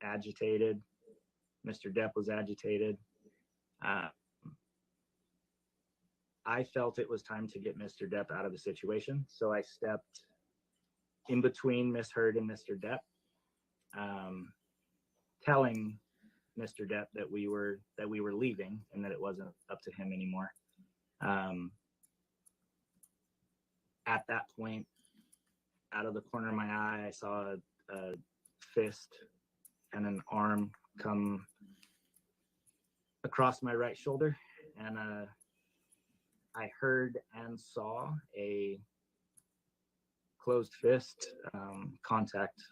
agitated. Mr. Depp was agitated. I felt it was time to get Mr. Depp out of the situation, so I stepped in between Miss Heard and Mr. Depp, telling Mr. Depp that we were leaving and that it wasn't up to him anymore. At that point, out of the corner of my eye, I saw a fist and an arm come across my right shoulder, and I heard and saw a closed fist contact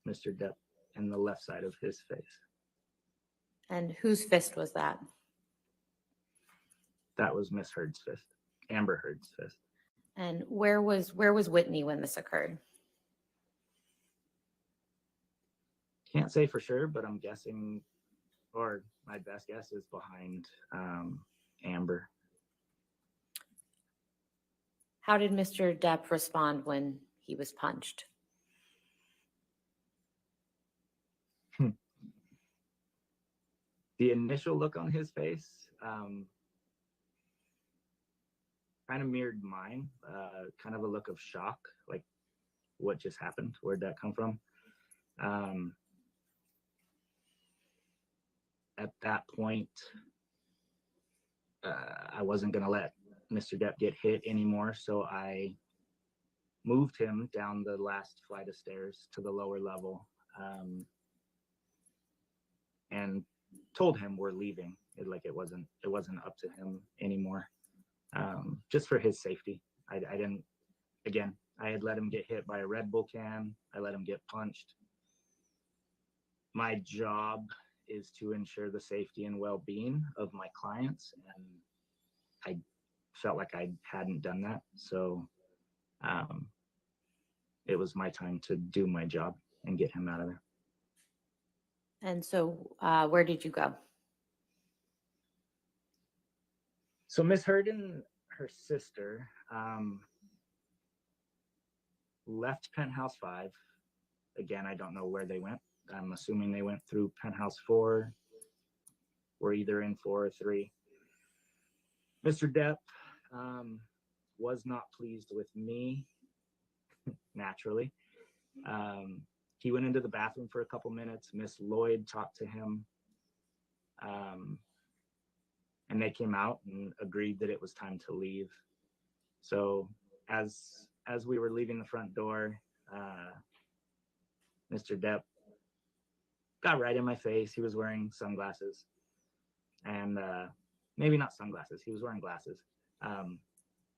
Mr. Depp in the left side of his face. And whose fist was that? That was Miss Heard's fist, Amber Heard's fist. And where was Whitney when this occurred? Can't say for sure, but I'm guessing, or my best guess is behind Amber. How did Mr. Depp respond when he was punched? The initial look on his face kind of mirrored mine, kind of a look of shock, like what just happened, where'd that come from? At that point, I wasn't going to let Mr. Depp get hit anymore, so I moved him down the last flight of stairs to the lower level, and told him we're leaving. It wasn't up to him anymore, just for his safety. I had let him get hit by a Red Bull can. I let him get punched. My job is to ensure the safety and well-being of my clients, and I felt like I hadn't done that, so it was my time to do my job and get him out of there. And so where did you go? So Miss Heard and her sister left Penthouse 5. Again, I don't know where they went. I'm assuming they went through Penthouse 4. We're either in 4 or 3. Mr. Depp was not pleased with me, naturally. He went into the bathroom for a couple minutes. Miss Lloyd talked to him, and they came out and agreed that it was time to leave. So as we were leaving the front door, Mr. Depp got right in my face. He was wearing sunglasses, and maybe not sunglasses. He was wearing glasses.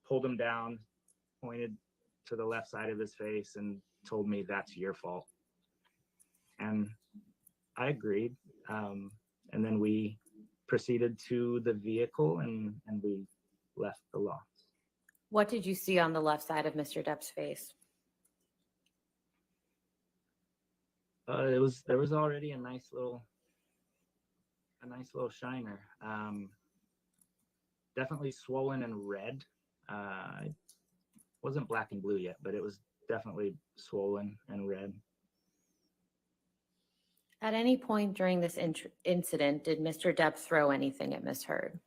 Pulled him down, pointed to the left side of his face, and told me, "That's your fault." And I agreed. And then we proceeded to the vehicle, and we left the loft. What did you see on the left side of Mr. Depp's face? There was already a nice little shiner. Definitely swollen and red. It wasn't black and blue yet, but it was definitely swollen and red. At any point during this incident, did Mr. Depp throw anything at Miss Heard?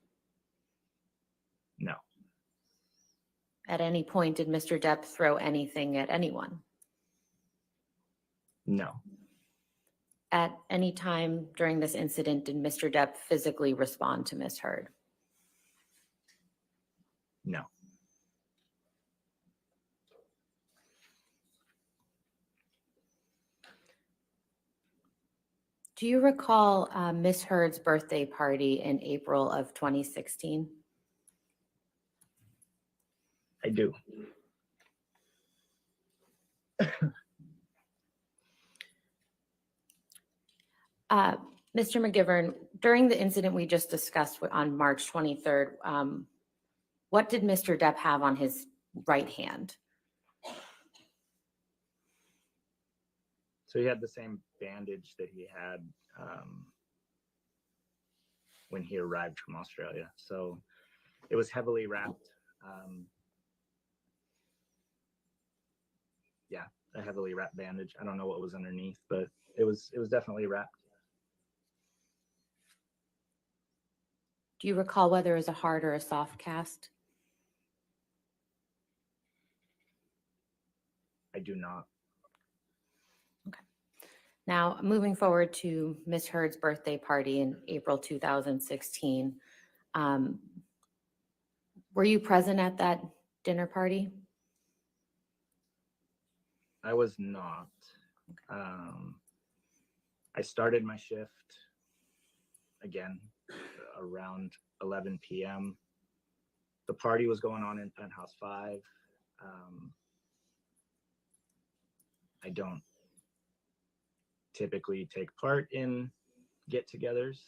No. At any point, did Mr. Depp throw anything at anyone? No. At any time during this incident, did Mr. Depp physically respond to Miss Heard? No. Do you recall Miss Heard's birthday party in April of 2016? I do. Mr. McGivern, during the incident we just discussed on March 23rd, what did Mr. Depp have on his right hand? So he had the same bandage that he had when he arrived from Australia. So it was heavily wrapped. Yeah, a heavily wrapped bandage. I don't know what was underneath, but it was definitely wrapped. Do you recall whether it was a hard or a soft cast? I do not. Now, moving forward to Miss Heard's birthday party in April 2016, were you present at that dinner party? I was not. I started my shift again around 11 p.m. The party was going on in Penthouse 5. I don't typically take part in get-togethers,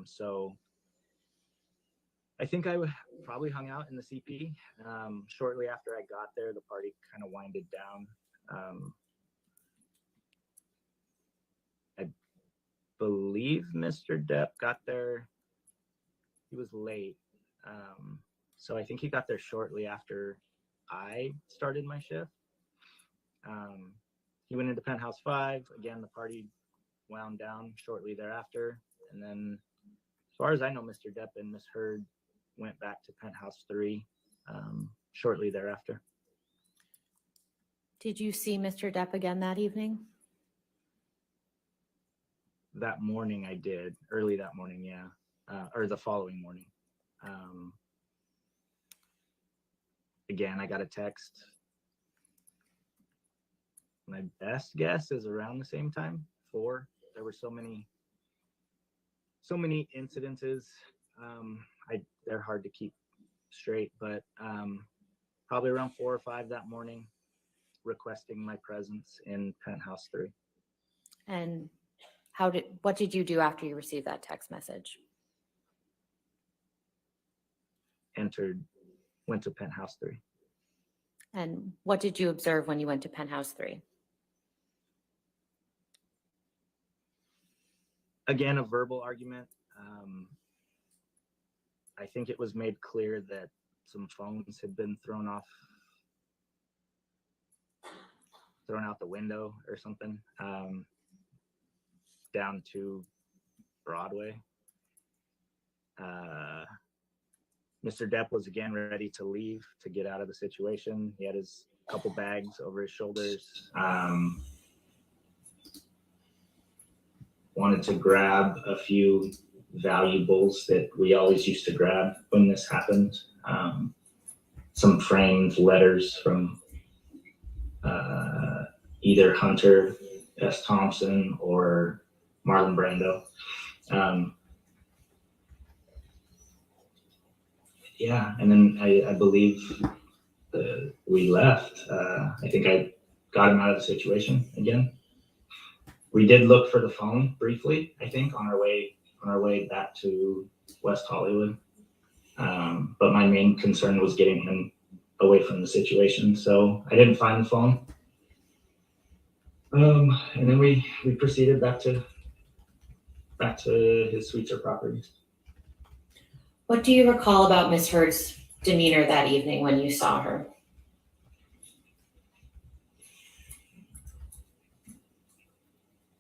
so I think I probably hung out in the CP. Shortly after I got there, the party kind of winded down. I believe Mr. Depp got there. He was late, so I think he got there shortly after I started my shift. He went into Penthouse 5. Again, the party wound down shortly thereafter. And then, as far as I know, Mr. Depp and Miss Heard went back to Penthouse 3 shortly thereafter. Did you see Mr. Depp again that evening? That morning I did. Early that morning, yeah. Or the following morning. Again, I got a text. My best guess is around the same time, 4. There were so many incidences. They're hard to keep straight, but probably around 4 or 5 that morning, requesting my presence in Penthouse 3. And what did you do after you received that text message? Went to Penthouse 3. And what did you observe when you went to Penthouse 3? Again, a verbal argument. I think it was made clear that some phones had been thrown out the window or something, down to Broadway. Mr. Depp was again ready to leave, to get out of the situation. He had his couple bags over his shoulders. Wanted to grab a few valuables that we always used to grab when this happened. Some framed letters from either Hunter S. Thompson or Marlon Brando. Yeah, and then I believe we left. I think I got him out of the situation again. We did look for the phone briefly, I think, on our way back to West Hollywood. But my main concern was getting him away from the situation, so I didn't find the phone. And then we proceeded back to his suites or properties. What do you recall about Miss Heard's demeanor that evening when you saw her?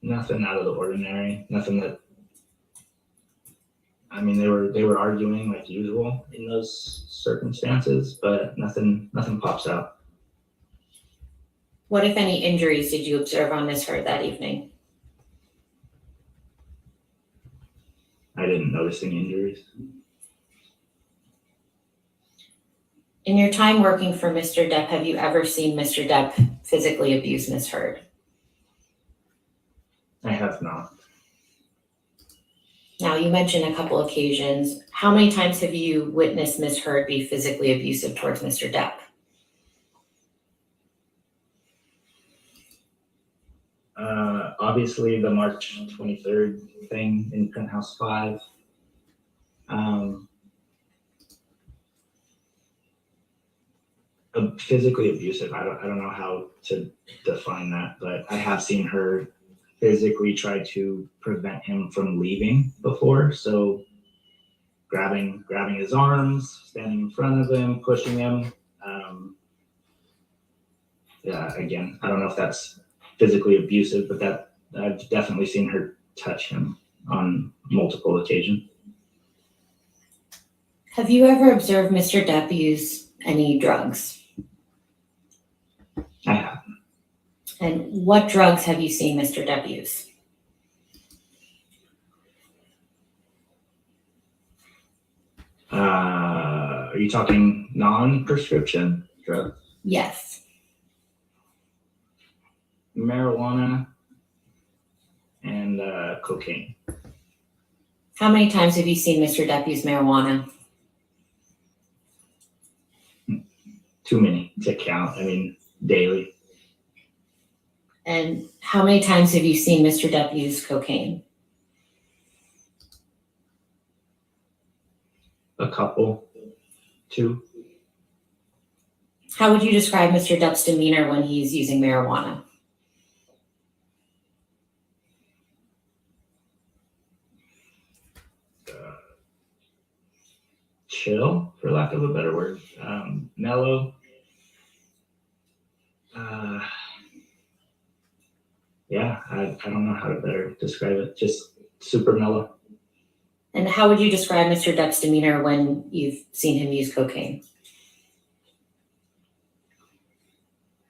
Nothing out of the ordinary. Nothing that. I mean, they were arguing like usual in those circumstances, but nothing pops out. What, if any, injuries did you observe on Miss Heard that evening? I didn't notice any injuries. In your time working for Mr. Depp, have you ever seen Mr. Depp physically abuse Miss Heard? I have not. Now, you mentioned a couple occasions. How many times have you witnessed Miss Heard be physically abusive towards Mr. Depp? Obviously, the March 23rd thing in Penthouse 5. Physically abusive. I don't know how to define that, but I have seen her physically try to prevent him from leaving before. So grabbing his arms, standing in front of him, pushing him. again, I don't know if that's physically abusive, but that I've definitely seen her touch him on multiple occasions. Have you ever observed Mr. Depp use any drugs? I have. And what drugs have you seen Mr. Depp use? Are you talking non-prescription drugs? Yes. Marijuana and cocaine. How many times have you seen Mr. Depp use marijuana? Too many to count. I mean, daily. And how many times have you seen Mr. Depp use cocaine? A couple. 2. How would you describe Mr. Depp's demeanor when he's using marijuana? Chill, for lack of a better word. Mellow. Yeah, I don't know how to better describe it. Just super mellow. And how would you describe Mr. Depp's demeanor when you've seen him use cocaine?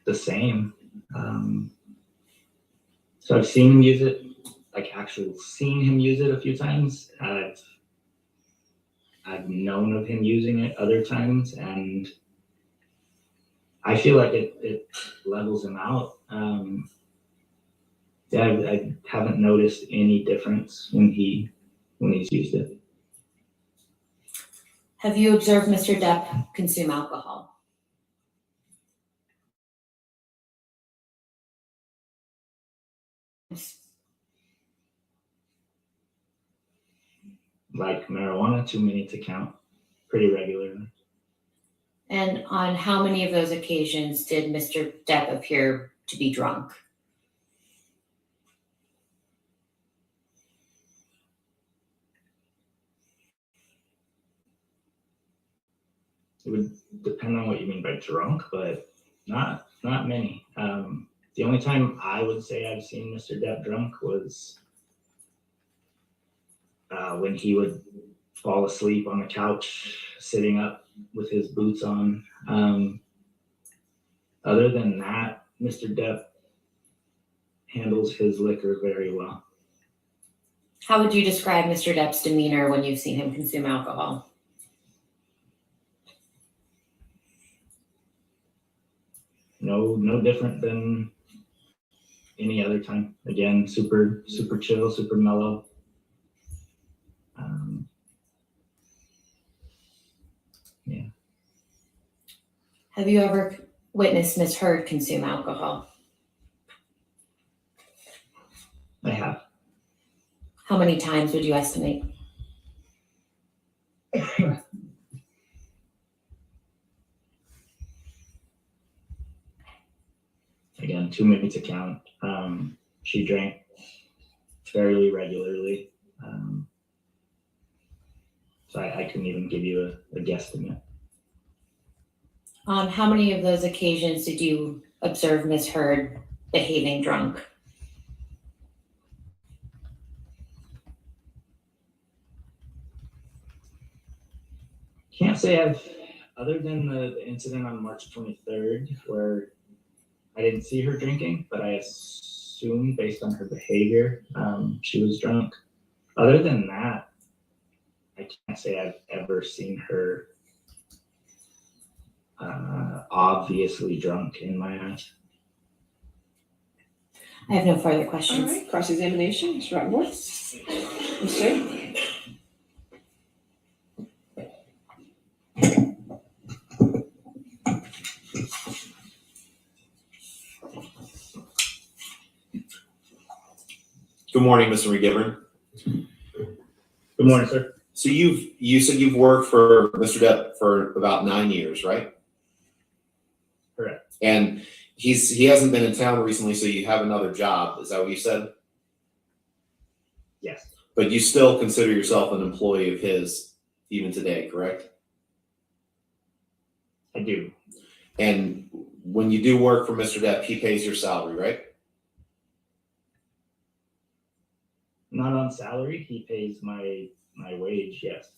The same. So I've seen him use it, like actually seen him use it a few times. I've known of him using it other times, and I feel like it levels him out. Yeah, I haven't noticed any difference when he's used it. Have you observed Mr. Depp consume alcohol? Like marijuana, too many to count, pretty regularly. And on how many of those occasions did Mr. Depp appear to be drunk? It would depend on what you mean by drunk, but not many. The only time I would say I've seen Mr. Depp drunk was when he would fall asleep on the couch, sitting up with his boots on. Other than that, Mr. Depp handles his liquor very well. How would you describe Mr. Depp's demeanor when you've seen him consume alcohol? No different than any other time. Again, super chill, super mellow. Yeah. Have you ever witnessed Ms. Heard consume alcohol? I have. How many times would you estimate? Again, too many to count. She drank fairly regularly. So I couldn't even give you a guesstimate. On how many of those occasions did you observe Ms. Heard behaving drunk? Can't say I've, other than the incident on March 23rd, where I didn't see her drinking, but I assumed based on her behavior, she was drunk. Other than that, I can't say I've ever seen her obviously drunk in my eyes. I have no further All questions. right, cross-examination, Mr. Rottenborn. Yes, sir. Good morning, Mr. McGivern. Good morning, sir. So you said you've worked for Mr. Depp for about 9 years, right? Correct. And he hasn't been in town recently, so you have another job. Is that what you said? Yes. But you still consider yourself an employee of his even today, correct? I do. And when you do work for Mr. Depp, he pays your salary, right? Not on salary. He pays my wage. Yes.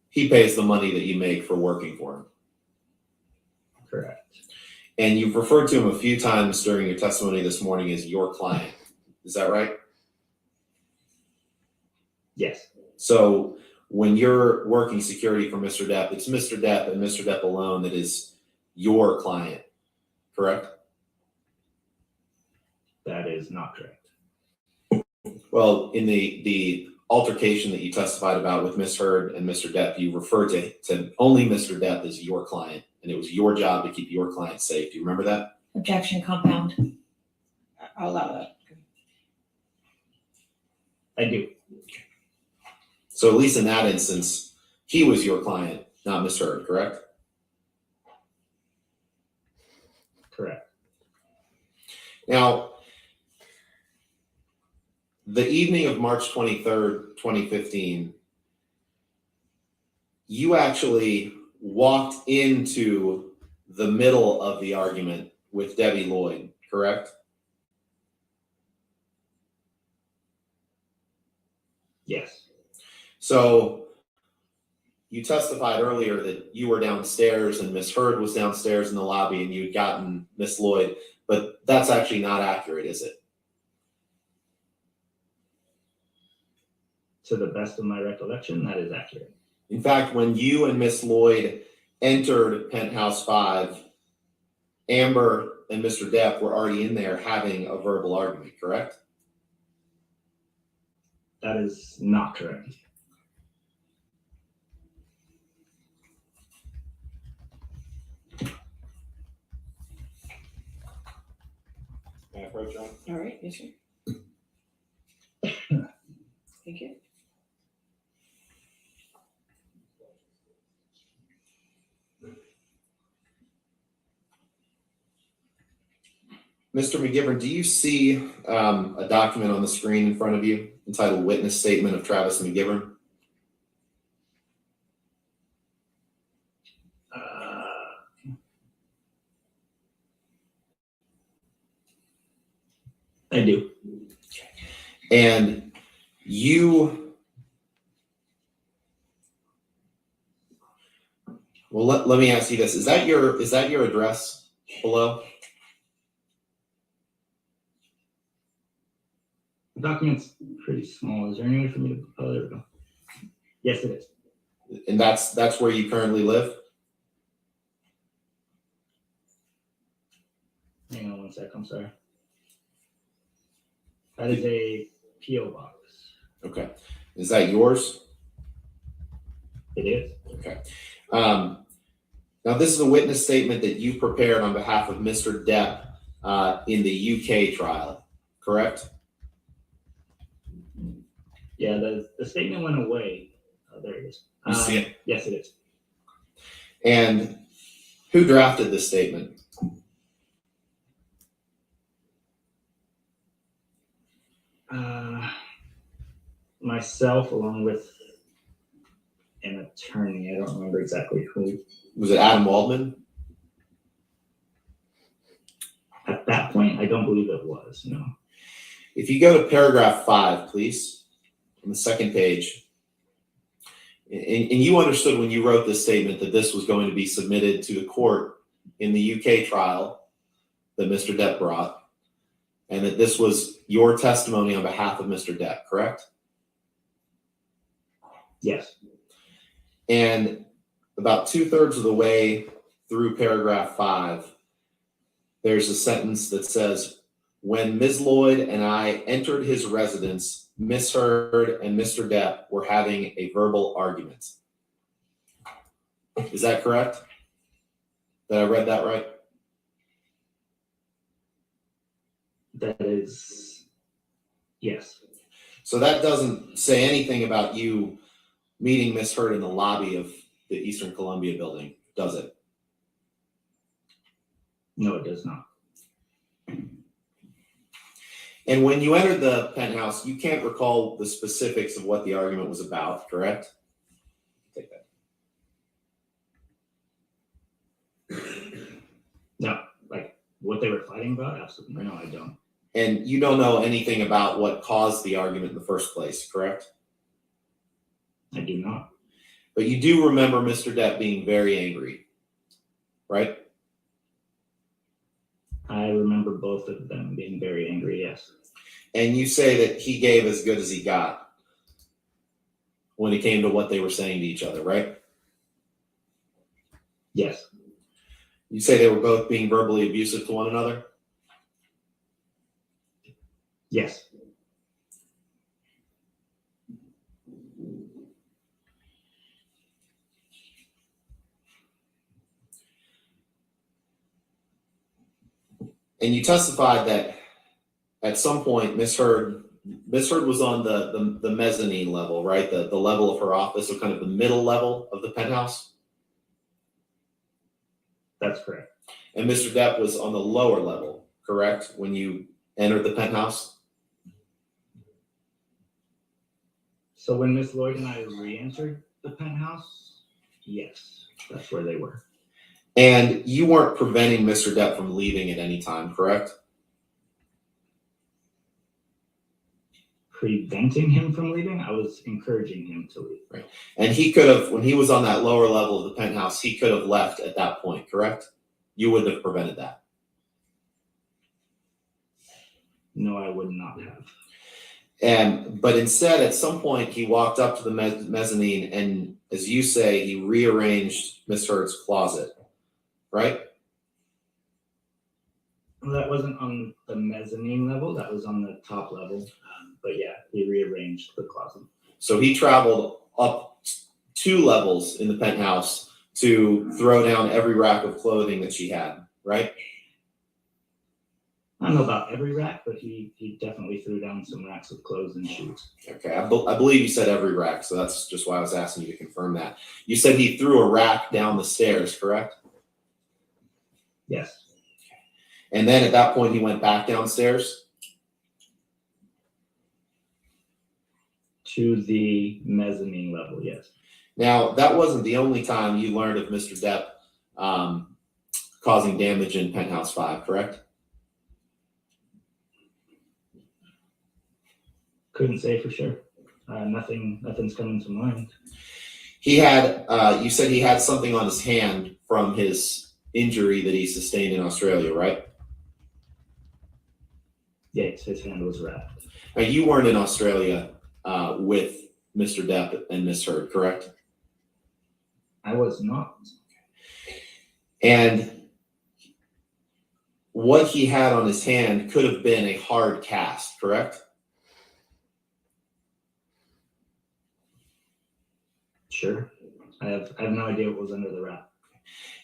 He pays the money that you make for working for him. Correct. And you've referred to him a few times during your testimony this morning as your client. Is that right? Yes. So when you're working security for Mr. Depp, it's Mr. Depp and Mr. Depp alone that is your client, correct? That is not correct. Well, in the altercation that you testified about with Ms. Heard and Mr. Depp, you referred to only Mr. Depp as your client, and it was your job to keep your client safe. Do you remember that? Objection, compound. I'll allow that. I do. So at least in that instance, he was your client, not Ms. Heard, correct? Correct. Now, the evening of March 23rd, 2015, you actually walked into the middle of the argument with Debbie Lloyd, correct? Yes. So you testified earlier that you were downstairs and Ms. Heard was downstairs in the lobby and you'd gotten Ms. Lloyd, but that's actually not accurate, is it? To the best of my recollection, that is accurate. In fact, when you and Ms. Lloyd entered Penthouse 5, Amber and Mr. Depp were already in there having a verbal argument, correct? That is not correct. May I approach John? All right, yes, sir. Thank you. Mr. McGivern, do you see a document on the screen in front of you entitled Witness Statement of Travis McGivern? I do. And you, well, let me ask you this. Is that your address below? The document's pretty small. Is there any way for me to, oh, there we go. Yes, it is. And that's where you currently live? Hang on one sec, I'm sorry. That is a P.O. box. Okay. Is that yours? It is. Okay. Now, this is a witness statement that you prepared on behalf of Mr. Depp in the UK trial, correct? Yeah, the statement went away. Oh, there it is. You see it? Yes, it is. And who drafted this statement? Myself, along with an attorney. I don't remember exactly who. Was it Adam Waldman? At that point, I don't believe it was, no. If you go to paragraph 5, please, on the second page, and you understood when you wrote this statement that this was going to be submitted to the court in the UK trial that Mr. Depp brought, and that this was your testimony on behalf of Mr. Depp, correct? Yes. And about 2/3 of the way through paragraph 5, there's a sentence that says, when Ms. Lloyd and I entered his residence, Ms. Heard and Mr. Depp were having a verbal argument. Is that correct? Did I read that right? That is, yes. So that doesn't say anything about you meeting Ms. Heard in the lobby of the Eastern Columbia building, does it? No, it does not. And when you entered the penthouse, you can't recall the specifics of what the argument was about, correct? Take that. No, like what they were fighting about? Absolutely. No, I don't. And you don't know anything about what caused the argument in the first place, correct? I do not. But you do remember Mr. Depp being very angry, right? I remember both of them being very angry, yes. And you say that he gave as good as he got when it came to what they were saying to each other, right? Yes. You say they were both being verbally abusive to one another? Yes. And you testified that at some point Miss Heard was on the mezzanine level, right? The level of her office, so kind of the middle level of the penthouse. That's correct. And Mr. Depp was on the lower level, correct? When you entered the penthouse? So when Miss Lloyd and I re-entered the penthouse, yes, that's where they were. And you weren't preventing Mr. Depp from leaving at any time, correct? Preventing him from leaving? I was encouraging him to leave. Right. And he could have, when he was on that lower level of the penthouse, he could have left at that point, correct? You wouldn't have prevented that. No, I would not have. But instead, at some point, he walked up to the mezzanine and, as you say, he rearranged Miss Heard's closet, right? Well, that wasn't on the mezzanine level. That was on the top level. But yeah, he rearranged the closet. So he traveled up 2 levels in the penthouse to throw down every rack of clothing that she had, right? I don't know about every rack, but he definitely threw down some racks of clothes and shoes. Okay, I believe you said every rack, so that's just why I was asking you to confirm that. You said he threw a rack down the stairs, correct? Yes. And then at that point, he went back downstairs? To the mezzanine level, yes. Now, that wasn't the only time you learned of Mr. Depp causing damage in Penthouse 5, correct? Couldn't say for sure. Nothing's coming to mind. He had, you said he had something on his hand from his injury that he sustained in Australia, right? Yes, his hand was wrapped. Now, you weren't in Australia with Mr. Depp and Miss Heard, correct? I was not. And what he had on his hand could have been a hard cast, correct? Sure. I have no idea what was under the wrap.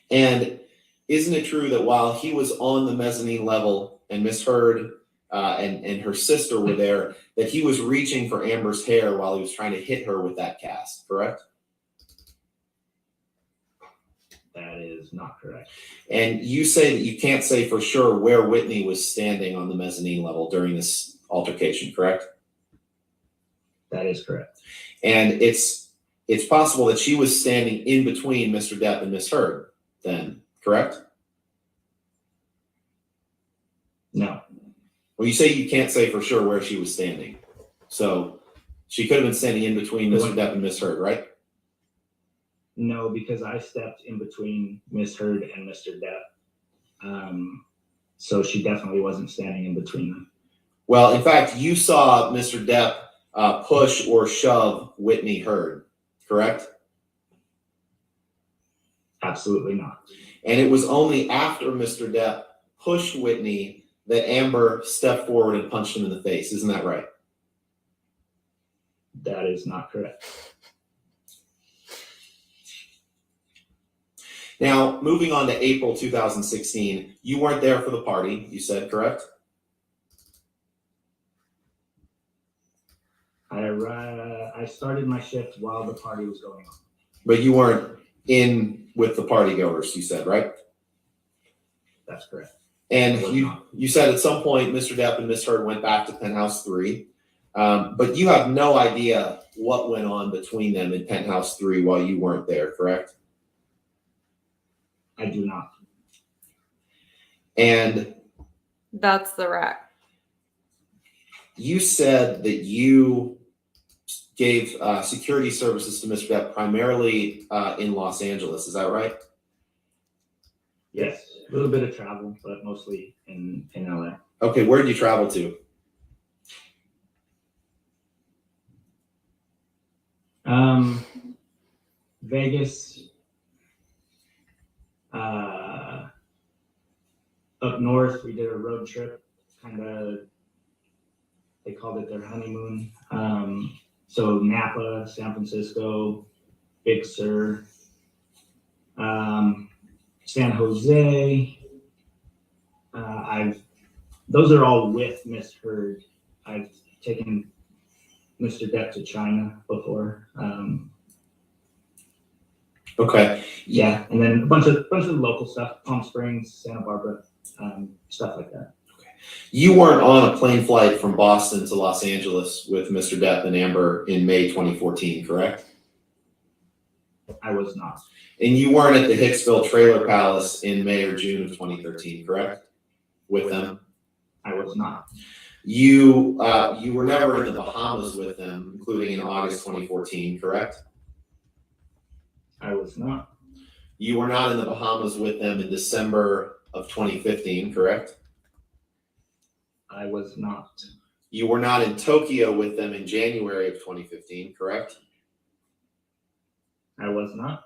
And isn't it true that while he was on the mezzanine level and Miss Heard and her sister were there, that he was reaching for Amber's hair while he was trying to hit her with that cast, correct? That is not correct. And you say that you can't say for sure where Whitney was standing on the mezzanine level during this altercation, correct? That is correct. And it's possible that she was standing in between Mr. Depp and Miss Heard then, correct? No. Well, you say you can't say for sure where she was standing. So she could have been standing in between Mr. Depp and Miss Heard, right? No, because I stepped in between Miss Heard and Mr. Depp. So she definitely wasn't standing in between them. Well, in fact, you saw Mr. Depp push or shove Whitney Heard, correct? Absolutely not. And it was only after Mr. Depp pushed Whitney that Amber stepped forward and punched him in the face. Isn't that right? That is not correct. Now, moving on to April 2016, you weren't there for the party, you said, correct? I started my shift while the party was going on. But you weren't in with the party goers, you said, right? That's correct. And you said at some point Mr. Depp and Miss Heard went back to Penthouse 3, but you have no idea what went on between them in Penthouse 3 while you weren't there, correct? I do not. And That's the rec. you said that you gave security services to Mr. Depp primarily in Los Angeles. Is that right? Yes, a little bit of travel, but mostly in LA. Okay, where did you travel to? Vegas, up north, we did a road trip, kind of, they called it their honeymoon. So Napa, San Francisco, Big Sur, San Jose. Those are all with Miss Heard. I've taken Mr. Depp to China before. Okay. Yeah, and then a bunch of local stuff, Palm Springs, Santa Barbara, stuff like that. You weren't on a plane flight from Boston to Los Angeles with Mr. Depp and Amber in May 2014, correct? I was not. And you weren't at the Hicksville Trailer Palace in May or June of 2013, correct? With them? I was not. You were never in the Bahamas with them, including in August 2014, correct? I was not. You were not in the Bahamas with them in December of 2015, correct? I was not. You were not in Tokyo with them in January of 2015, correct? I was not.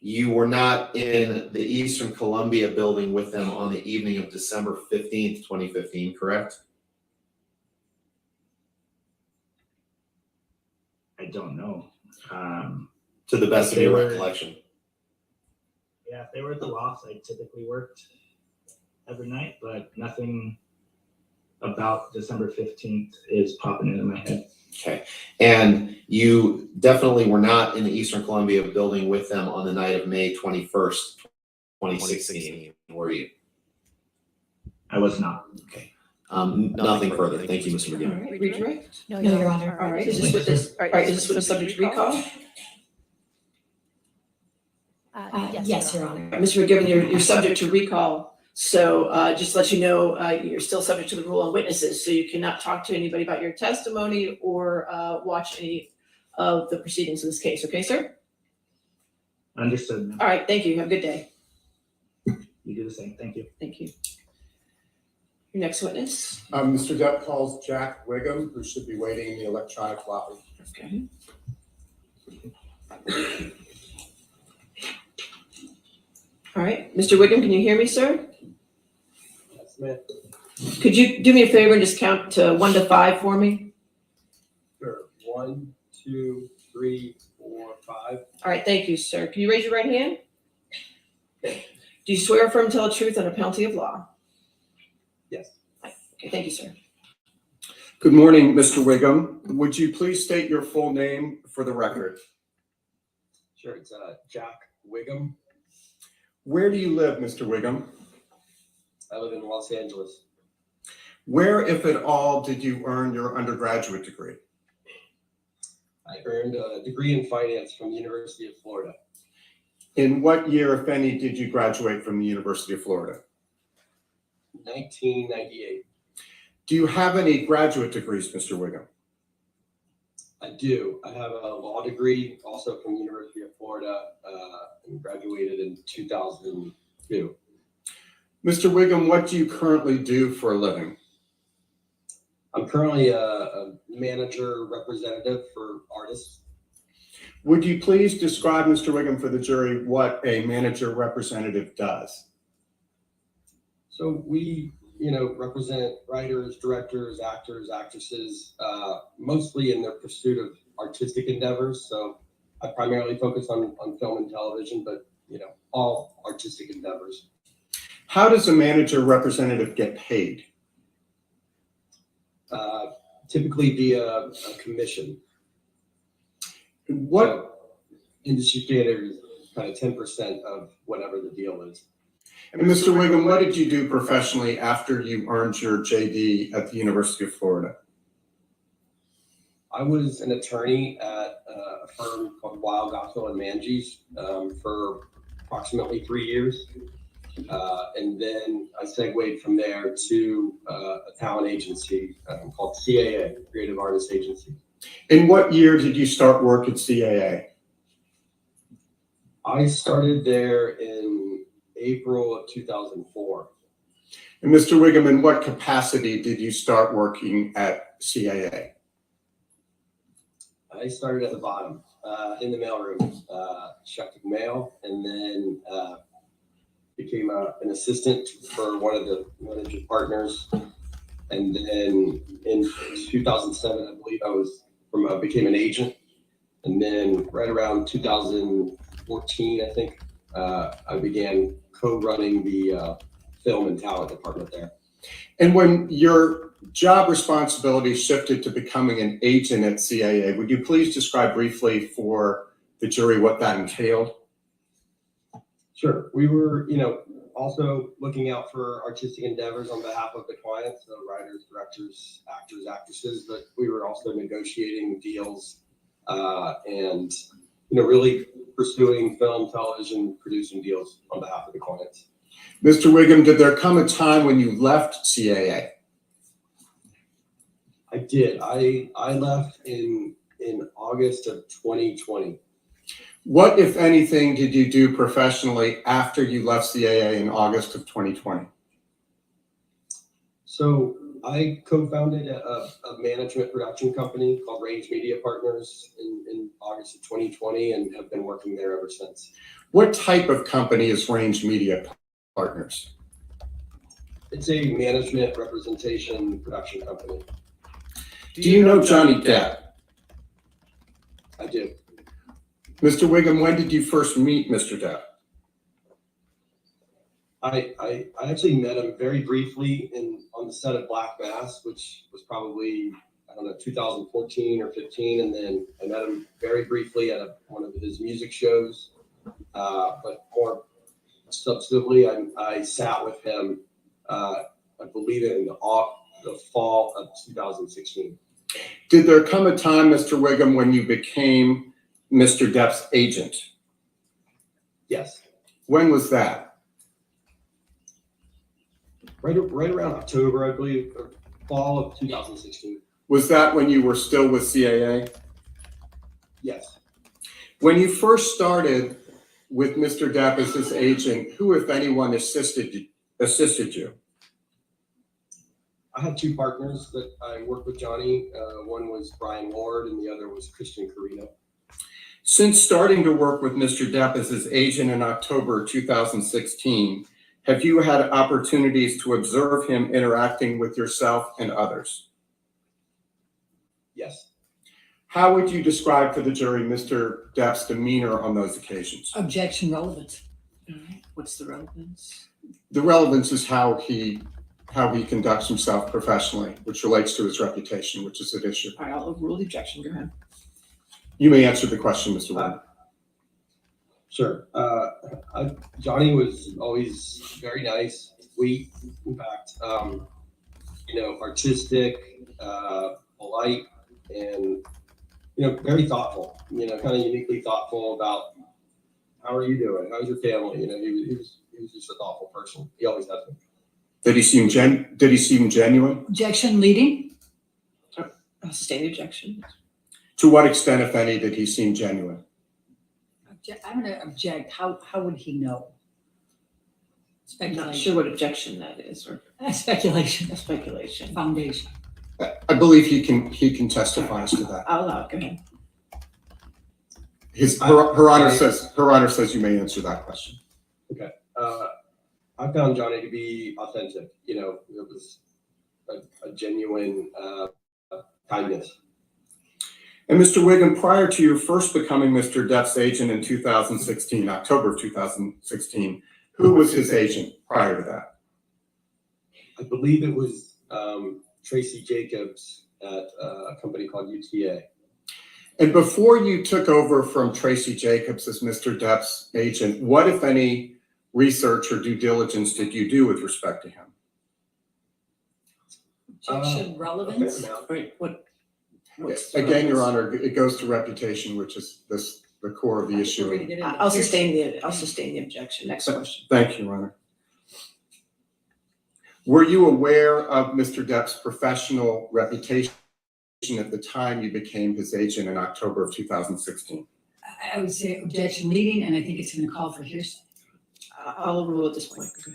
You were not in the Eastern Columbia building with them on the evening of December 15th, 2015, correct? I don't know. To the best of your recollection. Yeah, if they were at the Lofts, I typically worked every night, but nothing about December 15th is popping into my head. Okay. And you definitely were not in the Eastern Columbia building with them on the night of May 21st, 2016, were you? I was not. Okay. Nothing further. Thank you, Mr. All McGinn. right, redirect. No, No, Your Your Honor. Honor. All right, is this with this, all right, is this with the subject to recall? Yes, Your Honor. All right, Mr. McGivern, you're subject to recall. So just to let you know, you're still subject to the rule on witnesses, so you cannot talk to anybody about your testimony or watch any of the proceedings in this case. Okay, sir? Understood, ma'am. All right, thank you. Have a good day. You do the same. Thank you. Thank you. Your next witness. Mr. Depp calls Jack Wiggum, who should be waiting in the electronic lobby. Okay. All right, Mr. Wiggum, can you hear me, sir? Yes, ma'am. Could you do me a favor and just count to 1 to 5 for me? Sure. 1, 2, 3, 4, 5. All right, thank you, sir. Can you raise your right hand? Okay. Do you swear or affirm to tell the truth under penalty of law? Yes. Okay, thank you, sir. Good morning, Mr. Wiggum. Would you please state your full name for the record? Sure, it's Jack Wiggum. Where do you live, Mr. Wiggum? I live in Los Angeles. Where, if at all, did you earn your undergraduate degree? I earned a degree in finance from the University of Florida. In what year, if any, did you graduate from the University of Florida? 1998. Do you have any graduate degrees, Mr. Wiggum? I do. I have a law degree also from the University of Florida and graduated in 2002. Mr. Wiggum, what do you currently do for a living? I'm currently a manager representative for artists. Would you please describe, Mr. Wiggum, for the jury what a manager representative does? So we, represent writers, directors, actors, actresses, mostly in their pursuit of artistic endeavors. So I primarily focus on film and television, but, all artistic endeavors. How does a manager representative get paid? Typically via a commission. What? So industry standard is kind of 10% of whatever the deal is. And Mr. Wiggum, what did you do professionally after you earned your JD at the University of Florida? I was an attorney at a firm called Weil, Gothill and Manges for approximately 3 years. And then I segued from there to a talent agency called CAA, Creative Artists Agency. In what year did you start work at CAA? I started there in April of 2004. And Mr. Wiggum, in what capacity did you start working at CAA? I started at the bottom, in the mailroom, checking mail, and then became an assistant for one of the manager partners. And then in 2007, I believe I was became an agent. And then right around 2014, I think, I began co-running the film and talent department there. And when your job responsibility shifted to becoming an agent at CAA, would you please describe briefly for the jury what that entailed? Sure. We were, also looking out for artistic endeavors on behalf of the clients, so writers, directors, actors, actresses, but we were also negotiating deals and, really pursuing film, television, producing deals on behalf of the clients. Mr. Wiggum, did there come a time when you left CAA? I did. I left in August of 2020. What, if anything, did you do professionally after you left CAA in August of 2020? So I co-founded a management production company called Range Media Partners in August of 2020 and have been working there ever since. What type of company is Range Media Partners? It's a management representation production company. Do you know Johnny Depp? I do. Mr. Wiggum, when did you first meet Mr. Depp? I actually met him very briefly on the set of Black Mass, which was probably, 2014 or 15. And then I met him very briefly at one of his music shows. But more substantively, I sat with him, I believe in the fall of 2016. Did there come a time, Mr. Wiggum, when you became Mr. Depp's agent? Yes. When was that? Right around October, I believe, or fall of 2016. Was that when you were still with CAA? Yes. When you first started with Mr. Depp as his agent, who, if anyone, assisted you? I had two partners that I worked with Johnny. One was Brian Ward and the other was Christian Carino. Since starting to work with Mr. Depp as his agent in October 2016, have you had opportunities to observe him interacting with yourself and others? Yes. How would you describe for the jury Mr. Depp's demeanor on those occasions? Objection, relevance. What's the relevance? The relevance is how he conducts himself professionally, which relates to his reputation, which is at issue. All right, I'll overrule the objection. Go ahead. You may answer the question, Mr. Webb. Sure. Johnny was always very nice, sweet, in fact, artistic, polite, and, very thoughtful, kind of uniquely thoughtful about how are you doing? How's your family? He was just a thoughtful person. He always has been. Did he seem genuine? Objection, leading. I'll sustain the objection. To what extent, if any, did he seem genuine? I'm going to object. How would he know? I'm not Speculation. sure what objection that is, or Speculation. speculation. Foundation. I believe he can testify as to that. I'll allow it. Go ahead. Her Honor says you may answer that question. Okay. I found Johnny to be authentic. It was a genuine kindness. And Mr. Wiggum, prior to you first becoming Mr. Depp's agent in 2016, October of 2016, who was his agent prior to that? I believe it was Tracy Jacobs at a company called UTA. And before you took over from Tracy Jacobs as Mr. Depp's agent, what, if any, research or due diligence did you do with respect to him? Objection, relevance. Right. Again, Your Honor, it goes to reputation, which is the core of the issue. I'll sustain the objection. Next question. Thank you, Your Honor. Were you aware of Mr. Depp's professional reputation at the time you became his agent in October of 2016? I would say objection leading, and I think it's gonna call for hearsay. I'll rule at this point. Go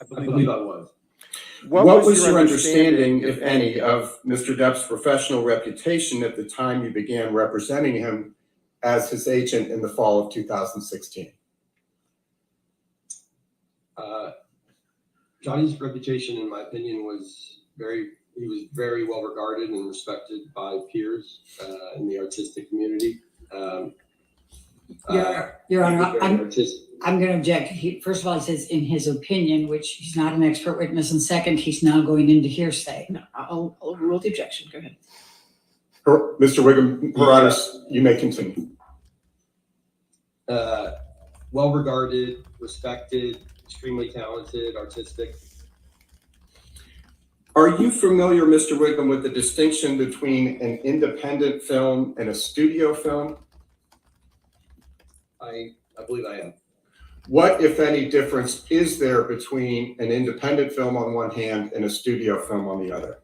ahead. I believe I was. What was your understanding, if any, of Mr. Depp's professional reputation at the time you began representing him as his agent in the fall of 2016? Johnny's reputation, in my opinion, was he was very well regarded and respected by peers in the artistic community. Your Honor, very I'm gonna object. First of all, he says in his opinion, which he's not an expert witness, and second, he's now going into hearsay. No, I'll rule the objection. Go ahead. Mr. Wiggum, Her Honors, you may continue. Well regarded, respected, extremely talented, artistic. Are you familiar, Mr. Wiggum, with the distinction between an independent film and a studio film? I believe I am. What, if any, difference is there between an independent film on one hand and a studio film on the other?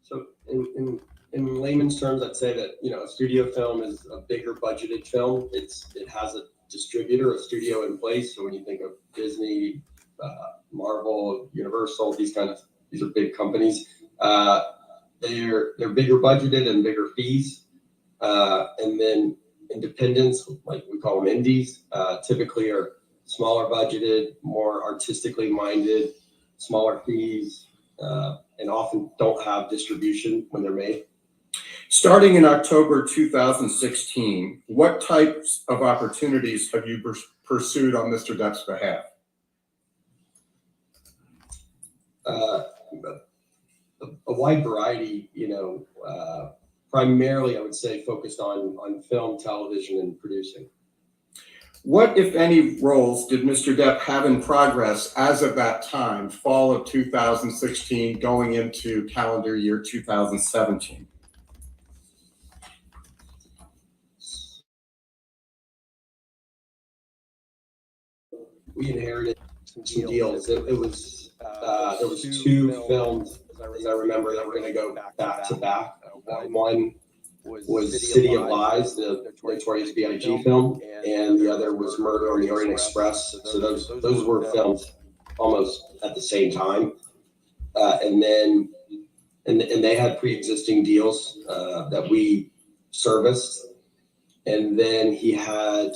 So in layman's terms, I'd say that, a studio film is a bigger budgeted film. It has a distributor, a studio in place. So when you think of Disney, Marvel, Universal, these are big companies. They're bigger budgeted and bigger fees. And then independents, like we call them indies, typically are smaller budgeted, more artistically minded, smaller fees, and often don't have distribution when they're made. Starting in October 2016, what types of opportunities have you pursued on Mr. Depp's behalf? A wide variety, primarily I would say focused on film, television, and producing. What, if any, roles did Mr. Depp have in progress as of that time, fall of 2016, going into calendar year 2017? We inherited some deals. It was there was two films, as I remember, that were going to go back to back. One was City of Lies, the Notorious B.I.G. film, and the other was Murder on the Orient Express. So those were filmed almost at the same time, and they had pre-existing deals that we serviced, and then he had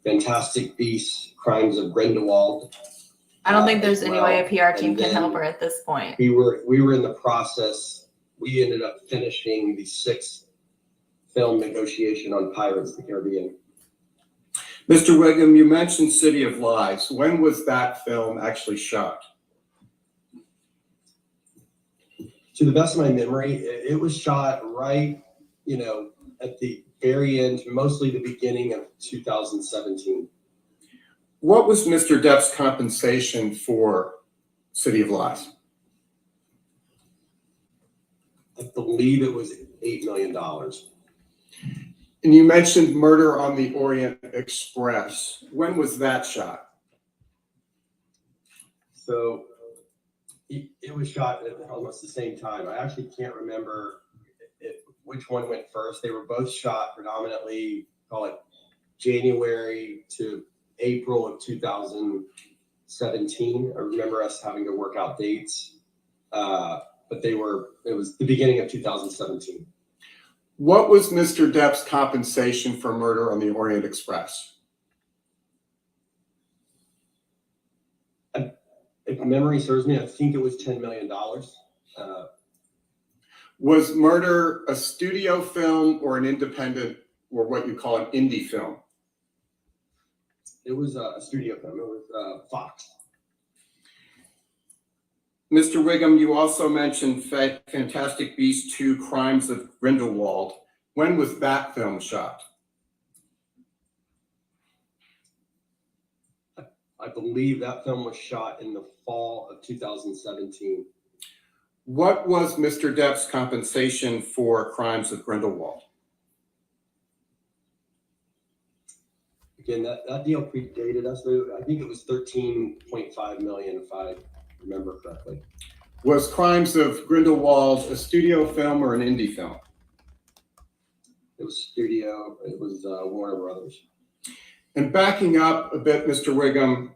Fantastic Beasts: Crimes of Grindelwald. I don't think there's any way a PR team And can then help her at this point. We were in the process. We ended up finishing the 6th film negotiation on Pirates of the Caribbean. Mr. Wiggum, you mentioned City of Lies. When was that film actually shot? To the best of my memory, it was shot right, at the very end, mostly the beginning of 2017. What was Mr. Depp's compensation for City of Lies? I believe it was $8 million. And you mentioned Murder on the Orient Express. When was that shot? So it was shot at almost the same time. I actually can't remember which one went first. They were both shot predominantly, call it January to April of 2017. I remember us having to work out dates, but it was the beginning of 2017. What was Mr. Depp's compensation for Murder on the Orient Express? If memory serves me, I think it was $10 million. Was Murder a studio film or an independent, or what you call an indie film? It was a studio film. It was Fox. Mr. Wiggum, you also mentioned Fantastic Beasts 2: Crimes of Grindelwald. When was that film shot? I believe that film was shot in the fall of 2017. What was Mr. Depp's compensation for Crimes of Grindelwald? Again, that deal predated us. I think it was 13.5 million, if I remember correctly. Was Crimes of Grindelwald a studio film or an indie film? It was studio. It was Warner Brothers. And backing up a bit, Mr. Wiggum,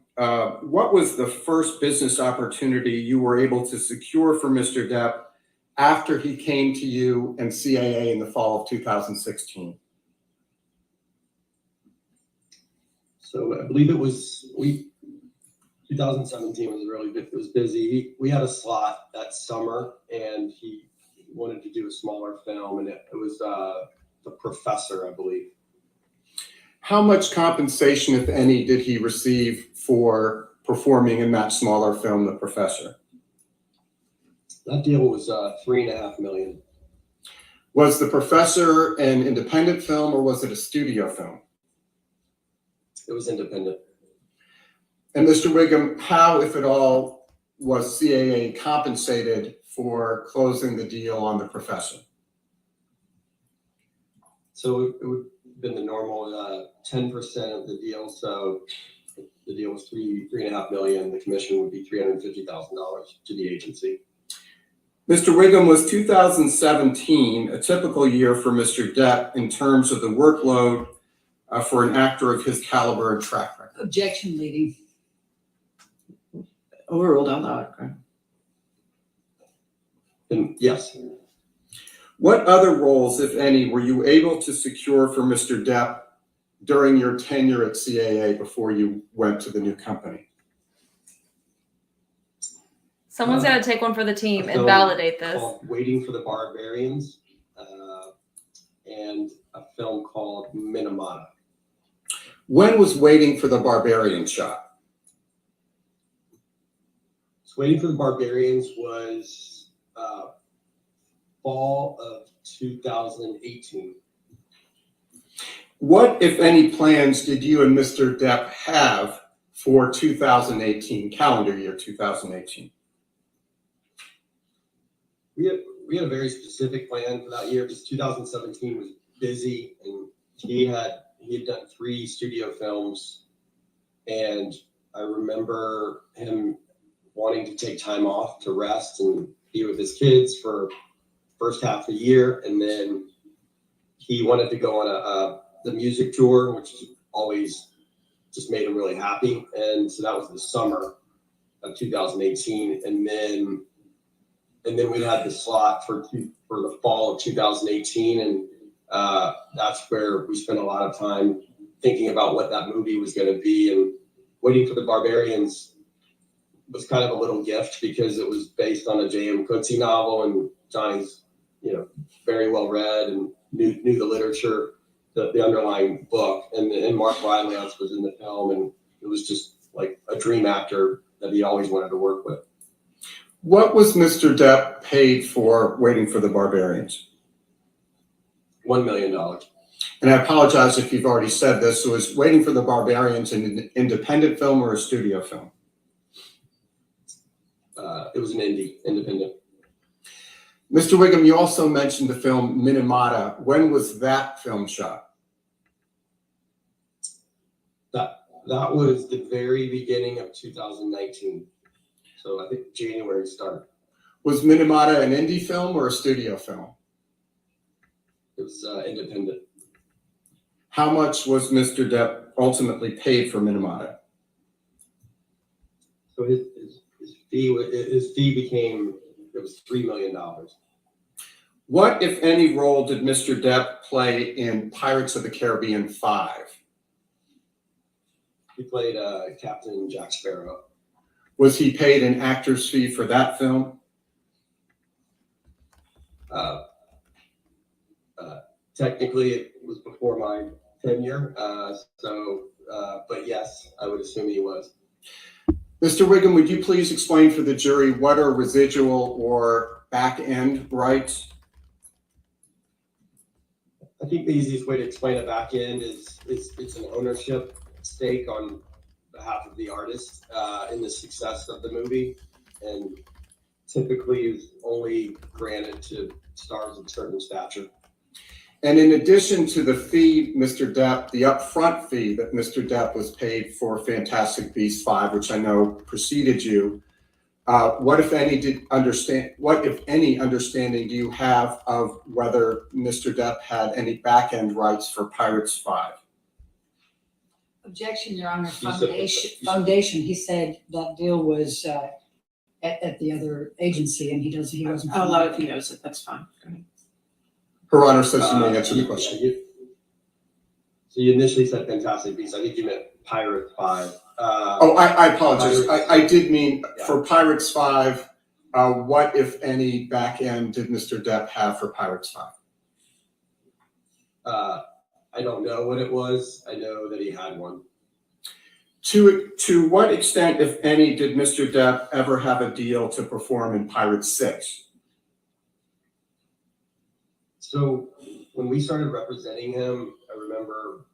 what was the first business opportunity you were able to secure for Mr. Depp after he came to you and CAA in the fall of 2016? So I believe it was 2017 was really it was busy. We had a slot that summer, and he wanted to do a smaller film, and it was The Professor, I believe. How much compensation, if any, did he receive for performing in that smaller film, The Professor? That deal was $3.5 million. Was The Professor an independent film or was it a studio film? It was independent. And Mr. Wiggum, how, if at all, was CAA compensated for closing the deal on The Professor? So it would have been the normal 10% of the deal. So the deal was $3.5 million. The commission would be $350,000 to the agency. Mr. Wiggum, was 2017 a typical year for Mr. Depp in terms of the workload for an actor of his caliber and track record? Objection, leading. Overruled on that. Okay. And yes, What other roles, if any, were you able to secure for Mr. Depp during your tenure at CAA before you went to the new company? Someone's got to take one for the team a and film validate this. called Waiting for the Barbarians, and a film called Minamata. When was Waiting for the Barbarian shot? So Waiting for the Barbarians was fall of 2018. What, if any, plans did you and Mr. Depp have for 2018, calendar year 2018? We had a very specific plan for that year because 2017 was busy, and he had done 3 studio films, and I remember him wanting to take time off to rest and be with his kids for first half of the year, and then he wanted to go on the music tour, which always just made him really happy, and so that was the summer of 2018, and then we had the slot for the fall of 2018, and that's where we spent a lot of time thinking about what that movie was going to be. And Waiting for the Barbarians was kind of a little gift because it was based on a J.M. Coetzee novel, and Johnny's, very well read and knew the literature, the underlying book, and Mark Rylance was in the film, and it was just like a dream actor that he always wanted to work with. What was Mr. Depp paid for Waiting for the Barbarians? $1 million. And I apologize if you've already said this. So was Waiting for the Barbarians an independent film or a studio film? It was an independent. Mr. Wiggum, you also mentioned the film Minamata. When was that film shot? That was the very beginning of 2019. So I think January start. Was Minamata an indie film or a studio film? It was independent. How much was Mr. Depp ultimately paid for Minamata? So his fee became, it was $3 million. What, if any, role did Mr. Depp play in Pirates of the Caribbean 5? He played Captain Jack Sparrow. Was he paid an actor's fee for that film? Technically, it was before my tenure. But yes, I would assume he was. Mr. Wiggum, would you please explain for the jury what are residual or back-end rights? I think the easiest way to explain a back end is it's an ownership stake on behalf of the artist in the success of the movie, and typically is only granted to stars of certain stature. And in addition to the fee, Mr. Depp, the upfront fee that Mr. Depp was paid for Fantastic Beasts 5, which I know preceded you, what if any understanding do you have of whether Mr. Depp had any back-end rights for Pirates 5? Objection, Your Honor. You said- Foundation, he said that deal was at the other agency and he wasn't. I'll allow it if he knows it, that's fine. Go ahead. Her Honor says you may answer the question. So you initially said Fantastic Beasts. I think you meant Pirate 5. I apologize. I did mean for Pirates 5, what, if any, back end did Mr. Depp have for Pirates 5? I don't know what it was. I know that he had one. To what extent, if any, did Mr. Depp ever have a deal to perform in Pirates 6? So when we started representing him, I remember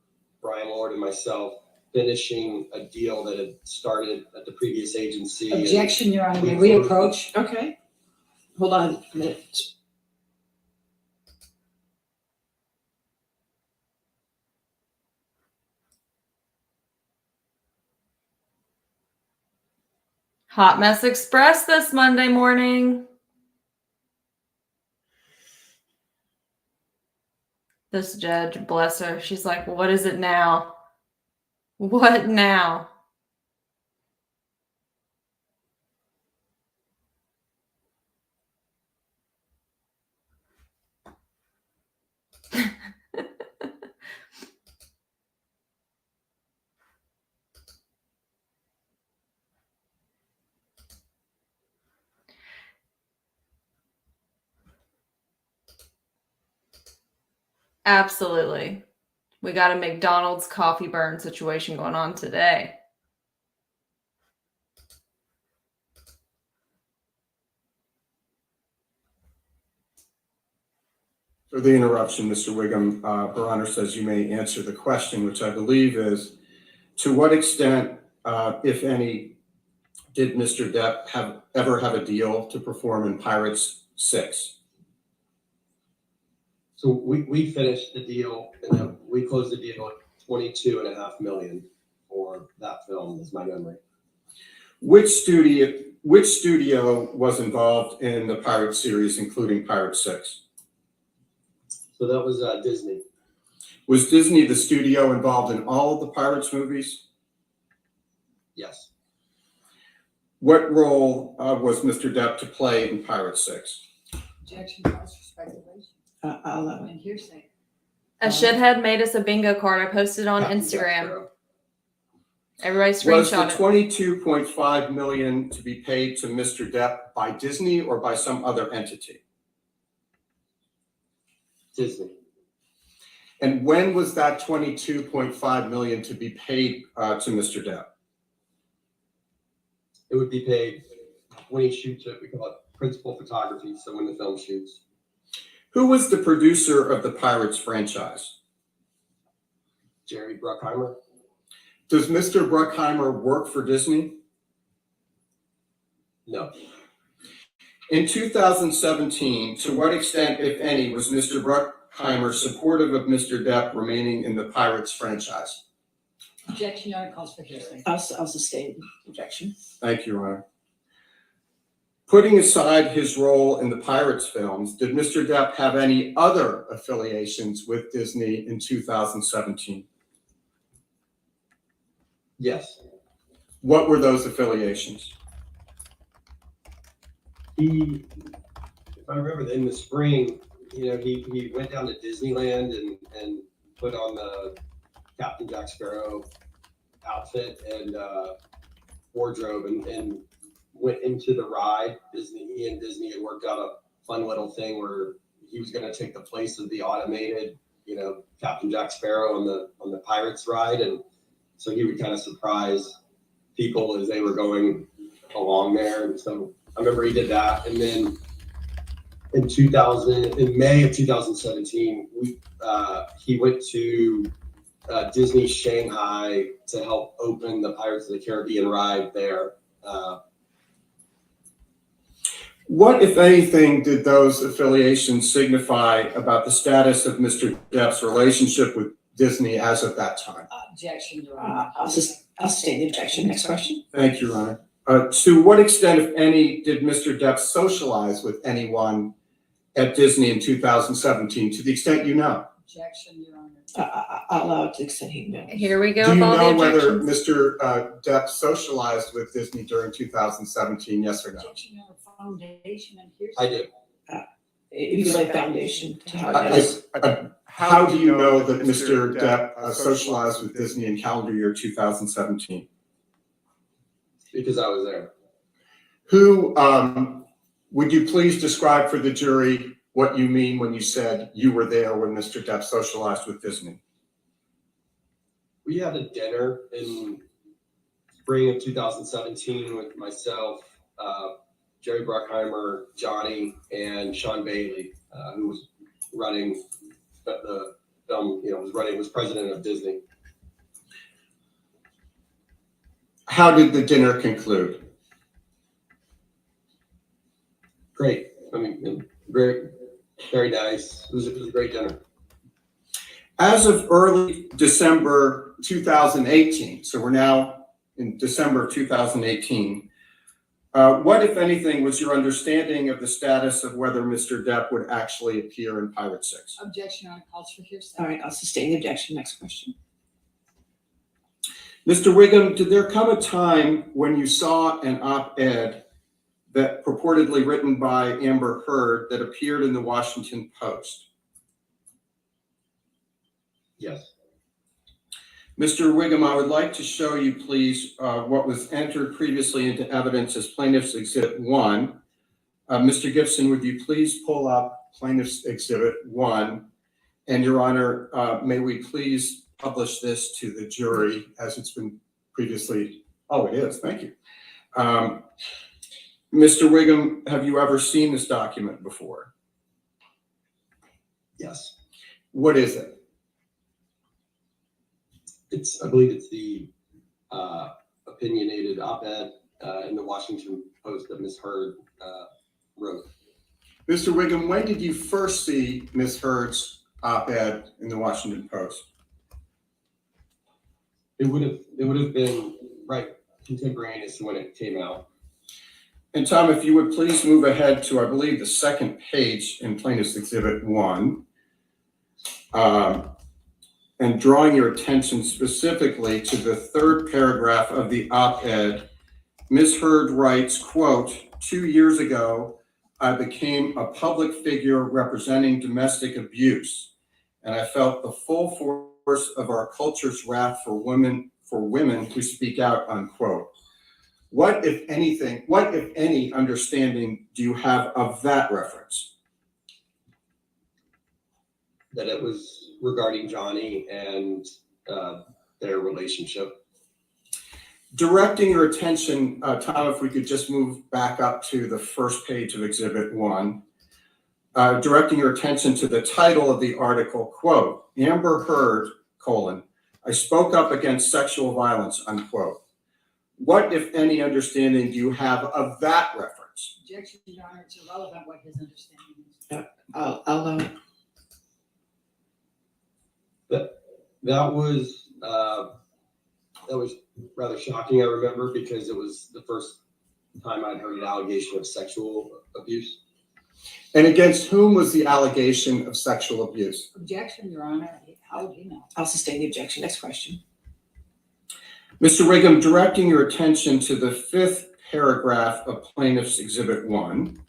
Brian Lord and myself finishing a deal that had started at the previous agency. Objection, Your Honor. May we approach? Okay, hold on a minute. Hot Mess Express this Monday morning. This judge, bless her, she's like, what is it now? What now? Absolutely. We got a McDonald's coffee burn situation going on today. For the interruption, Mr. Wiggum, Her Honor says you may answer the question, which I believe is, to what extent, if any, did Mr. Depp ever have a deal to perform in Pirates 6? So we finished the deal and then we closed the deal at $22.5 million for that film, is my memory. Which studio was involved in the Pirate series, including Pirates 6? So that was Disney. Was Disney the studio involved in all of the Pirates movies? Yes. What role was Mr. Depp to play in Pirates 6? Objection, cause for speculation I'll allow it. and hearsay. A shithead made us a bingo card. I posted on Captain Jack Instagram. Sparrow. Everybody Was the screenshot it. $22.5 million to be paid to Mr. Depp by Disney or by some other entity? Disney. And when was that $22.5 million to be paid to Mr. Depp? It would be paid when he shoots it. We call it principal photography. So when the film shoots. Who was the producer of the Pirates franchise? Jerry Bruckheimer. Does Mr. Bruckheimer work for Disney? No. In 2017, to what extent, if any, was Mr. Bruckheimer supportive of Mr. Depp remaining in the Pirates franchise? Objection, Your Honor, calls for hearsay. I'll sustain objection. Thank you, Your Honor. Putting aside his role in the Pirates films, did Mr. Depp have any other affiliations with Disney in 2017? Yes. What were those affiliations? He, if I remember in the spring, he went down to Disneyland and put on the Captain Jack Sparrow outfit and wardrobe and went into the ride. He and Disney had worked out a fun little thing where he was going to take the place of the automated, Captain Jack Sparrow on the Pirates ride, and so he would kind of surprise people as they were going along there. And so I remember he did that, and then in May of 2017, he went to Disney Shanghai to help open the Pirates of the Caribbean ride there. What, if anything, did those affiliations signify about the status of Mr. Depp's relationship with Disney as of that time? Objection, Your Honor. I'll sustain the objection. Next question. Thank you, Your Honor. To what extent, if any, did Mr. Depp socialize with anyone at Disney in 2017, to the extent you know? Objection, Your Honor. I'll allow it to the extent he knows. Here we go Do with you all know the whether objections. Mr. Depp socialized with Disney during 2017, yes or no? Objection, Your Honor. Foundation and here's. I do. If you like foundation to how it I- is. How do you know that Mr. Depp socialized with Disney in calendar year 2017? Because I was there. Who, would you please describe for the jury what you mean when you said you were there when Mr. Depp socialized with Disney? We had a dinner in spring of 2017 with myself, Jerry Bruckheimer, Johnny, and Sean Bailey, who was running the film, was president of Disney. How did the dinner conclude? Great. I mean, very, very nice. It was a great dinner. As of early December 2018, so we're now in December of 2018, what, if anything, was your understanding of the status of whether Mr. Depp would actually appear in Pirate Six? Objection, Your Honor. Calls for hearsay. All right, I'll sustain the objection. Next question. Mr. Wiggum, did there come a time when you saw an op-ed that purportedly written by Amber Heard that appeared in the Washington Post? Yes. Mr. Wiggum, I would like to show you, please, what was entered previously into evidence as Plaintiff's Exhibit 1. Mr. Gibson, would you please pull up Plaintiff's Exhibit 1? And Your Honor, may we please publish this to the jury as it's been previously, oh, it is, thank you. Mr. Wiggum, have you ever seen this document before? Yes. What is it? I believe it's the opinionated op-ed in the Washington Post that Ms. Heard wrote. Mr. Wiggum, when did you first see Ms. Heard's op-ed in the Washington Post? It would have been right contemporaneous to when it came out. And Tom, if you would please move ahead to, I believe, the second page in Plaintiff's Exhibit 1. And drawing your attention specifically to the third paragraph of the op-ed, Ms. Heard writes, quote, 2 years ago, I became a public figure representing domestic abuse, and I felt the full force of our culture's wrath for women who speak out, unquote. What, if anything, what, if any, understanding do you have of that reference? That it was regarding Johnny and their relationship. Directing your attention, Tom, if we could just move back up to the first page of Exhibit 1. Directing your attention to the title of the article, quote, Amber Heard, colon, I spoke up against sexual violence, unquote. What, if any, understanding do you have of that reference? Objection, Your Honor. It's irrelevant what his understanding is. I'll That was rather shocking, I remember, because it was the first time I'd heard an allegation of sexual abuse. And against whom was the allegation of sexual abuse? Objection, Your Honor. How would he know? I'll sustain the objection. Next question. Mr. Wiggum, directing your attention to the fifth paragraph of Plaintiff's Exhibit 1.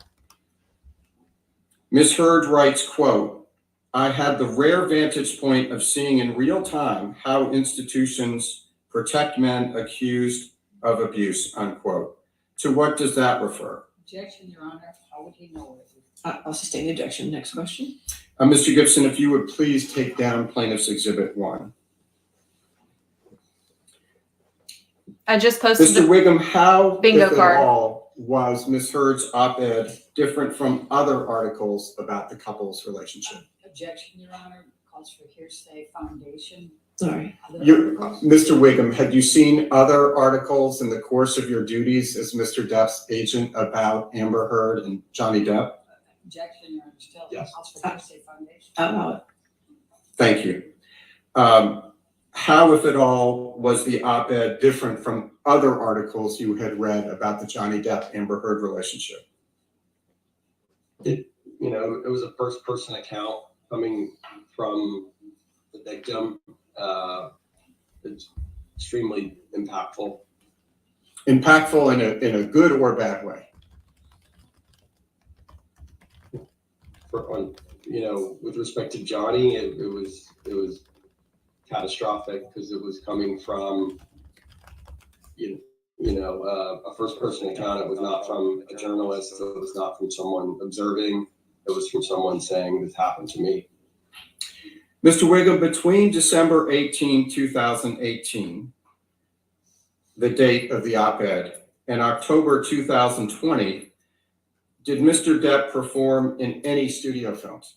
Ms. Heard writes, quote, I had the rare vantage point of seeing in real time how institutions protect men accused of abuse, unquote. To what does that refer? Objection, Your Honor. How would he know it? I'll sustain the objection. Next question. Mr. Gibson, if you would please take down Plaintiff's Exhibit 1. I just posted Mr. the Wiggum, how, bingo if card. at all, was Ms. Heard's op-ed different from other articles about the couple's relationship? Objection, Your Honor. Calls for hearsay. Foundation. Sorry. Mr. Wiggum, had you seen other articles in the course of your duties as Mr. Depp's agent about Amber Heard and Johnny Depp? Objection, Your Honor, still. Yes. Calls for hearsay foundation. Thank you. How, if at all, was the op-ed different from other articles you had read about the Johnny Depp Amber Heard relationship? It was a first-person account coming from the victim. It's extremely impactful. Impactful in a good or bad way? With respect to Johnny, it was catastrophic because it was coming from a first-person account. It was not from a journalist. It was not from someone observing. It was from someone saying this happened to me. Mr. Wiggum, between December 18, 2018, the date of the op-ed, and October 2020, did Mr. Depp perform in any studio films?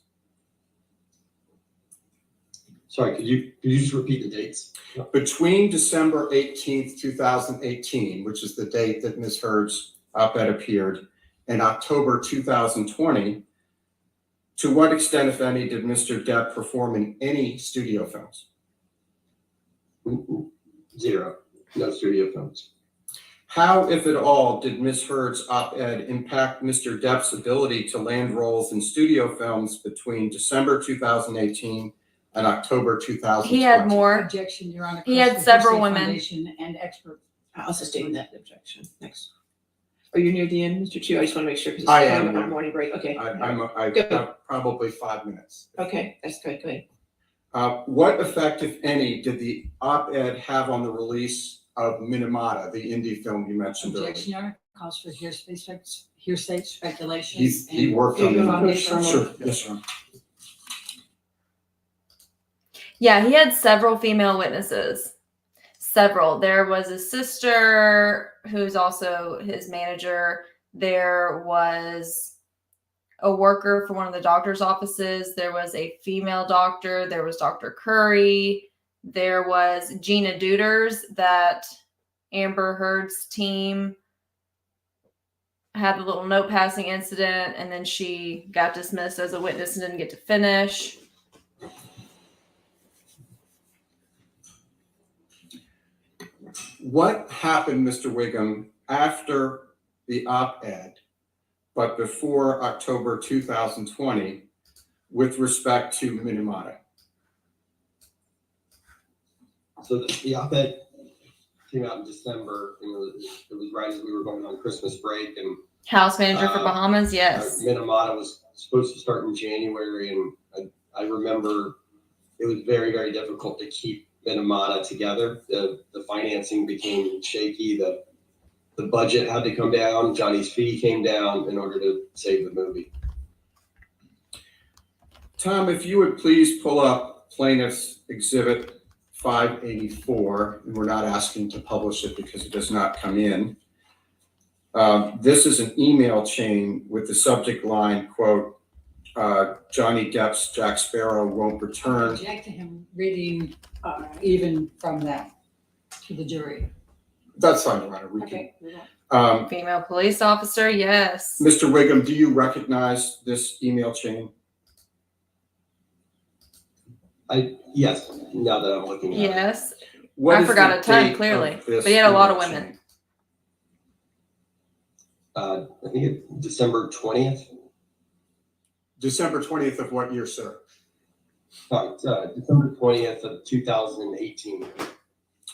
Sorry, could you just repeat the dates? Between December 18th, 2018, which is the date that Ms. Heard's op-ed appeared, and October 2020, to what extent, if any, did Mr. Depp perform in any studio films? Zero. No studio films. How, if at all, did Ms. Heard's op-ed impact Mr. Depp's ability to land roles in studio films between December 2018 and October 2020? He had more. Objection, Your Honor. He had Calls for several hearsay women. foundation and expert. I'll sustain that objection. Next. Are you near the end, Mr. Chu? I just want to make sure because I it's am, kind of yeah. a morning break. Okay. I Go. have probably 5 minutes. Okay, that's good. Go ahead. What effect, if any, did the op-ed have on the release of Minamata, the indie film you mentioned earlier? Objection, Your Honor. Calls for hearsay speculation. He worked and on it. foundation. Sure, yes, sir. Yeah, he had several female witnesses. Several. There was a sister who's also his manager. There was a worker for one of the doctor's offices. There was a female doctor. There was Dr. Curry. There was Gina Duders, that Amber Heard's team had the little note passing incident, and then she got dismissed as a witness and didn't get to finish. What happened, Mr. Wiggum, after the op-ed, but before October 2020, with respect to Minamata? So the op-ed came out in December. It was right as we were going on Christmas break, and House manager for Bahamas, yes. Minamata was supposed to start in January, and I remember it was very, very difficult to keep Minamata together. The financing became shaky. The budget had to come down. Johnny's fee came down in order to save the movie. Tom, if you would please pull up Plaintiff's Exhibit 584, and we're not asking to publish it because it does not come in. This is an email chain with the subject line, quote, Johnny Depp's Jack Sparrow won't return. Object to him reading even from that to the jury. That's fine, Your Honor. We Okay. can. Female police officer, yes. Mr. Wiggum, do you recognize this email chain? Yes, now that I'm looking at it. Yes. What I is forgot the a ton, date clearly, of this but he had a lot of email women. chain? I think it's December 20th. December 20th of what year, sir? December 20th of 2018.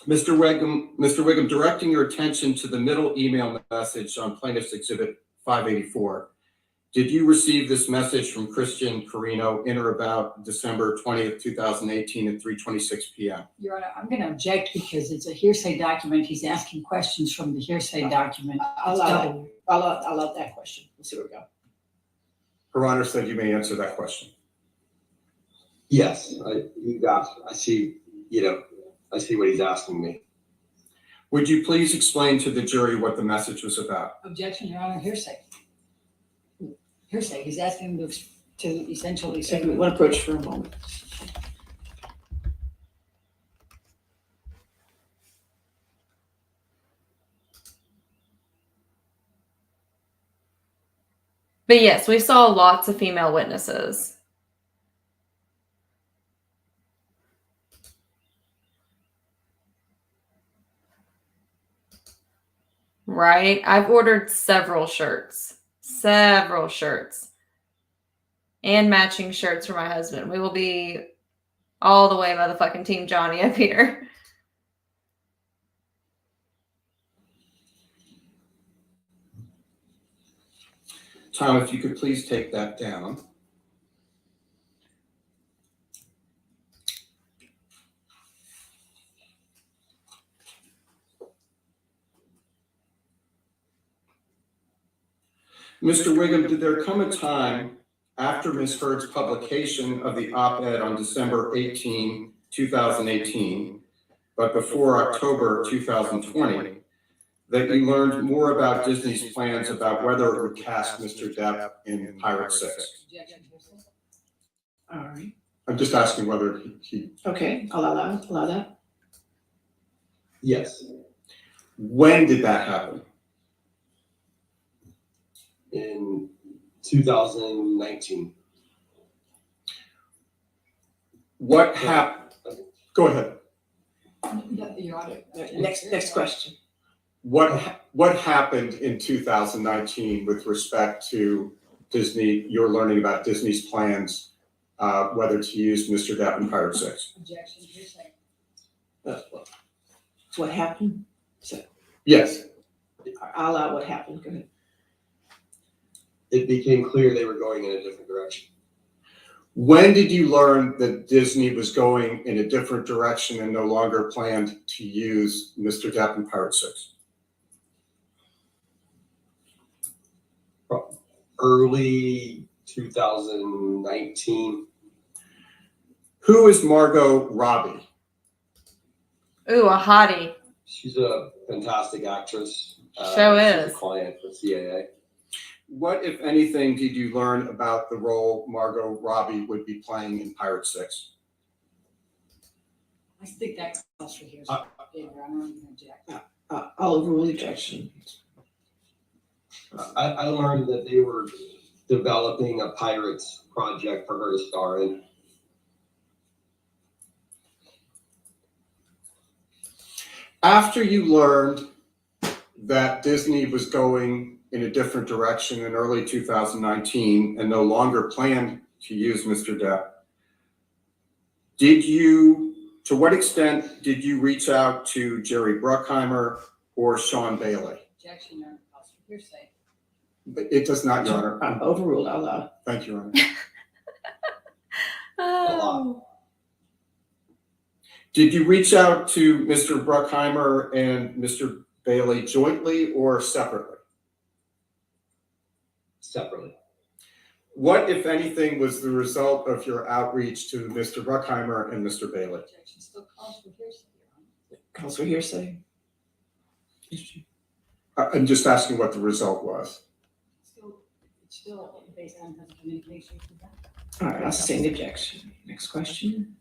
Mr. Wiggum, directing your attention to the middle email message on Plaintiff's Exhibit 584. Did you receive this message from Christian Carino in or about December 20th, 2018 at 3:26 p.m.? Your Honor, I'm going to object because it's a hearsay document. He's asking questions from the hearsay document. I'll It's allow double. I'll allow that question. Let's see where we go. Her Honor said you may answer that question. Yes, I see, I see what he's asking me. Would you please explain to the jury what the message was about? Objection, Your Honor, hearsay. Hearsay. He's asking him to essentially say. One approach for a moment. But yes, we saw lots of female witnesses. Right? I've ordered several shirts. And matching shirts for my husband. We will be all the way motherfucking Team Johnny up here. Tom, if you could please take that down. Mr. Wiggum, did there come a time after Ms. Heard's publication of the op-ed on December 18, 2018, but before October 2020, that you learned more about Disney's plans about whether it would cast Mr. Depp in Pirates 6? All right. I'm just asking whether he, Okay, I'll allow that. Yes, when did that happen? in 2019. What happened? Go ahead. Next question. What happened in 2019 with respect to Disney, your learning about Disney's plans, whether to use Mr. Depp in Pirates 6? Objection, hearsay. What happened? Yes. I'll allow what happened. Go ahead. It became clear they were going in a different direction. When did you learn that Disney was going in a different direction and no longer planned to use Mr. Depp in Pirates 6? Early 2019. Who is Margot Robbie? Ooh, a hottie. She's a fantastic actress. Sure She's is. a client for CAA. What, if anything, did you learn about the role Margot Robbie would be playing in Pirates 6? I think that calls for hearsay. Yeah, I don't even object. I'll overrule the objection. I learned that they were developing a Pirates project for her to star in. After you learned that Disney was going in a different direction in early 2019 and no longer planned to use Mr. Depp, to what extent did you reach out to Jerry Bruckheimer or Sean Bailey? Objection, Your Honor, calls for hearsay. But it does not, Your Honor. Overruled, I'll allow. Thank you, Your Honor. Oh. Did you reach out to Mr. Bruckheimer and Mr. Bailey jointly or separately? Separately. What, if anything, was the result of your outreach to Mr. Bruckheimer and Mr. Bailey? Objection still calls for hearsay, Your Honor. Calls for hearsay. I'm just asking what the result was. It's still based on her communications with them. All right, I'll sustain the objection. Next question.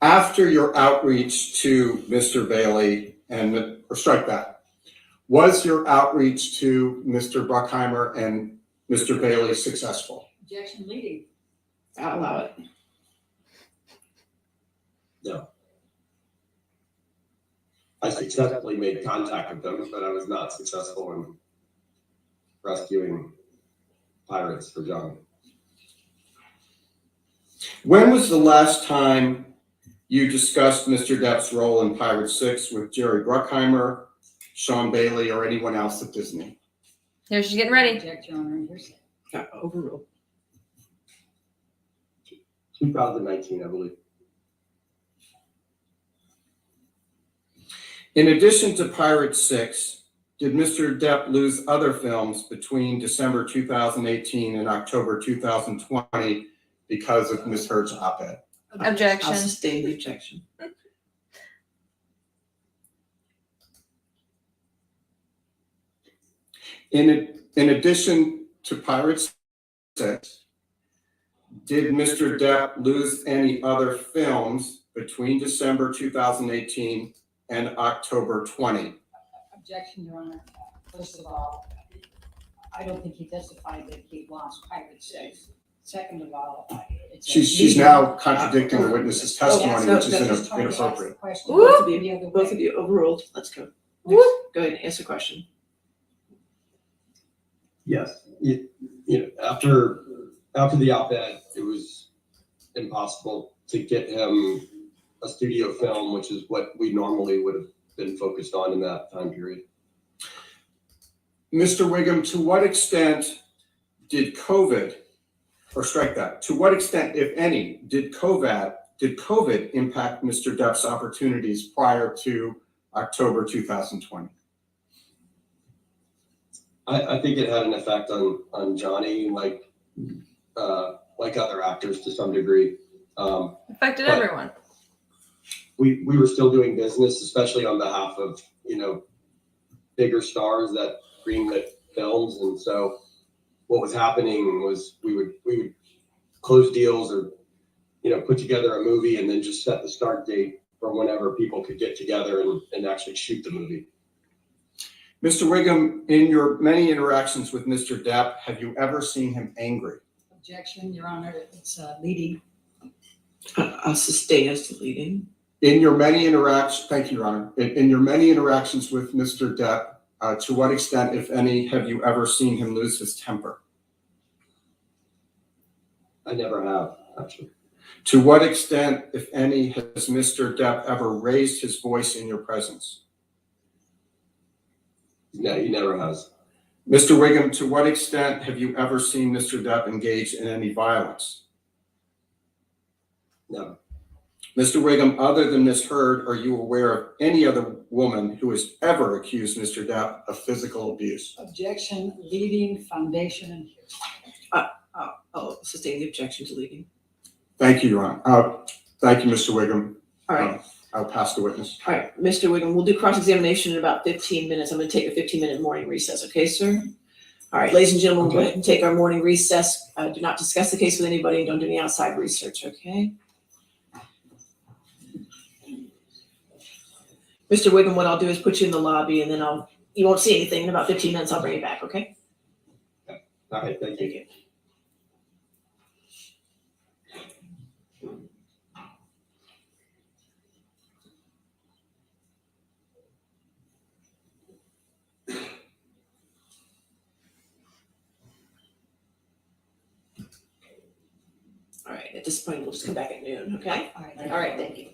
After your outreach to Mr. Bailey or strike that, was your outreach to Mr. Bruckheimer and Mr. Bailey successful? Objection leading. I'll allow it. No. I successfully made contact with them, but I was not successful in rescuing pirates for John. When was the last time you discussed Mr. Depp's role in Pirates 6 with Jerry Bruckheimer, Sean Bailey, or anyone else at Disney? Here, she's getting ready. Object, Your Honor, hearsay. Overruled. 2019, I believe. In addition to Pirates 6, did Mr. Depp lose other films between December 2018 and October 2020 because of Ms. Heard's op-ed? Objection. I'll sustain the objection. In addition to Pirates 6, did Mr. Depp lose any other films between December 2018 and October 20? Objection, Your Honor. First of all, I don't think he testified that he lost Pirates Six. Second of all, it's. She's now contradicting the witness's testimony, no, which is no, Just trying to ask the inappropriate. question Both of you, the other both way. of you overruled. Let's go. Woo. Go ahead and answer the question. Yes, after the op-ed, it was impossible to get him a studio film, which is what we normally would have been focused on in that time period. Mr. Wiggum, to what extent did COVID, or strike that, to what extent, if any, did COVID impact Mr. Depp's opportunities prior to October 2020? I think it had an effect on Johnny, like other actors to some degree. Affected But- everyone. We were still doing business, especially on behalf of, bigger stars that greenlit films. And so what was happening was we would close deals or, put together a movie and then just set the start date for whenever people could get together and actually shoot the movie. Mr. Wiggum, in your many interactions with Mr. Depp, have you ever seen him angry? Objection, Your Honor. It's leading. I'll sustain as to leading. In your many interactions, thank you, Your Honor. In your many interactions with Mr. Depp, to what extent, if any, have you ever seen him lose his temper? I never have, actually. To what extent, if any, has Mr. Depp ever raised his voice in your presence? No, he never has. Mr. Wiggum, to what extent have you ever seen Mr. Depp engage in any violence? No. Mr. Wiggum, other than Ms. Heard, are you aware of any other woman who has ever accused Mr. Depp of physical abuse? Objection, leading, foundation, and hearsay. I'll sustain the objection to leading. Thank you, Your Honor. Thank you, Mr. Wiggum. All right. I'll pass the witness. All right, Mr. Wiggum, we'll do cross-examination in about 15 minutes. I'm going to take a 15-minute morning recess. Okay, sir? All right, ladies and gentlemen, we'll go ahead and take our morning recess. Do not discuss the case with anybody and don't do any outside research, okay? Mr. Wiggum, what I'll do is put you in the lobby and then you won't see anything. In about 15 minutes, I'll bring you back, okay? All right, thank you. Thank you. All right, at this point, we'll just come back at noon, okay? All right. All right, thank you.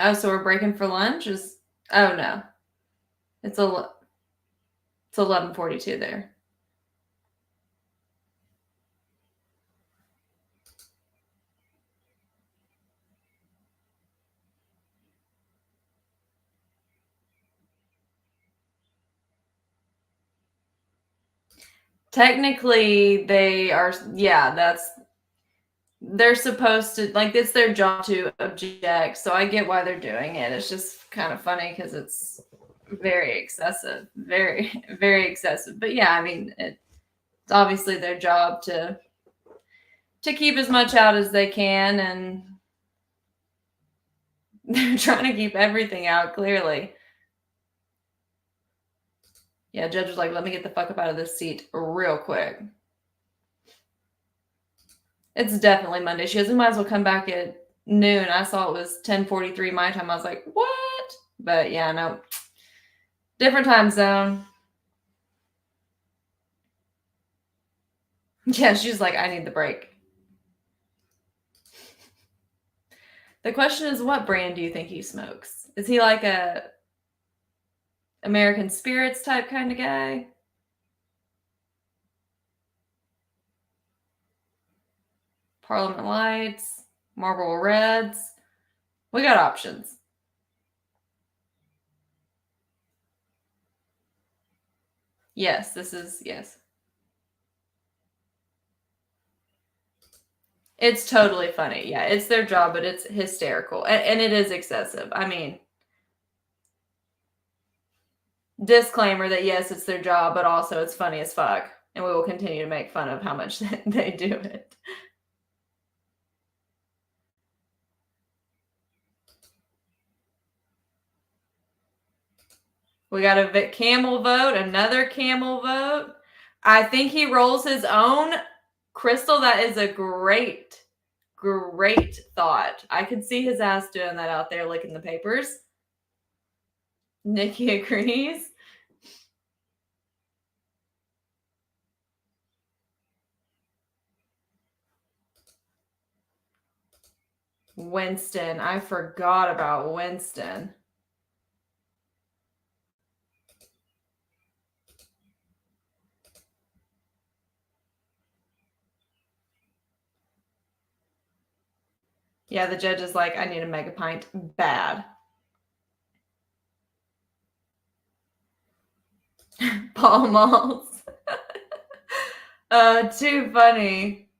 Oh, so we're breaking for lunch? Oh no. It's 11:42 there. Technically, they're supposed to, like, it's their job to object. So I get why they're doing it. It's just kind of funny because it's very excessive, very, very excessive. But yeah, I mean, it's obviously their job to keep as much out as they can, and they're trying to keep everything out, clearly. Yeah, judge was like, let me get the fuck up out of this seat real quick. It's definitely Monday. She goes, we might as well come back at noon. I saw it was 10:43 my time. I was like, what? But yeah, no. Different time zone. Yeah, she's like, I need the break. The question is, what brand do you think he smokes? Is he like a American Spirits type kind of guy? Parliament Lights, Marlboro Reds. We got options. Yes, yes. It's totally funny. Yeah, it's their job, but it's hysterical. And it is excessive. I mean, disclaimer that yes, it's their job, but also it's funny as fuck. And we will continue to make fun of how much they do it. We got a camel vote, another camel vote. I think he rolls his own. Crystal, that is a great thought. I could see his ass doing that out there licking the papers. Nikki agrees. Winston. I forgot about Winston. Yeah, the judge is like, I need a mega pint bad. Paul Malls. Too funny.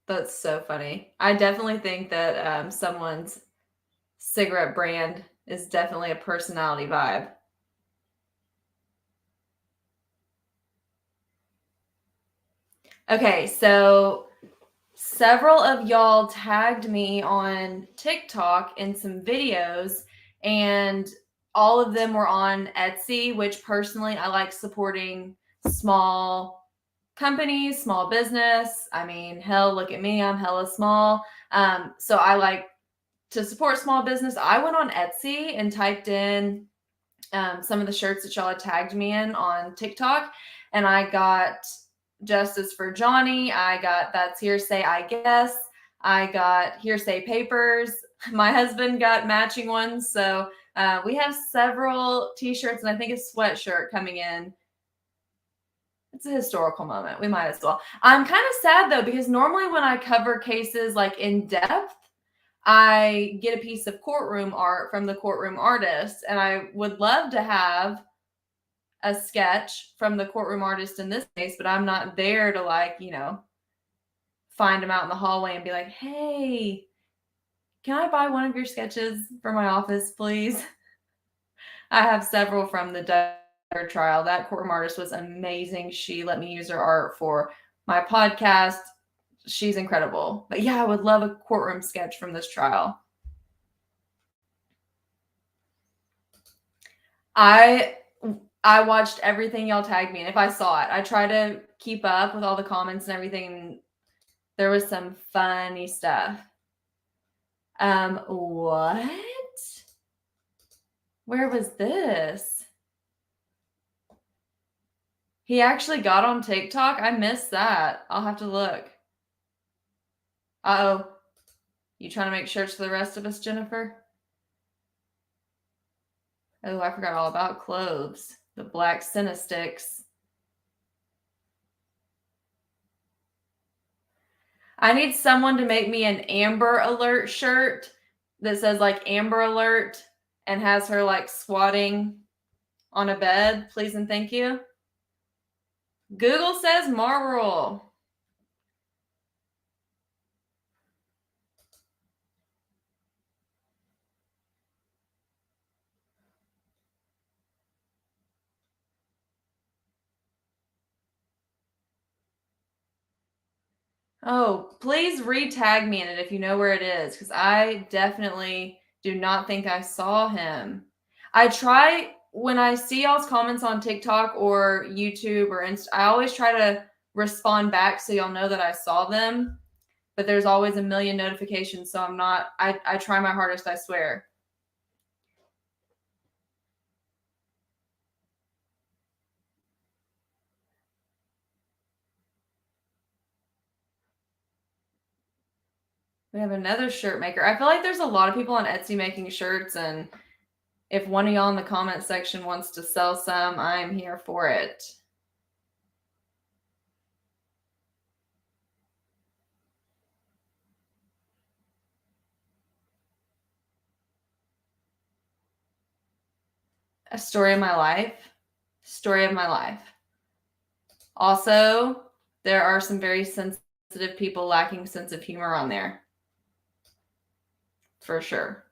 That's so funny. I definitely think that someone's cigarette brand is definitely a personality vibe. Okay, so several of y'all tagged me on TikTok in some videos, and all of them were on Etsy, which personally I like supporting small companies, small business. I mean, hell, look at me, I'm hella small. So I like to support small business. I went on Etsy and typed in some of the shirts that y'all had tagged me in on TikTok, and I got Justice for Johnny. I got That's Hearsay, I Guess. I got Hearsay Papers. My husband got matching ones. So we have several t-shirts and I think a sweatshirt coming in. It's a historical moment. We might as well. I'm kind of sad though, because normally when I cover cases like in depth, I get a piece of courtroom art from the courtroom artist, and I would love to have a sketch from the courtroom artist in this case, but I'm not there to, like, you know, find him out in the hallway and be like, hey, can I buy one of your sketches for my office, please? I have several from the Depp trial. That courtroom artist was amazing. She let me use her art for my podcast. She's incredible. But yeah, I would love a courtroom sketch from this trial. I watched everything y'all tagged me, and if I saw it, I try to keep up with all the comments and everything. And there was some funny stuff. What? Where was this? He actually got on TikTok? I missed that. I'll have to look. Uh-oh. You trying to make shirts for the rest of us, Jennifer? Oh, I forgot all about clothes. The black Cinesticks. I need someone to make me an Amber Alert shirt that says like Amber Alert and has her like squatting on a bed. Please and thank you. Google says Marlboro. Oh, please re-tag me in it if you know where it is, because I definitely do not think I saw him. I try, when I see y'all's comments on TikTok or YouTube or Insta, I always try to respond back so y'all know that I saw them, but there's always a million notifications, so I try my hardest, I swear. We have another shirt maker. I feel like there's a lot of people on Etsy making shirts, and if one of y'all in the comment section wants to sell some, I'm here for it. A story of my life. Story of my life. Also, there are some very sensitive people lacking sense of humor on there. For sure.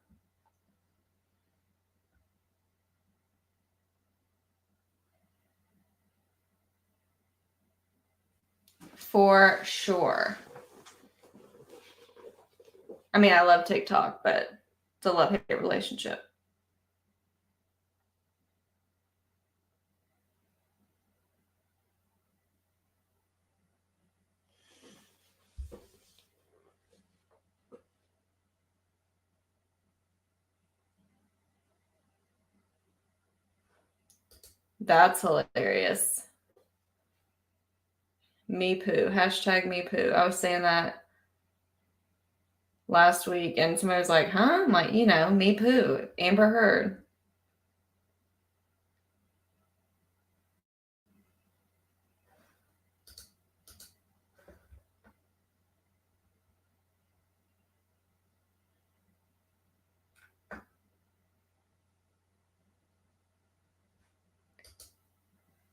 For sure. I mean, I love TikTok, but It's a love-hate relationship. That's hilarious. Me poo. Hashtag me poo. I was saying that last week and somebody was like, huh? I'm like, me poo. Amber Heard.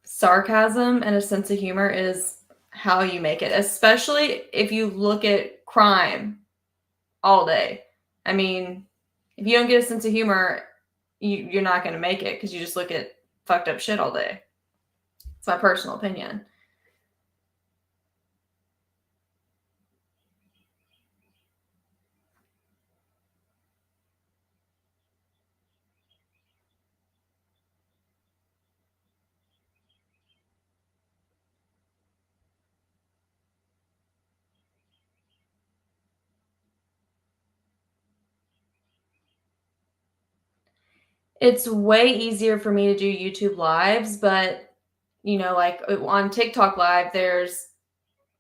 Sarcasm and a sense of humor is how you make it, especially if you look at crime all day. I mean, if you don't get a sense of humor, you're not going to make it because you just look at fucked up shit all day. It's my personal opinion. It's way easier for me to do YouTube lives, but like on TikTok live, there's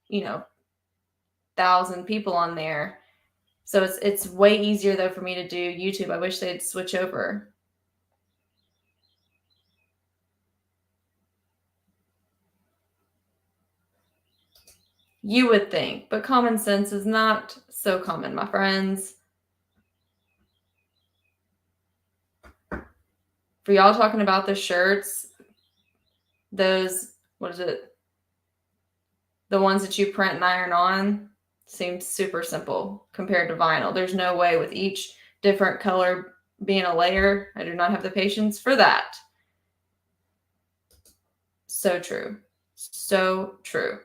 1,000 people on there. So it's way easier though for me to do YouTube. I wish they'd switch over. You would think, but common sense is not so common, my friends. For y'all talking about the shirts, those, what is it? The ones that you print and iron on seems super simple compared to vinyl. There's no way with each different color being a layer. I do not have the patience for that. So true. So true.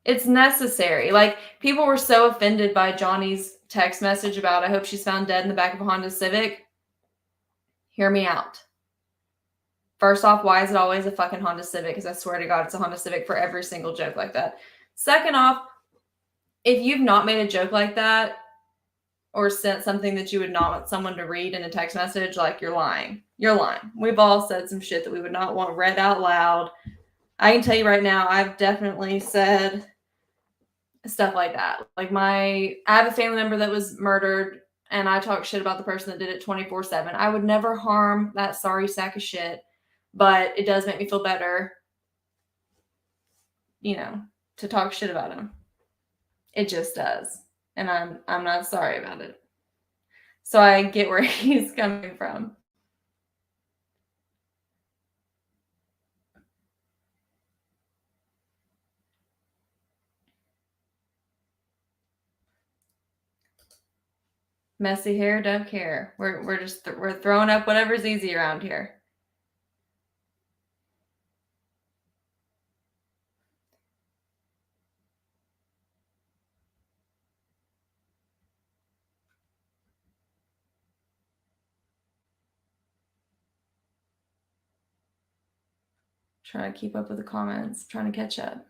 It's necessary. Like, people were so offended by Johnny's text message about, I hope she's found dead in the back of a Honda Civic. Hear me out. First off, why is it always a fucking Honda Civic? Because I swear to God, it's a Honda Civic for every single joke like that. Second off, if you've not made a joke like that or sent something that you would not want someone to read in a text message, like, you're lying. You're lying. We've all said some shit that we would not want read out loud. I can tell you right now, I've definitely said stuff like that. Like, I have a family member that was murdered, and I talk shit about the person that did it 24/7. I would never harm that sorry sack of shit, but it does make me feel better, to talk shit about him. It just does. And I'm not sorry about it. So I get where he's coming from. Messy hair, don't care. We're throwing up whatever's easy around here. Trying to keep up with the comments, trying to catch up.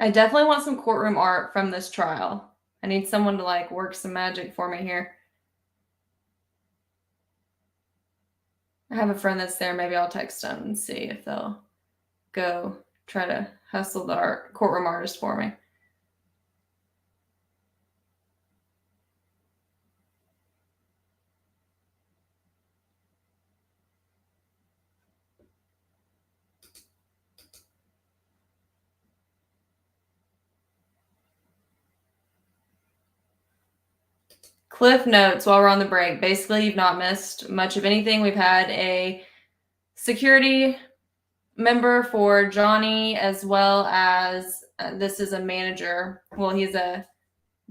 I definitely want some courtroom art from this trial. I need someone to work some magic for me here. I have a friend that's there. Maybe I'll text them and see if they'll go try to hustle the courtroom artist for me. Cliff notes while we're on the break. Basically, you've not missed much of anything. We've had a security member for Johnny, as well as this is a manager. Well, he's a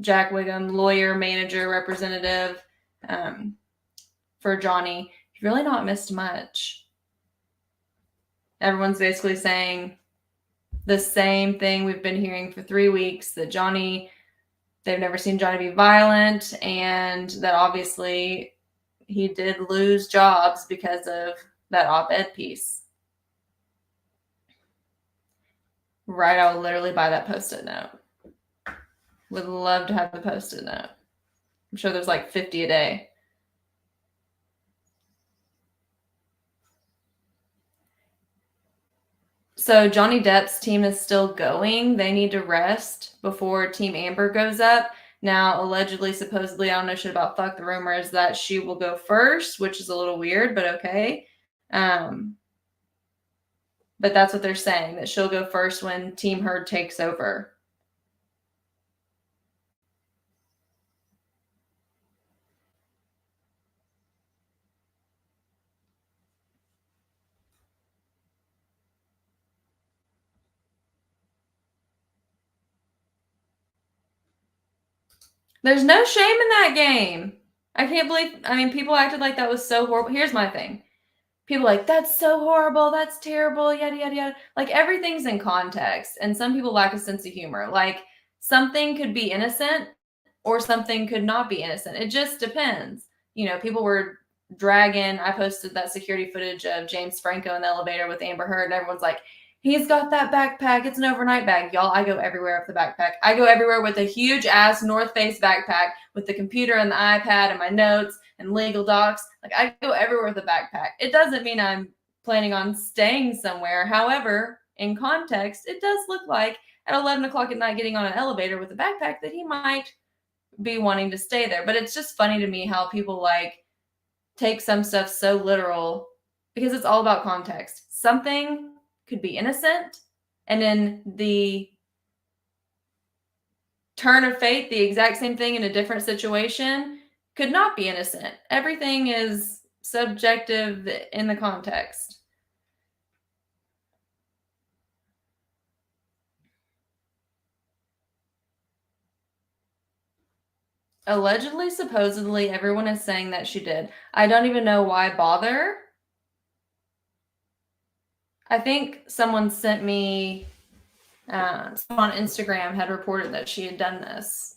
Jack Wiggum lawyer, manager, representative for Johnny. You've really not missed much. Everyone's basically saying the same thing we've been hearing for 3 weeks, that they've never seen Johnny be violent, and that obviously he did lose jobs because of that op-ed piece. Right, I will literally buy that Post-it note. Would love to have the Post-it note. I'm sure there's like 50 a day. So Johnny Depp's team is still going. They need to rest before Team Amber goes up. Now, allegedly, supposedly, I don't know shit about fuck. The rumor is that she will go first, which is a little weird, but okay. But that's what they're saying, that she'll go first when Team Heard takes over. There's no shame in that game. I can't believe, people acted like that was so horrible. Here's my thing. People like, that's so horrible, that's terrible, yada, yada, yada. Like, everything's in context, and some people lack a sense of humor. Like, something could be innocent or something could not be innocent. It just depends. People were dragging, I posted that security footage of James Franco in the elevator with Amber Heard, and everyone's like, he's got that backpack. It's an overnight bag. Y'all, I go everywhere with the backpack. I go everywhere with a huge ass North Face backpack with the computer and the iPad and my notes and legal docs. Like, I go everywhere with a backpack. It doesn't mean I'm planning on staying somewhere. However, in context, it does look like at 11 o'clock at night getting on an elevator with a backpack that he might be wanting to stay there. But it's just funny to me how people like take some stuff so literal, because it's all about context. Something could be innocent, and in the turn of fate, the exact same thing in a different situation could not be innocent. Everything is subjective in the context. Allegedly, supposedly, everyone is saying that she did. I don't even know why bother. I think someone sent me, someone on Instagram had reported that she had done this.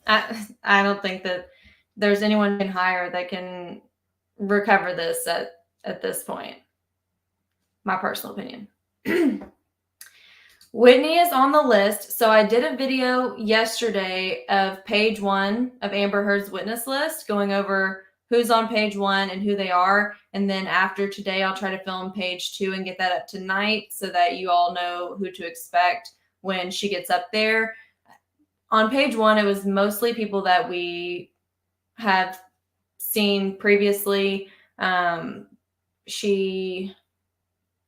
I don't think that there's anyone can hire that can recover this at this point. My personal opinion. Whitney is on the list. So I did a video yesterday of page 1 of Amber Heard's witness list, going over who's on page 1 and who they are. And then after today, I'll try to film page 2 and get that up tonight so that you all know who to expect when she gets up there. On page 1, it was mostly people that we have seen previously. She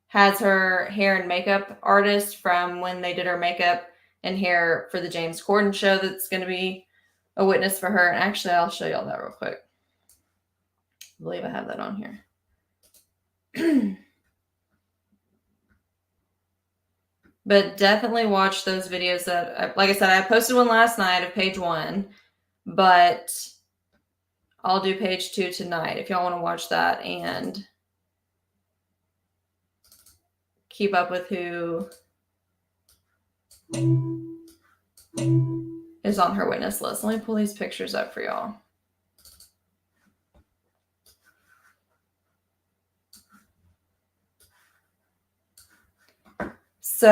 has her hair and makeup artist from when they did her makeup and hair for the James Corden show that's going to be a witness for her. And actually, I'll show y'all that real quick. I believe I have that on here. But definitely watch those videos that, like I said, I posted one last night of page 1, but I'll do page 2 tonight if y'all want to watch that and keep up with who is on her witness list. Let me pull these pictures up for y'all. So,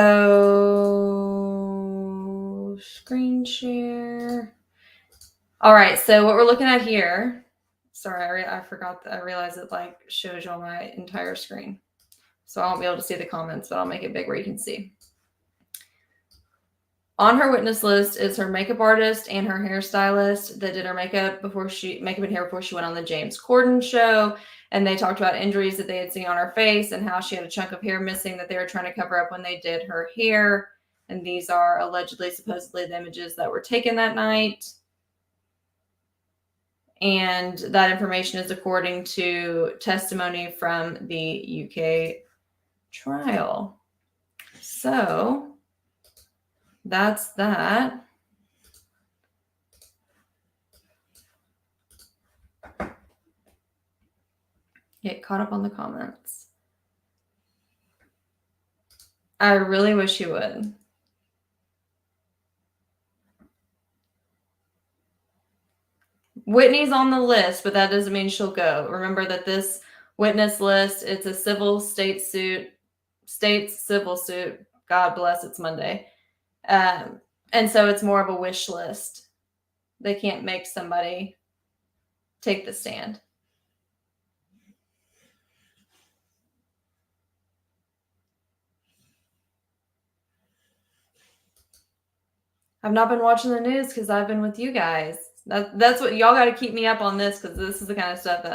screen share. All right, so what we're looking at here, sorry, I forgot that I realized it like shows y'all my entire screen. So I won't be able to see the comments, but I'll make it big where you can see. On her witness list is her makeup artist and her hairstylist that did her makeup and hair before she went on the James Corden show. And they talked about injuries that they had seen on her face and how she had a chunk of hair missing that they were trying to cover up when they did her hair. And these are allegedly, supposedly the images that were taken that night. And that information is according to testimony from the UK trial. So that's that. Get caught up on the comments. I really wish you would. Whitney's on the list, but that doesn't mean she'll go. Remember that this witness list, it's a civil states civil suit. God bless, it's Monday. And so it's more of a wish list. They can't make somebody take the stand. I've not been watching the news because I've been with you guys. That's what y'all got to keep me up on this, because this is the kind of stuff that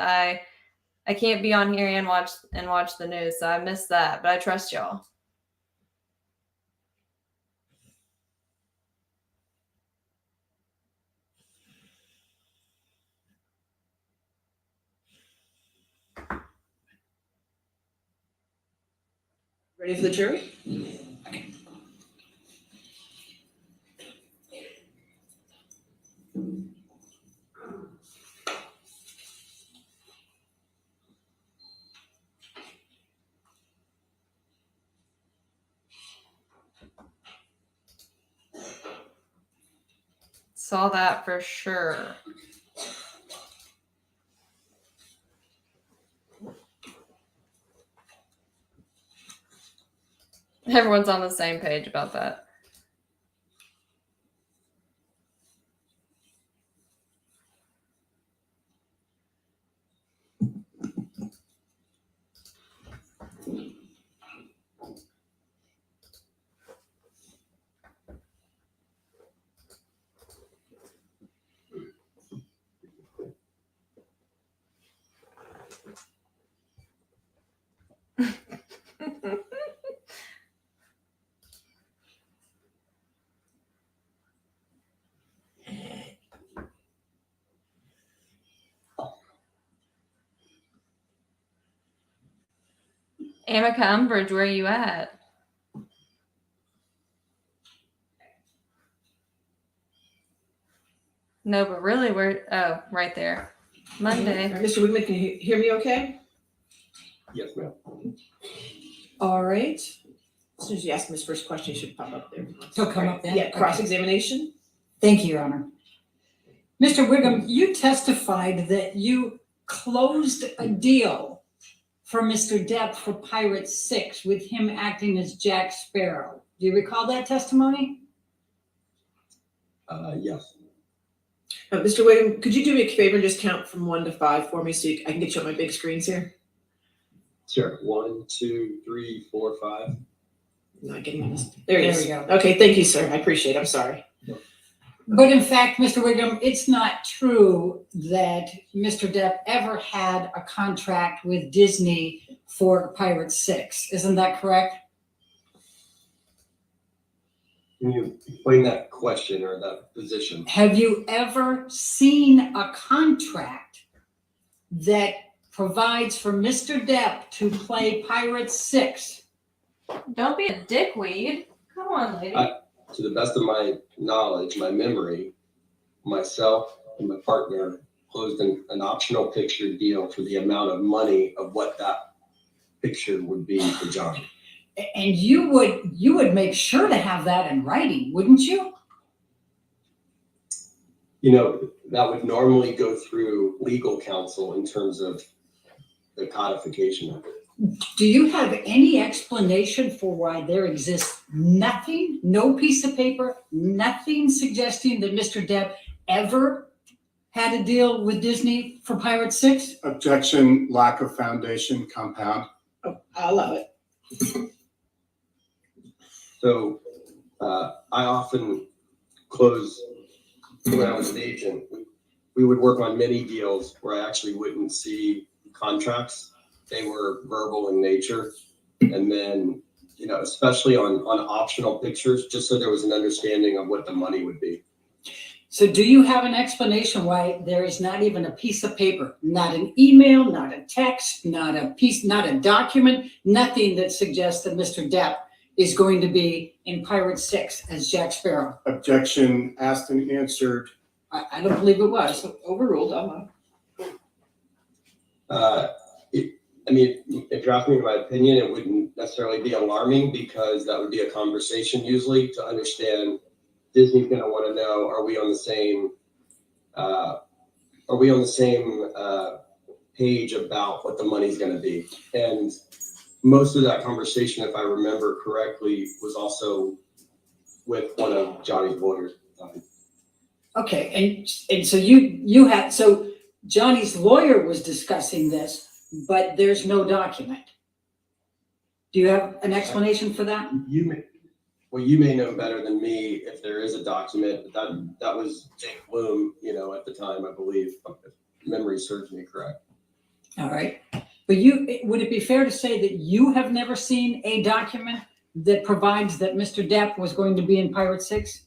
I can't be on here and watch the news, so I miss that. But I trust y'all. Ready for the jury? Saw that for sure. Everyone's on the same page about that. Amica Umbridge, where are you at? No, but really, oh, right there. Monday. Mr. Wigman, can you hear me okay? Yes, ma'am. All right. As soon as you ask him his first question, he should pop up there. He'll come up then? Yeah, cross-examination. Thank you, Your Honor. Mr. Wiggum, you testified that you closed a deal for Mr. Depp for Pirates 6 with him acting as Jack Sparrow. Do you recall that testimony? Yes. Mr. Wiggum, could you do me a favor and just count from 1 to 5 for me so I can get you on my big screens here? Sure. 1, 2, 3, 4, 5. Not getting on this. There he There is. we go. Okay, thank you, sir. I appreciate it. I'm sorry. But in fact, Mr. Wiggum, it's not true that Mr. Depp ever had a contract with Disney for Pirates 6. Isn't that correct? Can you explain that question or that position? Have you ever seen a contract that provides for Mr. Depp to play Pirates 6? Don't be a dickweed. Come on, lady. To the best of my knowledge, my memory, myself and my partner closed an optional picture deal for the amount of money of what that picture would be for John. And you would make sure to have that in writing, wouldn't you? You know, that would normally go through legal counsel in terms of the codification of it. Do you have any explanation for why there exists nothing, no piece of paper, nothing suggesting that Mr. Depp ever had a deal with Disney for Pirates 6? Objection, lack of foundation, compound. Oh, I love it. So I often close when I was an agent. We would work on many deals where I actually wouldn't see contracts. They were verbal in nature. And then, you know, especially on optional pictures, just so there was an understanding of what the money would be. So do you have an explanation why there is not even a piece of paper, not an email, not a text, not a document, nothing that suggests that Mr. Depp is going to be in Pirates 6 as Jack Sparrow? Objection, asked and answered. I don't believe it was. Overruled. I mean, if you're asking me my opinion, it wouldn't necessarily be alarming because that would be a conversation usually to understand. Disney's going to want to know, are we on the same page about what the money's going to be? And most of that conversation, if I remember correctly, was also with one of Johnny's lawyers. Okay, and so you had, so Johnny's lawyer was discussing this, but there's no document. Do you have an explanation for that? You may know better than me if there is a document. That was Jake Bloom, at the time, I believe, if memory serves me correct. All right, but would it be fair to say that you have never seen a document that provides that Mr. Depp was going to be in Pirates 6?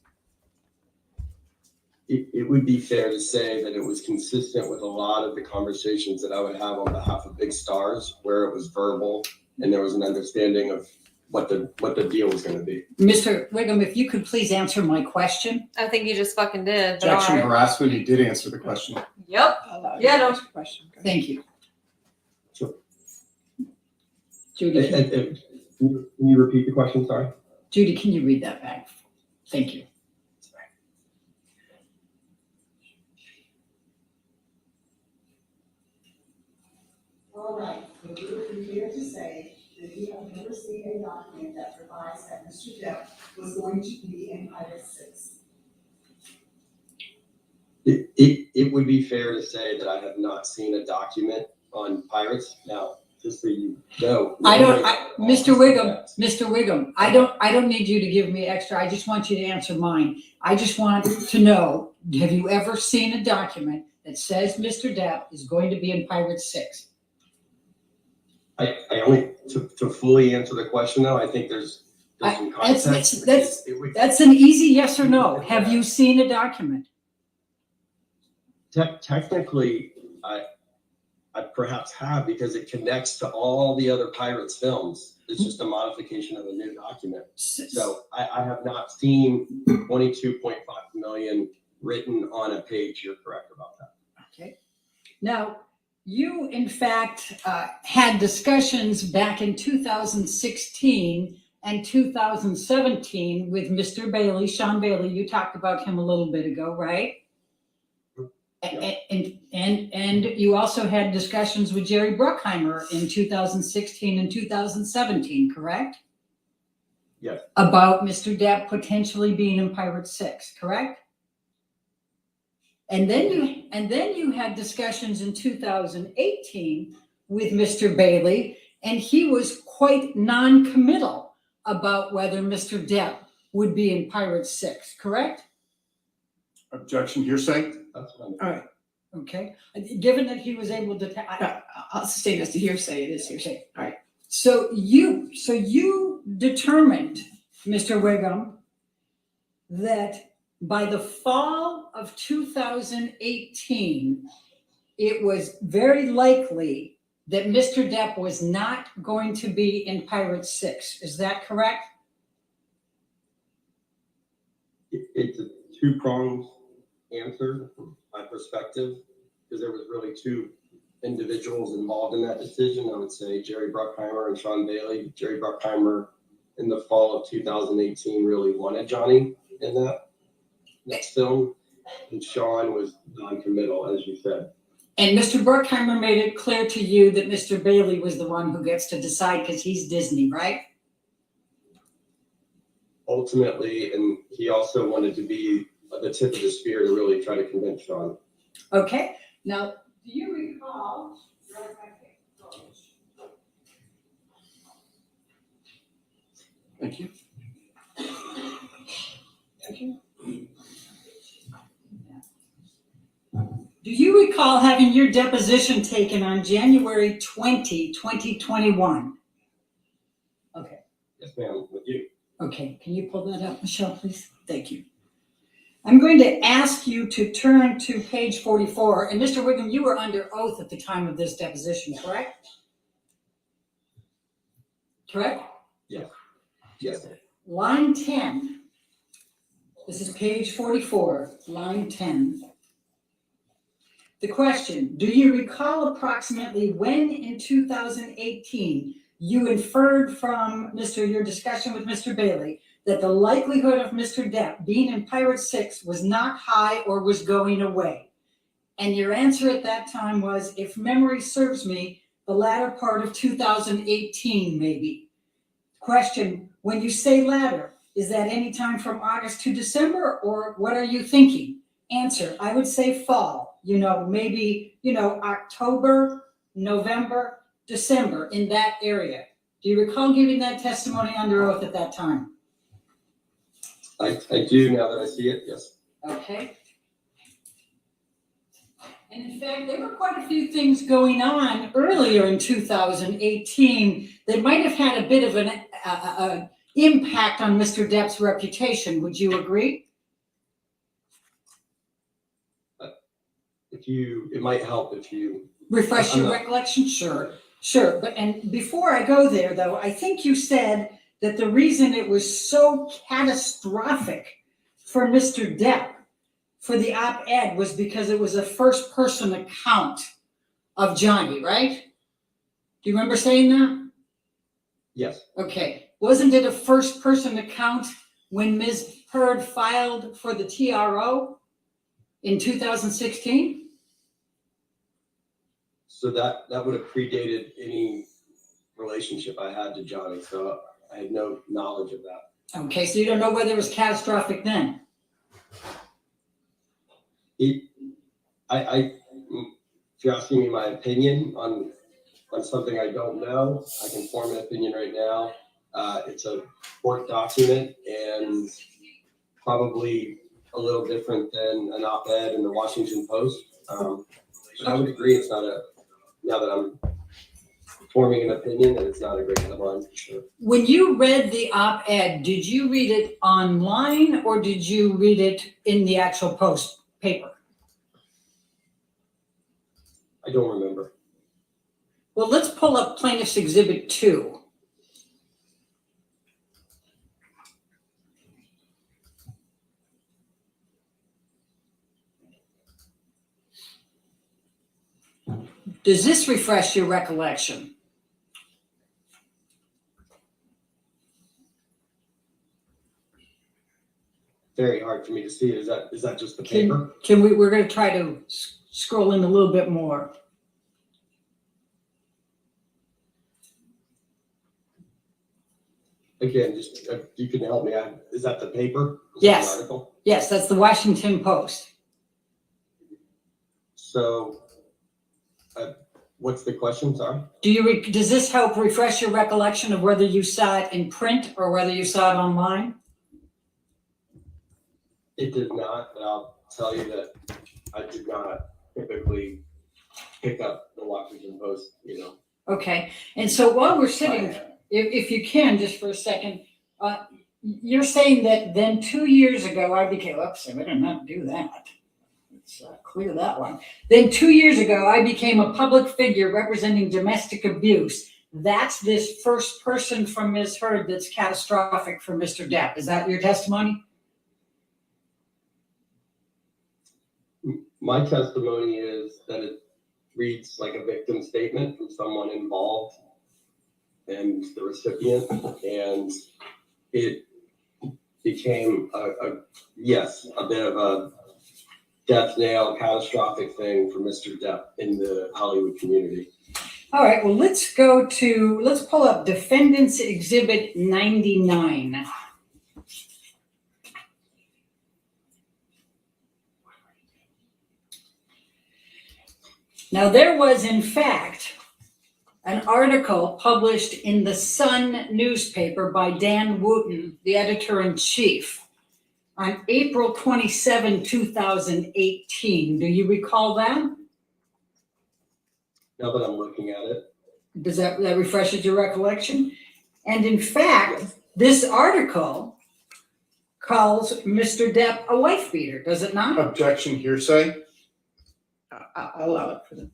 It would be fair to say that it was consistent with a lot of the conversations that I would have on behalf of big stars, where it was verbal and there was an understanding of what the deal was going to be. Mr. Wiggum, if you could please answer my question. I think you just fucking did. but all Objection, right. harassment, he did answer the question. Yep. Yeah, no. Thank you. Sure. Judy, Can you repeat the question? Sorry. Judy, can you read that back? Thank you. All right, so we would be here to say that you have never seen a document that provides that Mr. Depp was going to be in Pirates 6. It would be fair to say that I have not seen a document on Pirates. Now, just so you know. Mr. Wiggum, I don't need you to give me extra. I just want you to answer mine. I just want to know, have you ever seen a document that says Mr. Depp is going to be in Pirates 6? I only, to fully answer the question though, I think there's some context. That's an easy yes or no. Have you seen a document? Technically, I perhaps have, because it connects to all the other Pirates films. It's just a modification of a new document. So I have not seen 22.5 million written on a page. You're correct about that. Okay. Now, you in fact had discussions back in 2016 and 2017 with Mr. Bailey, Sean Bailey. You talked about him a little bit ago, right? And you also had discussions with Jerry Bruckheimer in 2016 and 2017, correct? Yes. About Mr. Depp potentially being in Pirates 6, correct? And then you had discussions in 2018 with Mr. Bailey, and he was quite non-committal about whether Mr. Depp would be in Pirates 6, correct? Objection, hearsay. That's fine. All right, okay. Given that he was able to, I'll sustain as the hearsay, it is hearsay. All right. so you determined, Mr. Wiggum, that by the fall of 2018, it was very likely that Mr. Depp was not going to be in Pirates 6. Is that correct? It's a two-pronged answer from my perspective, because there was really two individuals involved in that decision. I would say Jerry Bruckheimer and Sean Bailey. Jerry Bruckheimer in the fall of 2018 really wanted Johnny in that next film, and Sean was non-committal, as you said. And Mr. Bruckheimer made it clear to you that Mr. Bailey was the one who gets to decide because he's Disney, right? Ultimately, and he also wanted to be at the tip of the spear to really try to convince Sean. Okay, now, do you recall? Thank you. Do you recall having your deposition taken on January 20, 2021? Okay. Yes, ma'am, with you. Okay, can you pull that up, Michelle, please? Thank you. I'm going to ask you to turn to page 44. And Mr. Wiggum, you were under oath at the time of this deposition, correct? Correct? Yes. Yes. Line 10. This is page 44, line 10. The question, do you recall approximately when in 2018 you inferred from your discussion with Mr. Bailey that the likelihood of Mr. Depp being in Pirates 6 was not high or was going away? And your answer at that time was, if memory serves me, the latter part of 2018 maybe. Question, when you say latter, is that any time from August to December, or what are you thinking? Answer, I would say fall, maybe, October, November, December, in that area. Do you recall giving that testimony under oath at that time? I do, now that I see it, yes. Okay. And in fact, there were quite a few things going on earlier in 2018 that might have had a bit of an impact on Mr. Depp's reputation. Would you agree? It might help if you Refresh your recollection? Sure. But, and before I go there though, I think you said that the reason it was so catastrophic for Mr. Depp for the op-ed was because it was a first person account of Johnny, right? Do you remember saying that? Yes. Okay. Wasn't it a first person account when Ms. Heard filed for the TRO in 2016? So that would have predated any relationship I had to Johnny, so I had no knowledge of that. Okay, so you don't know whether it was catastrophic then? If you're asking me my opinion on something I don't know, I can form an opinion right now. It's a court document and probably a little different than an op-ed in the Washington Post. But I would agree it's not now that I'm forming an opinion, that it's not a great headline for sure. When you read the op-ed, did you read it online or did you read it in the actual Post paper? I don't remember. Well, let's pull up Plaintiff's Exhibit 2. Does this refresh your recollection? Very hard for me to see. Is that just the paper? We're going to try to scroll in a little bit more. Again, just if you can help me out. Is that the paper? Is Yes. that the article? Yes, that's the Washington Post. So, what's the question? Sorry. Does this help refresh your recollection of whether you saw it in print or whether you saw it online? It did not, but I'll tell you that I did not typically pick up the Washington Post, Okay, and so while we're sitting, if you can, just for a second, you're saying that then 2 years ago, I became, oops, I better not do that. Let's clear that one. Then 2 years ago, I became a public figure representing domestic abuse. That's this first person from Ms. Heard that's catastrophic for Mr. Depp. Is that your testimony? My testimony is that it reads like a victim statement from someone involved and the recipient, and it became a bit of a death nail catastrophic thing for Mr. Depp in the Hollywood community. All right, well, let's pull up Defendant's Exhibit 99. Now, there was, in fact, an article published in the Sun newspaper by Dan Wooten, the editor-in-chief, on April 27, 2018. Do you recall that? Now that I'm looking at it. Does that refreshes your recollection? And in fact, this article calls Mr. Depp a wife beater, does it not? Objection, hearsay. I'll allow it for them.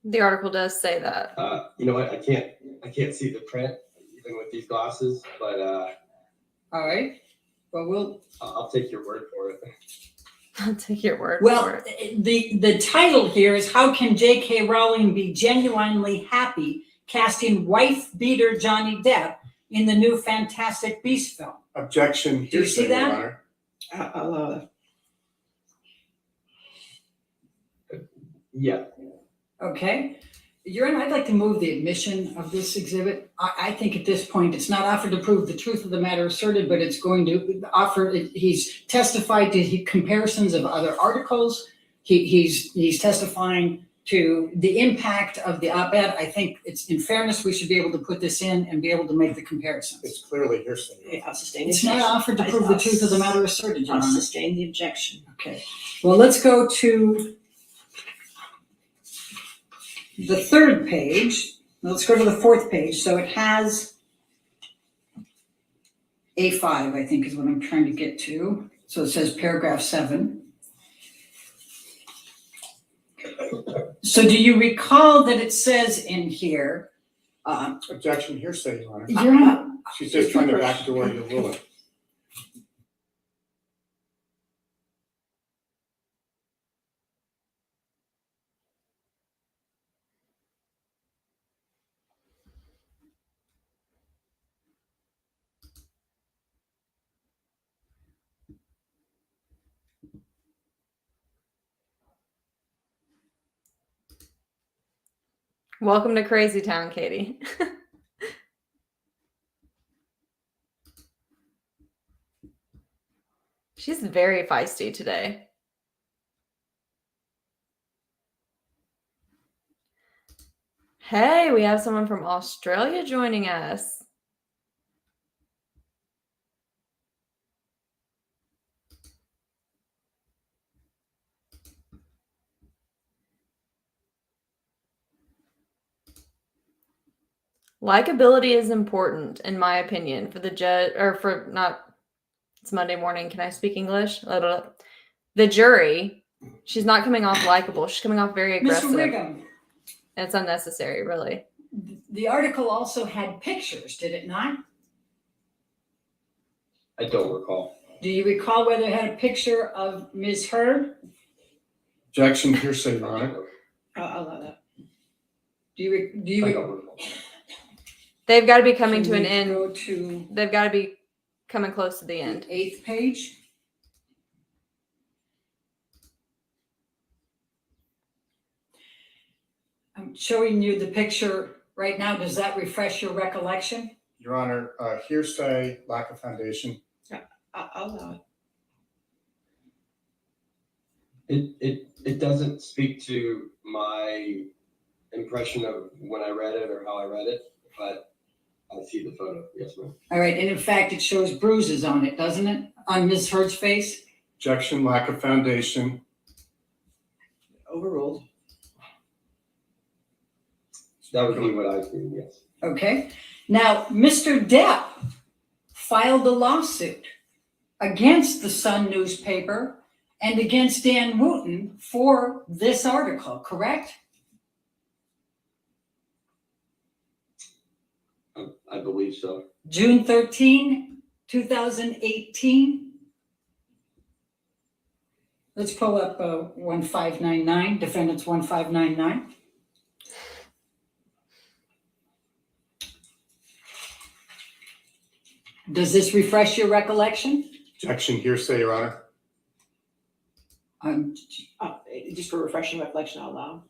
The article does say that. You know what? I can't see the print even with these glasses, but All right. Well, I'll take your word for it. I'll take your word Well, for it. the title here is How Can J.K. Rowling Be Genuinely Happy Casting Wife-Beater Johnny Depp in the new Fantastic Beasts film? Objection, Do you see hearsay, Your that? Honor. I'll allow that. Yeah, Okay. Your Honor, I'd like to move the admission of this exhibit. I think at this point, it's not offered to prove the truth of the matter asserted, but it's going to offer, he's testified to comparisons of other articles. He's testifying to the impact of the op-ed. I think it's, in fairness, we should be able to put this in and be able to make the comparisons. It's clearly hearsay. Your Honor. Okay, I'll sustain the It's objection. not offered to prove the truth of the matter asserted, Your I'll Honor. sustain the objection. Okay, well, let's go to the third page. Let's go to the fourth page. So it has A5, I think is what I'm trying to get to. So it says paragraph 7. So do you recall that it says in here, Objection, hearsay, Your Honor. Your Honor, She's just trying to backdoor your ruling. Welcome to Crazy Town, Katie. She's very feisty today. Hey, we have someone from Australia joining us. Likability is important, in my opinion, for the judge, or for not, it's Monday morning. Can I speak English? The jury, she's not coming off likable. She's coming off very aggressive. Mr. Wiggum, And it's unnecessary, really. the article also had pictures, did it not? I don't recall. Do you recall whether it had a picture of Ms. Heard? Objection, hearsay, Your Honor. I'll allow that. I don't recall. They've got to be coming Can to an we end. Go to They've got to be coming close to the end. the 8th page. I'm showing you the picture right now. Does that refresh your recollection? Your Honor, hearsay, lack of foundation. I'll allow it. It doesn't speak to my impression of when I read it or how I read it, but I see the photo. Yes, ma'am. All right, and in fact, it shows bruises on it, doesn't it? On Ms. Heard's face? Objection, lack of foundation. Overruled. That would be what I see, yes. Okay. Now, Mr. Depp filed a lawsuit against the Sun newspaper and against Dan Wooten for this article, correct? I believe so. June 13, 2018. Let's pull up 1599, defendants 1599. Does this refresh your recollection? Objection, hearsay, Your Honor. Just for refreshing recollection, I'll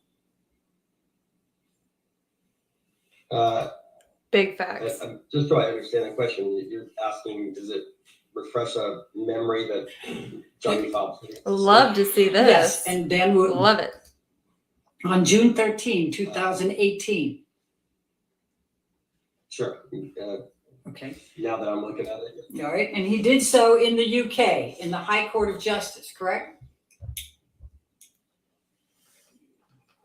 allow. Big facts. Just so I understand the question, you're asking, does it refresh a memory that Johnny Fox? Love to see this. Yes, and Dan Wooten. Love it. On June 13, 2018. Sure. Okay. Now that I'm looking at it. All right, and he did so in the UK, in the High Court of Justice, correct?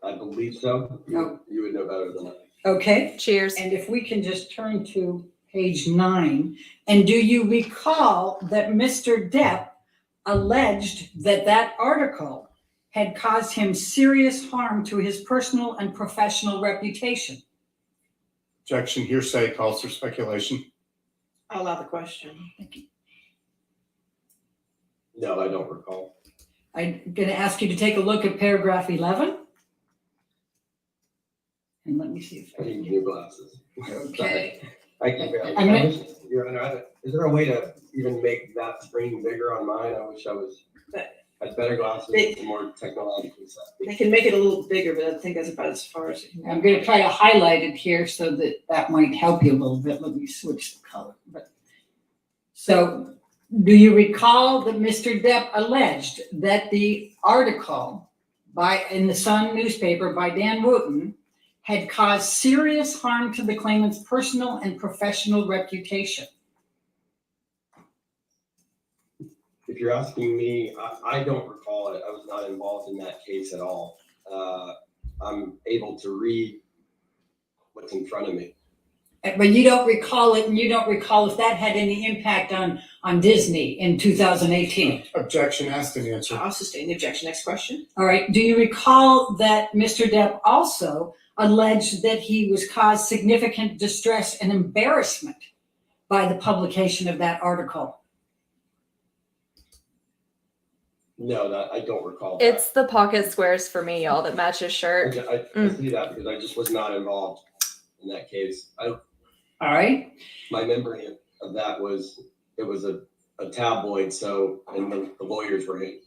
I believe so. No. You would know better than I. Okay, Cheers. and if we can just turn to page 9, and do you recall that Mr. Depp alleged that that article had caused him serious harm to his personal and professional reputation? Objection, hearsay, calls for speculation. I'll allow the question. Thank you. No, I don't recall. I'm going to ask you to take a look at paragraph 11. And let me see if I need new glasses. Okay. I can barely. I'm gonna- Your Honor, is there a way to even make that screen bigger on mine? I wish I had better glasses and more technologically savvy. They can make it a little bigger, but I think that's about as far as it can I'm go. going to try to highlight it here so that might help you a little bit. Let me switch the color. So, do you recall that Mr. Depp alleged that the article in the Sun newspaper by Dan Wooten had caused serious harm to the claimant's personal and professional reputation? If you're asking me, I don't recall it. I was not involved in that case at all. I'm able to read what's in front of me. But you don't recall it, and you don't recall if that had any impact on Disney in 2018. Objection, asked and answered. I'll sustain the objection. Next question. All right. Do you recall that Mr. Depp also alleged that he was caused significant distress and embarrassment by the publication of that article? No, that I don't recall. That. It's the pocket squares for me, y'all, that match his shirt. I see that because I just was not involved in that case. All right. My memory of that was it was a tabloid, so and the lawyers were in.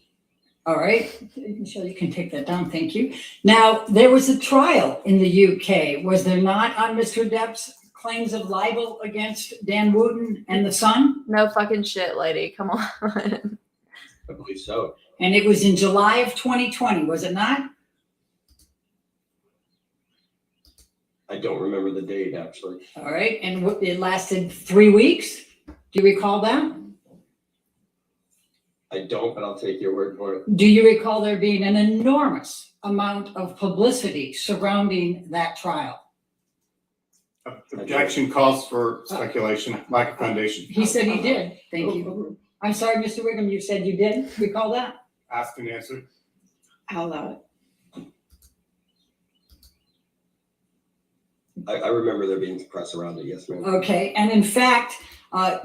All right. Michelle, you can take that down. Thank you. Now, there was a trial in the UK, was there not, on Mr. Depp's claims of libel against Dan Wooten and the Sun? No fucking shit, lady. Come on. I believe so. And it was in July of 2020, was it not? I don't remember the date actually. All right. And it lasted 3 weeks? Do you recall that? I don't, but I'll take your word for it. Do you recall there being an enormous amount of publicity surrounding that trial? Objection calls for speculation, lack of foundation. He said he did. Thank you. I'm sorry, Mr. Wiggum, you said you did recall that? Asked and answered. I'll allow it. I remember there being press around it. Yes, ma'am. Okay, and in fact,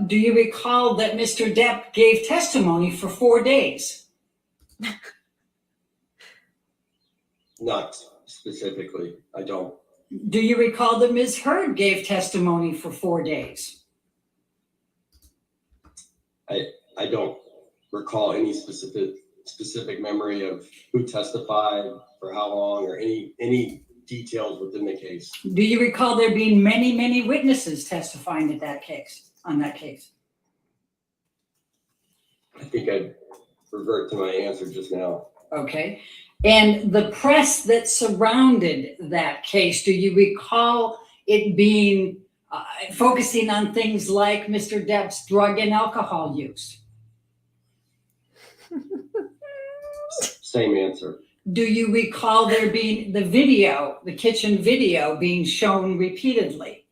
do you recall that Mr. Depp gave testimony for 4 days? Not specifically. I don't. Do you recall that Ms. Heard gave testimony for 4 days? I don't recall any specific memory of who testified for how long or any details within the case. Do you recall there being many, many witnesses testifying on that case? I think I'd revert to my answer just now. Okay. And the press that surrounded that case, do you recall it being focusing on things like Mr. Depp's drug and alcohol use? Same answer. Do you recall there being the kitchen video being shown repeatedly?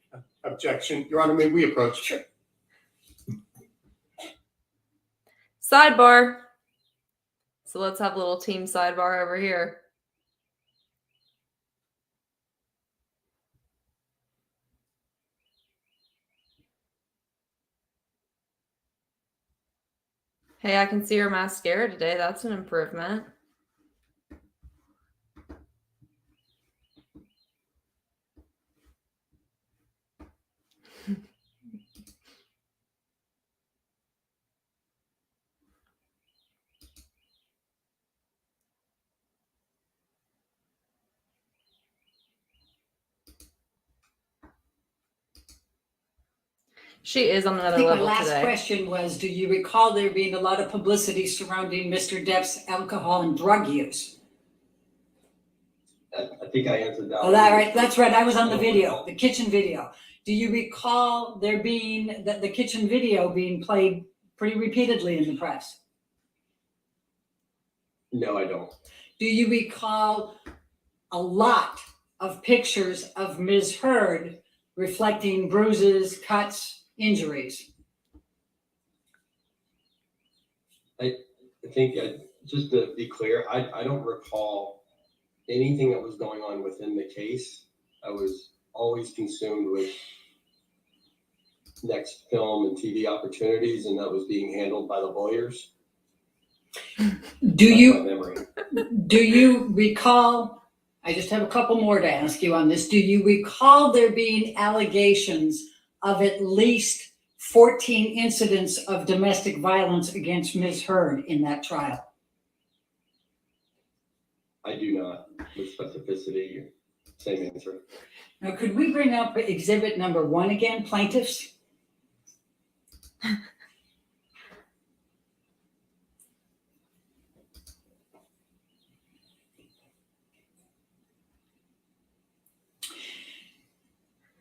Objection. Your Honor, may we approach? Sure. Sidebar. So let's have a little team sidebar over here. Hey, I can see your mascara today. That's an improvement. She is on I another think my level last today. question was, do you recall there being a lot of publicity surrounding Mr. Depp's alcohol and drug use? I think I answered that. Oh, that's right. I was on the video, the kitchen video. Do you recall there being the kitchen video being played pretty repeatedly in the press? No, I don't. Do you recall a lot of pictures of Ms. Heard reflecting bruises, cuts, injuries? I think just to be clear, I don't recall anything that was going on within the case. I was always consumed with next film and TV opportunities, and that was being handled by the lawyers. Do That's you, my memory. do you recall, I just have a couple more to ask you on this. Do you recall there being allegations of at least 14 incidents of domestic violence against Ms. Heard in that trial? I do not, with specificity, same answer. Now, could we bring up exhibit number 1 again, plaintiffs?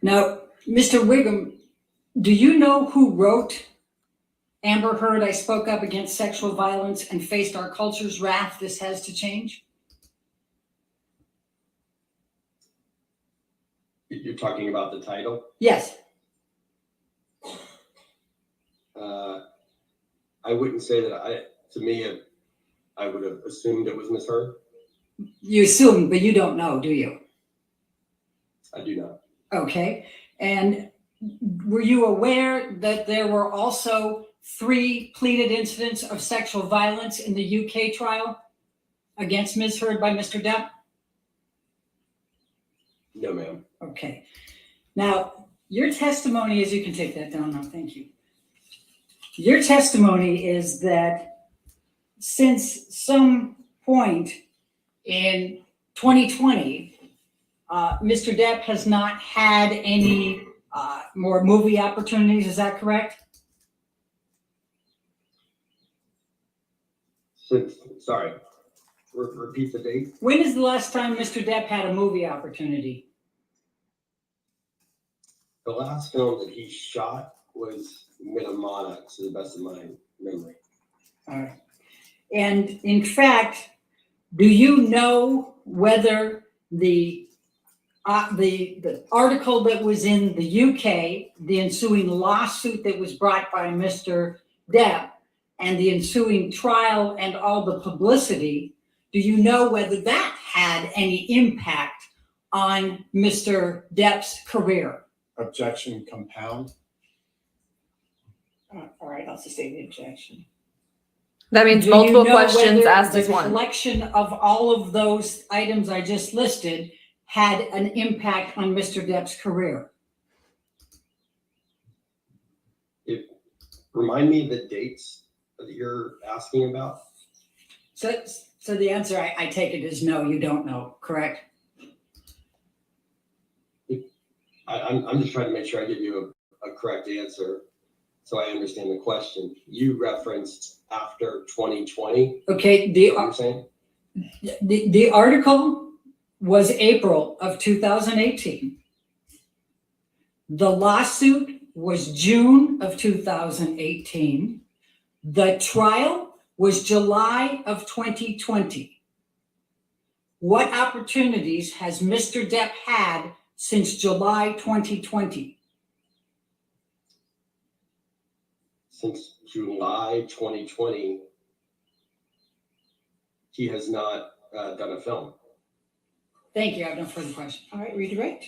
Now, Mr. Wiggum, do you know who wrote Amber Heard, I spoke up against sexual violence and faced our culture's wrath, this has to change? You're talking about the title? Yes. I wouldn't say that I would have assumed it was Ms. Heard. You assume, but you don't know, do you? I do not. Okay. And were you aware that there were also 3 pleaded incidents of sexual violence in the UK trial against Ms. Heard by Mr. Depp? No, ma'am. Okay. Now, your testimony is, you can take that down now, thank you. Your testimony is that since some point in 2020, Mr. Depp has not had any more movie opportunities, is that correct? Sorry, repeat the date. When is the last time Mr. Depp had a movie opportunity? The last film that he shot was Minamata, to the best of my memory. All right. And in fact, do you know whether the article that was in the UK, the ensuing lawsuit that was brought by Mr. Depp, and the ensuing trial and all the publicity, do you know whether that had any impact on Mr. Depp's career? Objection compound. All right, I'll sustain the objection. That means Do you multiple know questions whether asked as the one. collection of all of those items I just listed had an impact on Mr. Depp's career? Remind me of the dates that you're asking about. So the answer, I take it, is no, you don't know, correct? I'm just trying to make sure I give you a correct answer so I understand the question. You referenced after 2020, Okay, is that what you're saying? the article was April of 2018. The lawsuit was June of 2018. The trial was July of 2020. What opportunities has Mr. Depp had since July 2020? Since July 2020, he has not done a film. Thank you, I have no further questions. All right, redirect.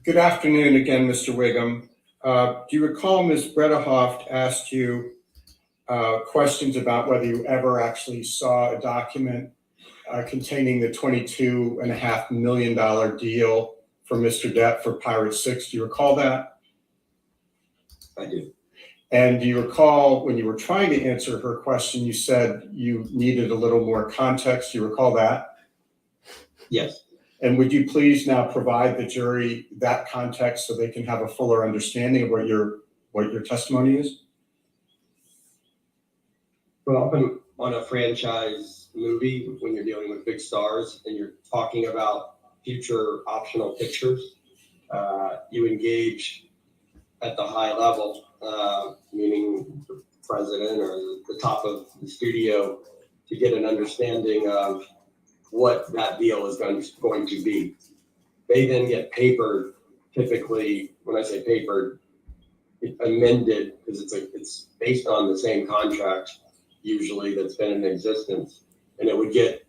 Good afternoon again, Mr. Wiggum. Do you recall Ms. Bredehoft asked you questions about whether you ever actually saw a document containing the $22.5 million deal for Mr. Depp for Pirates Six? Do you recall that? I do. And do you recall when you were trying to answer her question, you said you needed a little more context? Do you recall that? Yes. And would you please now provide the jury that context so they can have a fuller understanding of what your testimony is? Well, often on a franchise movie, when you're dealing with big stars and you're talking about future optional pictures, you engage at the high level, meaning the president or the top of the studio, to get an understanding of what that deal is going to be. They then get papered, typically, when I say papered, amended, because it's based on the same contract usually that's been in existence. And it would get,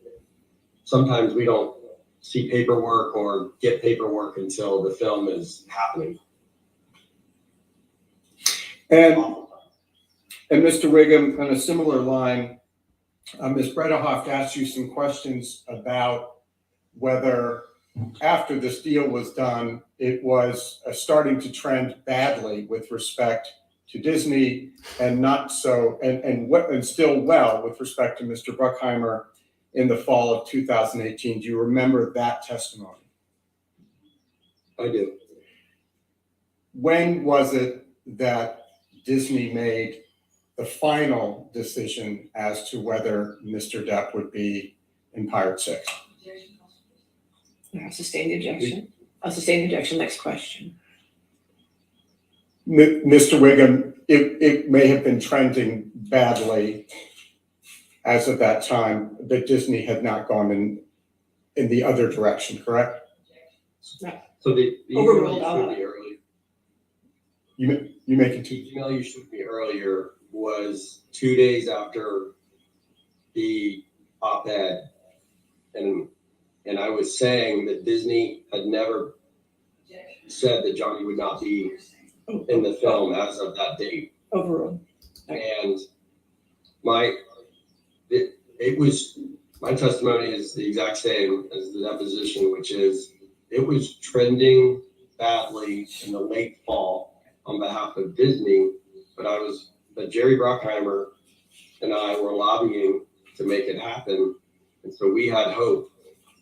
sometimes we don't see paperwork or get paperwork until the film is happening. And Mr. Wiggum, on a similar line, Ms. Bredehoft asked you some questions about whether after this deal was done, it was starting to trend badly with respect to Disney and not so, and still well with respect to Mr. Bruckheimer in the fall of 2018. Do you remember that testimony? I do. When was it that Disney made the final decision as to whether Mr. Depp would be in Pirates 6? I'll sustain the objection. I'll sustain the objection. Next question. Mr. Wiggum, it may have been trending badly as of that time, but Disney had not gone in the other direction, correct? So the Overruled, email you showed me earlier, You may continue. the email you showed me earlier was 2 days after the op-ed, and I was saying that Disney had never said that Johnny would not be in the film as of that date. Overruled. And my testimony is the exact same as the deposition, which is it was trending badly in the late fall on behalf of Disney, but Jerry Bruckheimer and I were lobbying to make it happen. And so we had hope,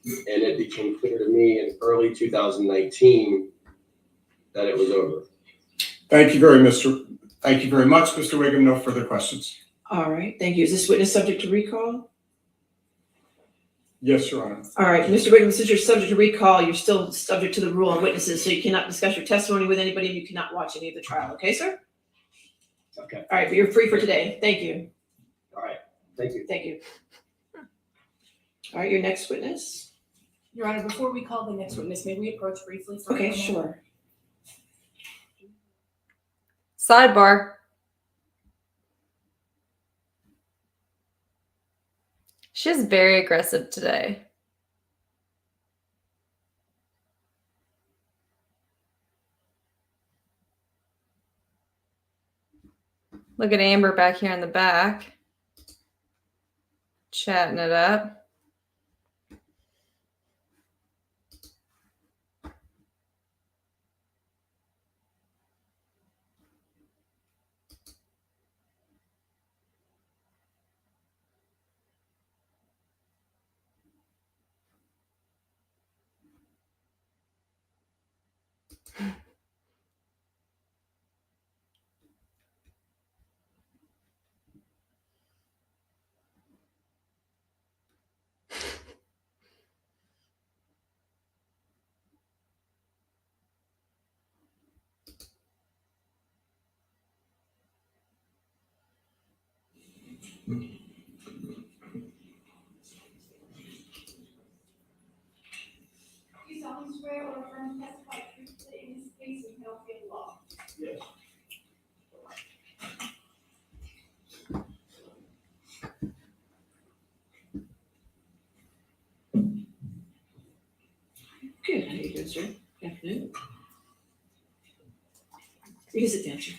and it became clear to me in early 2019 that it was over. Thank you very much, Mr. Wiggum. No further questions. All right, thank you. Is this witness subject to recall? Yes, Your Honor. All right, Mr. Wiggum, since you're subject to recall, you're still subject to the rule on witnesses, so you cannot discuss your testimony with anybody, and you cannot watch any of the trial. Okay, sir? Okay. All right, but you're free for today. Thank you. All right. Thank you. Thank you. All right, your next witness. Your Honor, before we call the next witness, may we approach briefly? For a Okay, moment? sure. Sidebar. She's very aggressive today. Look at Amber back here in the back. Chatting it up. You solemnly swear or affirm to testify truthfully in this case with no fear of law? Yes. Good. How you doing, sir? Good afternoon. You can sit down, sir.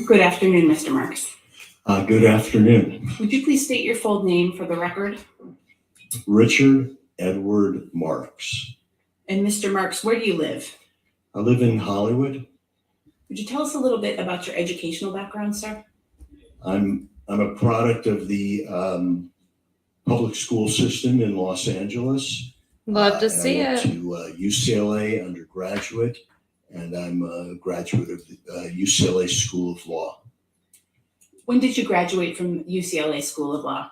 Good afternoon, Mr. Marks. Good afternoon. Would you please state your full name for the record? Richard Edward Marks. And Mr. Marks, where do you live? I live in Hollywood. Would you tell us a little bit about your educational background, sir? I'm a product of the public school system in Los Angeles. Love to And see I went it. to UCLA undergraduate, and I'm a graduate of the UCLA School of Law. When did you graduate from UCLA School of Law?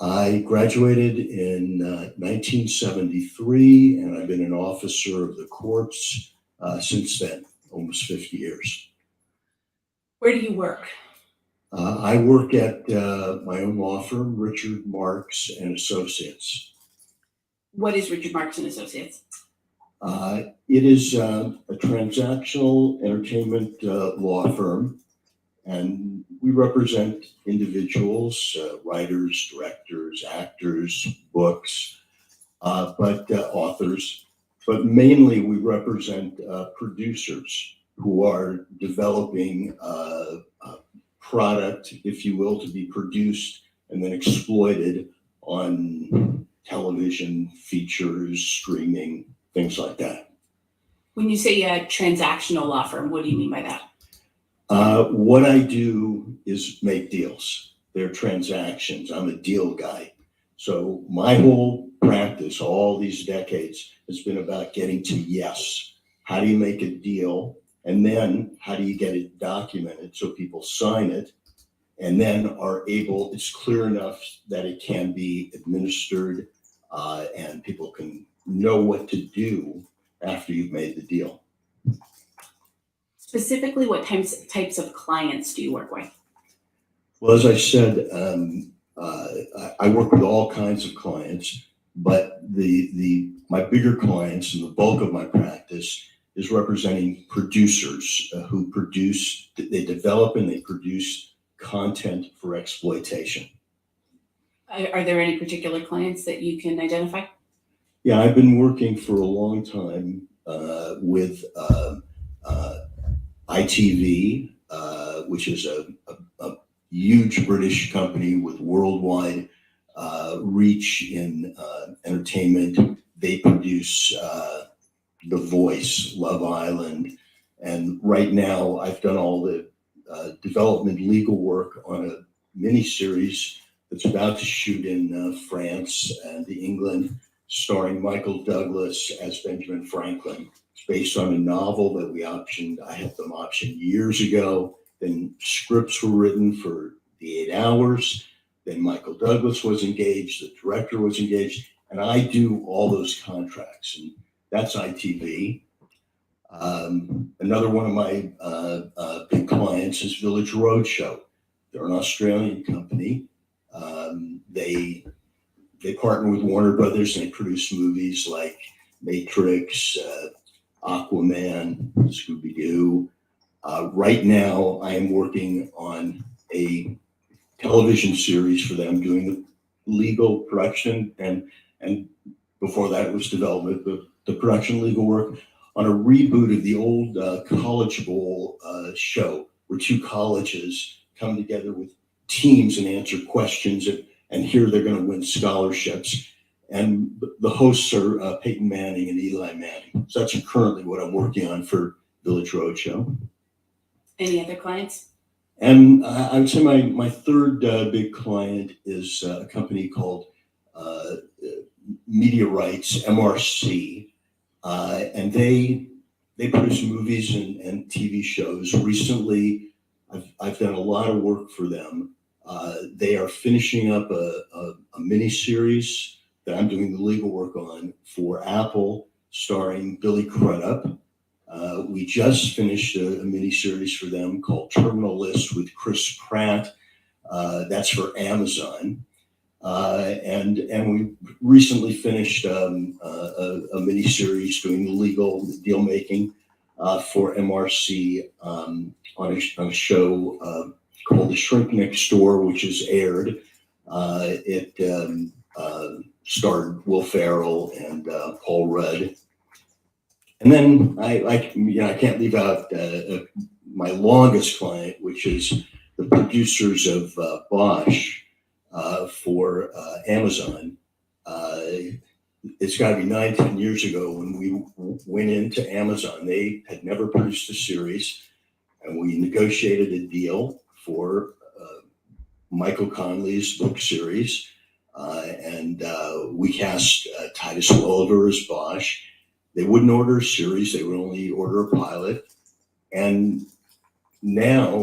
I graduated in 1973, and I've been an officer of the courts since then, almost 50 years. Where do you work? I work at my own law firm, Richard Marks and Associates. What is Richard Marks and Associates? It is a transactional entertainment law firm, and we represent individuals, writers, directors, actors, books, but authors. But mainly we represent producers who are developing a product, if you will, to be produced and then exploited on television, features, streaming, things like that. When you say a transactional law firm, what do you mean by that? What I do is make deals. They're transactions. I'm a deal guy. So my whole practice, all these decades, has been about getting to yes. How do you make a deal? And then how do you get it documented so people sign it and then are able, it's clear enough that it can be administered and people can know what to do after you've made the deal. Specifically, what types of clients do you work with? Well, as I said, I work with all kinds of clients, but my bigger clients and the bulk of my practice is representing producers who produce, they develop and they produce content for exploitation. Are there any particular clients that you can identify? Yeah, I've been working for a long time with ITV, which is a huge British company with worldwide reach in entertainment. They produce The Voice, Love Island, and right now I've done all the development legal work on a miniseries that's about to shoot in France and England, starring Michael Douglas as Benjamin Franklin. It's based on a novel that we optioned. I had them optioned years ago. Then scripts were written for the 8 hours. Then Michael Douglas was engaged, the director was engaged, and I do all those contracts. And that's ITV. Another one of my big clients is Village Roadshow. They're an Australian company. They partner with Warner Brothers and they produce movies like Matrix, Aquaman, Scooby-Doo. Right now, I am working on a television series for them, doing the legal production, and before that it was development, but the production legal work on a reboot of the old College Bowl show, where two colleges come together with teams and answer questions, and here they're going to win scholarships. And the hosts are Peyton Manning and Eli Manning. So that's currently what I'm working on for Village Roadshow. Any other clients? And I would say my third big client is a company called Media Rights, MRC. And they produce movies and TV shows. Recently, I've done a lot of work for them. They are finishing up a miniseries that I'm doing the legal work on for Apple, starring Billy Crudup. We just finished a miniseries for them called Terminal List with Chris Pratt. That's for Amazon. And we recently finished a miniseries doing the legal deal making for MRC on a show called The Shrink Next Door, which is aired. It starred Will Ferrell and Paul Rudd. And then I can't leave out my longest client, which is the producers of Bosch for Amazon. It's got to be 9-10 years ago when we went into Amazon. They had never produced a series, and we negotiated a deal for Michael Conley's book series, and we cast Titus Welliver as Bosch. They wouldn't order a series; they would only order a pilot. And now,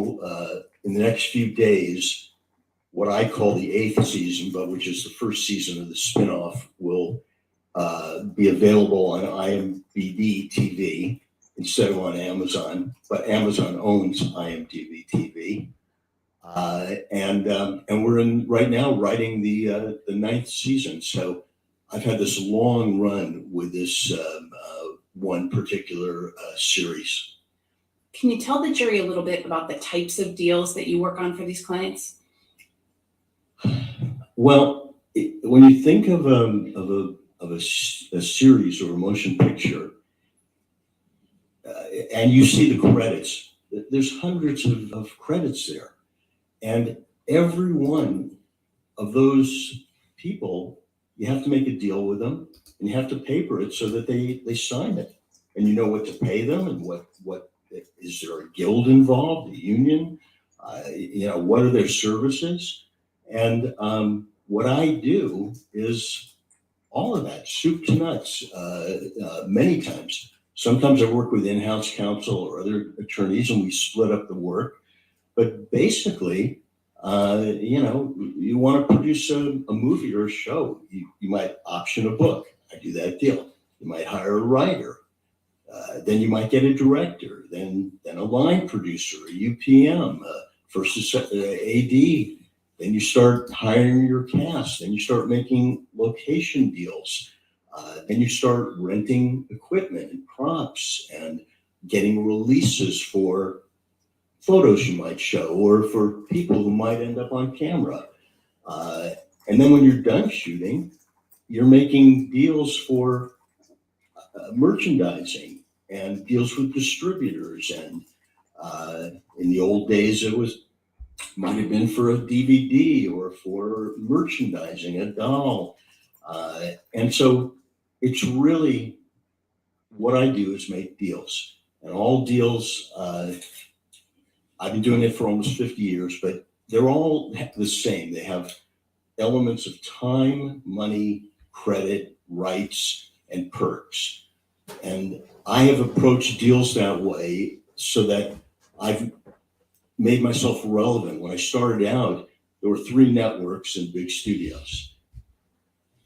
in the next few days, what I call the 8th season, but which is the first season of the spinoff, will be available on IMDb TV instead of on Amazon. But Amazon owns IMDb TV, and we're right now writing the 9th season. So I've had this long run with this one particular series. Can you tell the jury a little bit about the types of deals that you work on for these clients? Well, when you think of a series or a motion picture, and you see the credits, there's hundreds of credits there, and every one of those people, you have to make a deal with them, and you have to paper it so that they sign it, and you know what to pay them, and what is there a guild involved, a union, what are their services, and what I do is all of that, soup to nuts, many times. Sometimes I work with in-house counsel or other attorneys, and we split up the work. But basically, you want to produce a movie or a show. You might option a book. I do that deal. You might hire a writer. Then you might get a director. Then a line producer, a UPM, first AD. Then you start hiring your cast. Then you start making location deals. Then you start renting equipment and props and getting releases for photos you might show or for people who might end up on camera. And then when you're done shooting, you're making deals for merchandising and deals with distributors. And in the old days, might have been for a DVD or for merchandising, a doll. And so it's really what I do is make deals. And all deals, I've been doing it for almost 50 years, but they're all the same. They have elements of time, money, credit, rights, and perks. And I have approached deals that way so that I've made myself relevant. When I started out, there were 3 networks and big studios.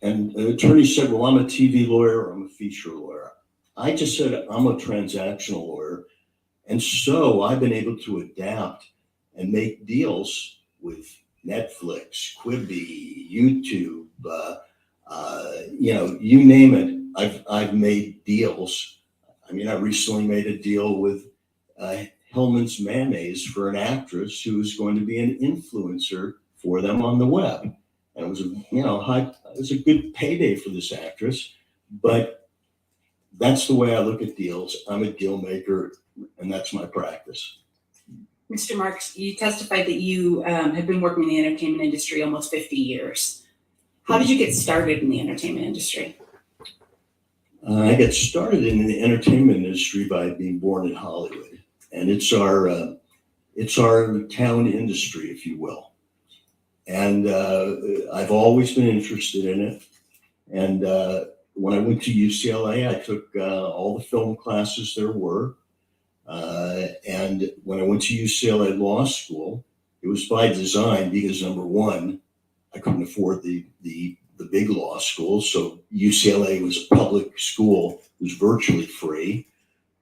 And an attorney said, well, I'm a TV lawyer, or I'm a feature lawyer. I just said, I'm a transactional lawyer. And so I've been able to adapt and make deals with Netflix, Quibi, YouTube, you name it. I've made deals. I mean, I recently made a deal with Hellman's Mayonnaise for an actress who was going to be an influencer for them on the web. And it was it was a good payday for this actress, but that's the way I look at deals. I'm a deal maker, and that's my practice. Mr. Marks, you testified that you have been working in the entertainment industry almost 50 years. How did you get started in the entertainment industry? I got started in the entertainment industry by being born in Hollywood, and it's our town industry, if you will. And I've always been interested in it. And when I went to UCLA, I took all the film classes there were. And when I went to UCLA Law School, it was by design because, number one, I couldn't afford the big law school. So UCLA was a public school. It was virtually free.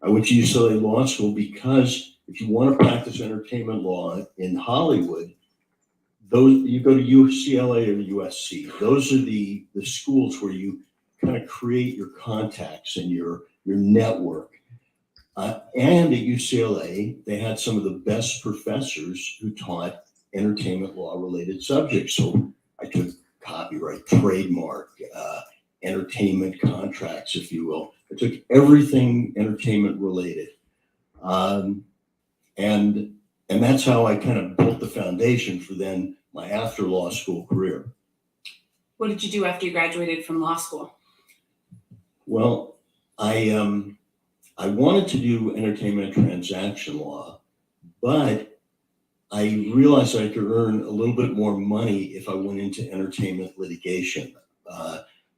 I went to UCLA Law School because if you want to practice entertainment law in Hollywood, you go to UCLA or USC. Those are the schools where you kind of create your contacts and your network. And at UCLA, they had some of the best professors who taught entertainment law related subjects. So I took copyright, trademark, entertainment contracts, if you will. I took everything entertainment related. And that's how I kind of built the foundation for then my after law school career. What did you do after you graduated from law school? Well, I wanted to do entertainment transaction law, but I realized I could earn a little bit more money if I went into entertainment litigation,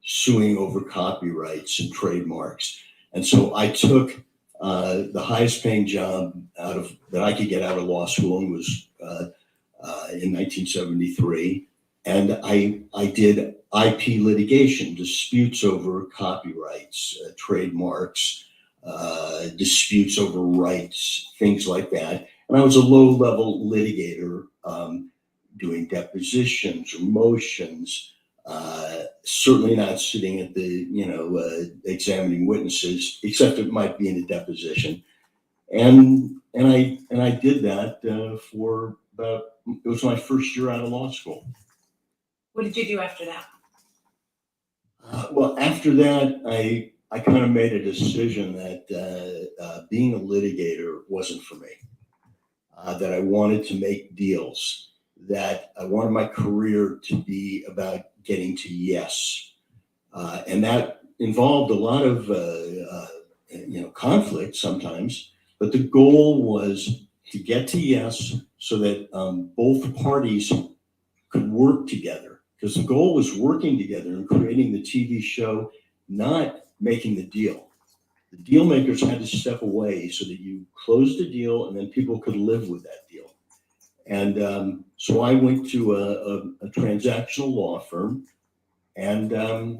suing over copyrights and trademarks. And so I took the highest paying job that I could get out of law school, and was in 1973. And I did IP litigation, disputes over copyrights, trademarks, disputes over rights, things like that. And I was a low-level litigator, doing depositions or motions, Certainly not sitting at the, examining witnesses, except it might be in a deposition. And I did that for about, it was my first year out of law school. What did you do after that? Well, after that, I kind of made a decision that being a litigator wasn't for me. That I wanted to make deals, that I wanted my career to be about getting to yes. And that involved a lot of, conflict sometimes, but the goal was to get to yes so that both parties could work together. Because the goal was working together and creating the TV show, not making the deal. The deal makers had to step away so that you closed a deal and then people could live with that deal. And so I went to a transactional law firm, and I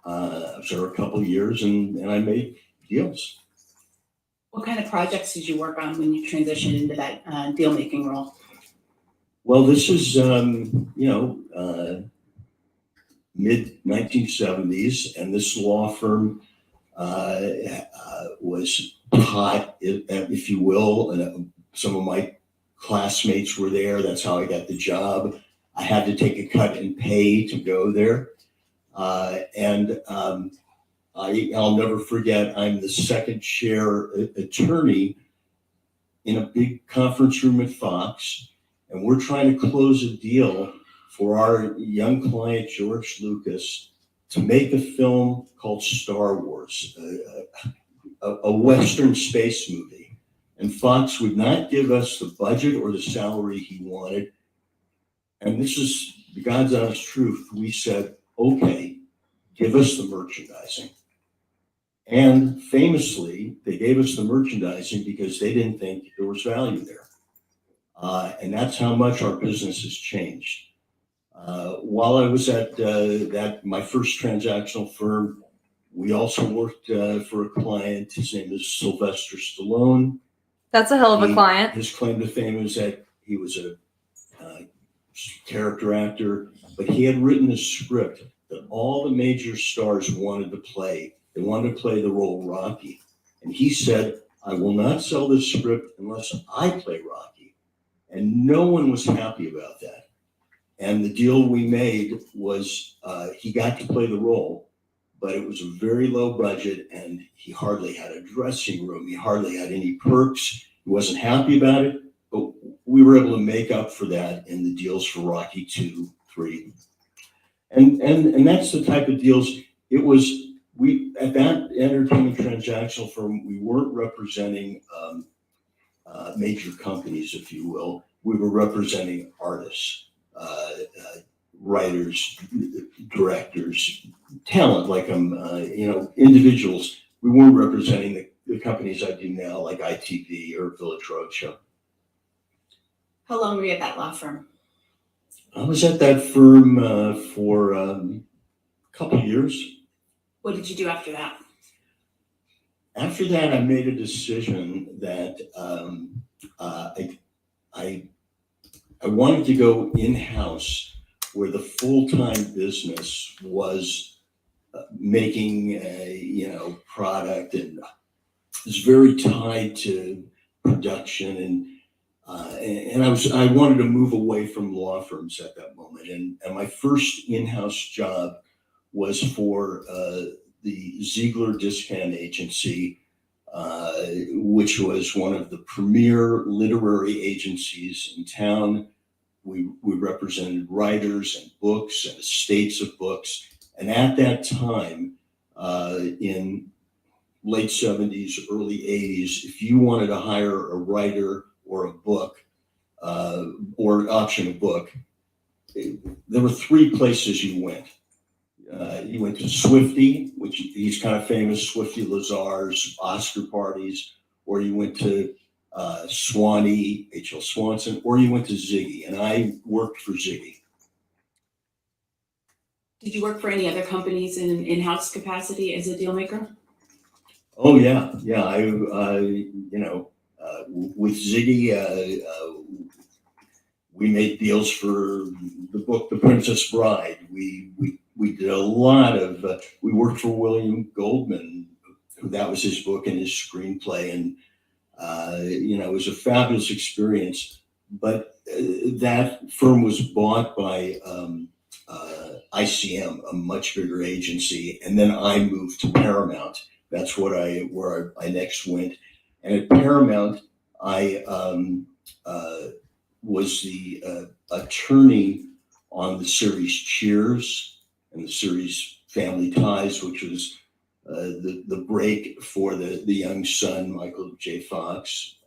was there a couple of years, and I made deals. What kind of projects did you work on when you transitioned into that deal-making role? Well, this is, mid 1970s, and this law firm was hot, if you will, and some of my classmates were there. That's how I got the job. I had to take a cut in pay to go there. I'll never forget, I'm the second chair attorney in a big conference room at Fox, and we're trying to close a deal for our young client, George Lucas, to make a film called Star Wars, a Western space movie. And Fox would not give us the budget or the salary he wanted. And this is the God's honest truth. We said, okay, give us the merchandising. And famously, they gave us the merchandising because they didn't think there was value there. And that's how much our business has changed. While I was at my first transactional firm, we also worked for a client. His name is Sylvester Stallone. That's a hell of a client. His claim to fame is that he was a character actor, but he had written a script that all the major stars wanted to play. They wanted to play the role Rocky. And he said, I will not sell this script unless I play Rocky. And no one was happy about that. And the deal we made was he got to play the role, but it was a very low budget, and he hardly had a dressing room. He hardly had any perks. He wasn't happy about it, but we were able to make up for that in the deals for Rocky 2, 3. And that's the type of deals. It was, we at that entertainment transactional firm, we weren't representing major companies, if you will. We were representing artists, writers, directors, talent, like individuals. We weren't representing the companies I do now, like ITV or Village Roadshow. How long were you at that law firm? I was at that firm for a couple of years. What did you do after that? After that, I made a decision that I wanted to go in-house, where the full-time business was making a product, and it was very tied to production, and I wanted to move away from law firms at that moment. And my first in-house job was for the Ziegler Discount Agency, which was one of the premier literary agencies in town. We represented writers and books and estates of books. And at that time, in late 70s, early 80s, if you wanted to hire a writer or a book, or option a book, there were three places you went. You went to Swifty, which he's kind of famous, Swifty Lazar's Oscar parties, or you went to Swanee, H.L. Swanson, or you went to Ziggy, and I worked for Ziggy. Did you work for any other companies in an in-house capacity as a deal maker? Oh yeah. With Ziggy, we made deals for the book The Princess Bride. We we did a lot of, we worked for William Goldman. That was his book and his screenplay. And, it was a fabulous experience. But that firm was bought by ICM, a much bigger agency. And then I moved to Paramount. That's where I next went. And at Paramount, I was the attorney on the series Cheers and the series Family Ties, which was the break for the young son, Michael J. Fox.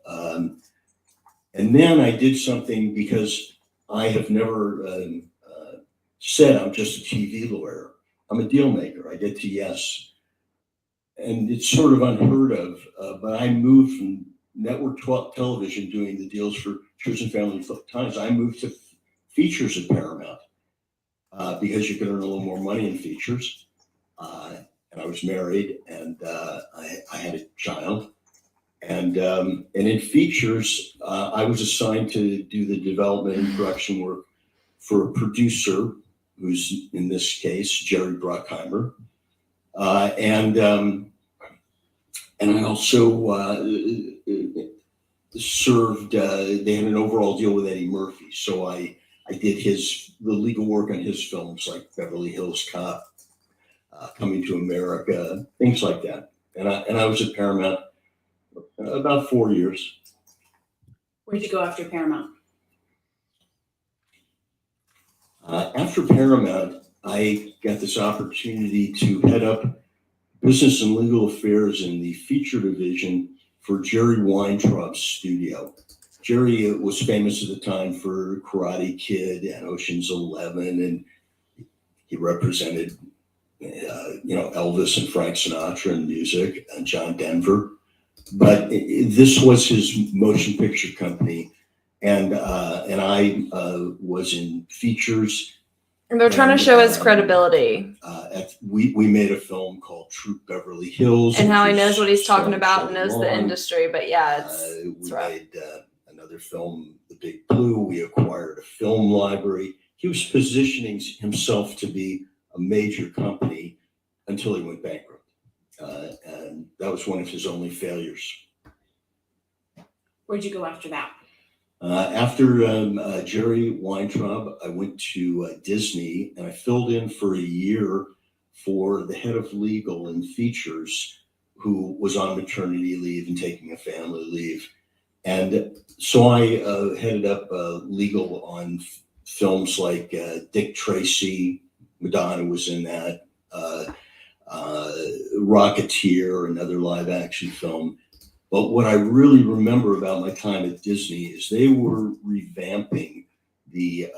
And then I did something, because I have never said I'm just a TV lawyer. I'm a deal maker. I get to yes. And it's sort of unheard of, but I moved from network television doing the deals for Cheers and Family Ties. I moved to features at Paramount because you could earn a little more money in features. And I was married, and I had a child. And in features, I was assigned to do the development and production work for a producer, who's in this case Jerry Bruckheimer, and I also served. They had an overall deal with Eddie Murphy, so I did the legal work on his films like Beverly Hills Cop, Coming to America, things like that. And I was at Paramount about 4 years. Where'd you go after Paramount? After Paramount, I got this opportunity to head up business and legal affairs in the feature division for Jerry Weintraub's studio. Jerry was famous at the time for Karate Kid and Ocean's 11, and he represented, Elvis and Frank Sinatra in music, and John Denver. But this was his motion picture company, and I was in features. And they're trying to show his credibility. We made a film called Troop Beverly Hills. And how he knows what he's talking about and knows the industry. But yeah, it's rough. We made another film, The Big Blue. We acquired a film library. He was positioning himself to be a major company until he went bankrupt. And that was one of his only failures. Where'd you go after that? After Jerry Weintraub, I went to Disney, and I filled in for a year for the head of legal and features, who was on maternity leave and taking a family leave. And so I headed up legal on films like Dick Tracy, Madonna was in that, Rocketeer, another live action film. But what I really remember about my time at Disney is they were revamping the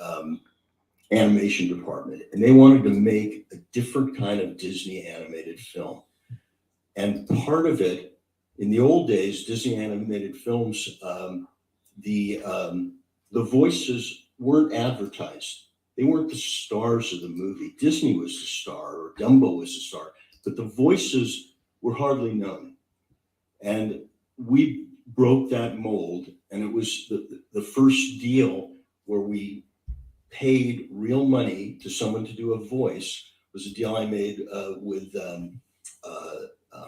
animation department, and they wanted to make a different kind of Disney animated film. And part of it, in the old days, Disney animated films, the voices weren't advertised. They weren't the stars of the movie. Disney was the star, or Dumbo was the star, but the voices were hardly known. And we broke that mold, and it was the first deal where we paid real money to someone to do a voice. Was a deal I made with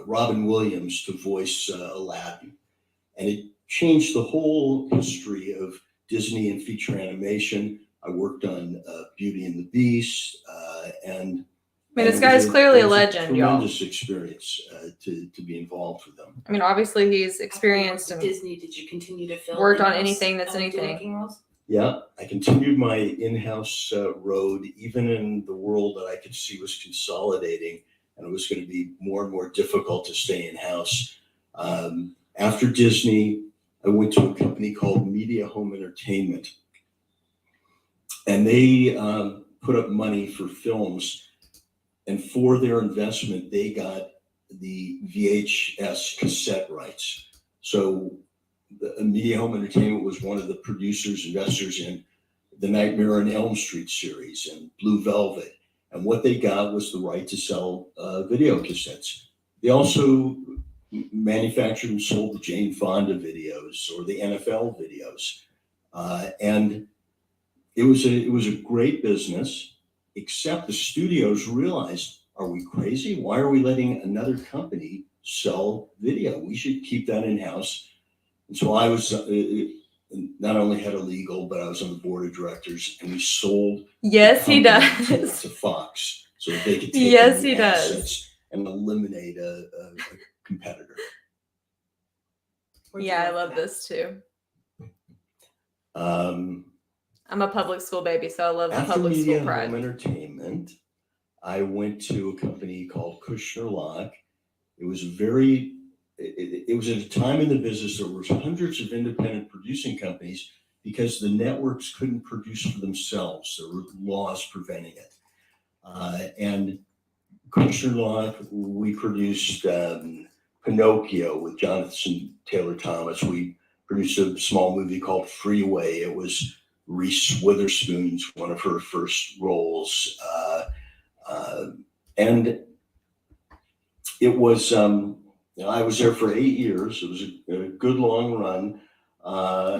Robin Williams to voice Aladdin. And it changed the whole history of Disney and feature animation. I worked on Beauty and the Beast, and I mean, this guy's clearly a legend, y'all. Tremendous experience to be involved with them. I mean, obviously he's experienced and Disney. Did you continue to film? worked on in-house anything that's anything. filmmaking roles? Yeah, I continued my in-house road, even in the world that I could see was consolidating, and it was going to be more and more difficult to stay in-house. After Disney, I went to a company called Media Home Entertainment, and they put up money for films. And for their investment, they got the VHS cassette rights. So the Media Home Entertainment was one of the producers, investors in the Nightmare on Elm Street series and Blue Velvet. And what they got was the right to sell video cassettes. They also manufactured and sold the Jane Fonda videos or the NFL videos. And it was a great business. except the studios realized, are we crazy? Why are we letting another company sell video? We should keep that in-house. And so I was not only head of legal, but I was on the board of directors, and we sold Yes, he the company does. to Fox so that they could take Yes, the he does. assets and eliminate a competitor. Where'd you Yeah, I work love for this too. Um, I'm a public school baby, so I love the After public media school and pride. home entertainment, I went to a company called Kushner Lock. It was it was at a time in the business there was hundreds of independent producing companies because the networks couldn't produce for themselves. There were laws preventing it. And Kushner Lock, we produced Pinocchio with Jonathan Taylor Thomas. We produced a small movie called Freeway. It was Reese Witherspoon's one of her first roles. And it was, I was there for 8 years. It was a good long run.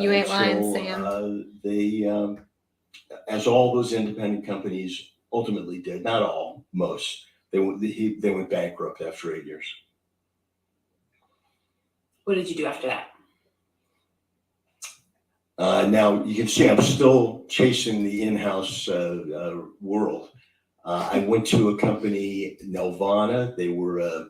You ain't lying, Sam. They, as all those independent companies ultimately did, not all, most, they went bankrupt after 8 years. What did you do after that? Now you can see I'm still chasing the in-house world. I went to a company, Nelvana. They were a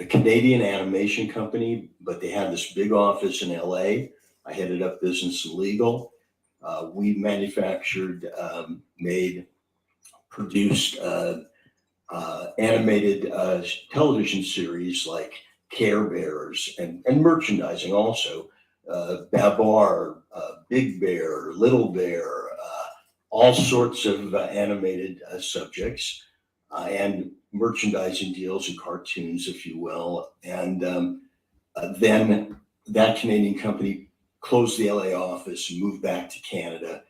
Canadian animation company, but they had this big office in LA. I headed up business and legal. We manufactured, made, produced animated television series like Care Bears and merchandising also. Babar, Big Bear, Little Bear, all sorts of animated subjects and merchandising deals and cartoons, if you will. And then that Canadian company closed the LA office and moved back to Canada.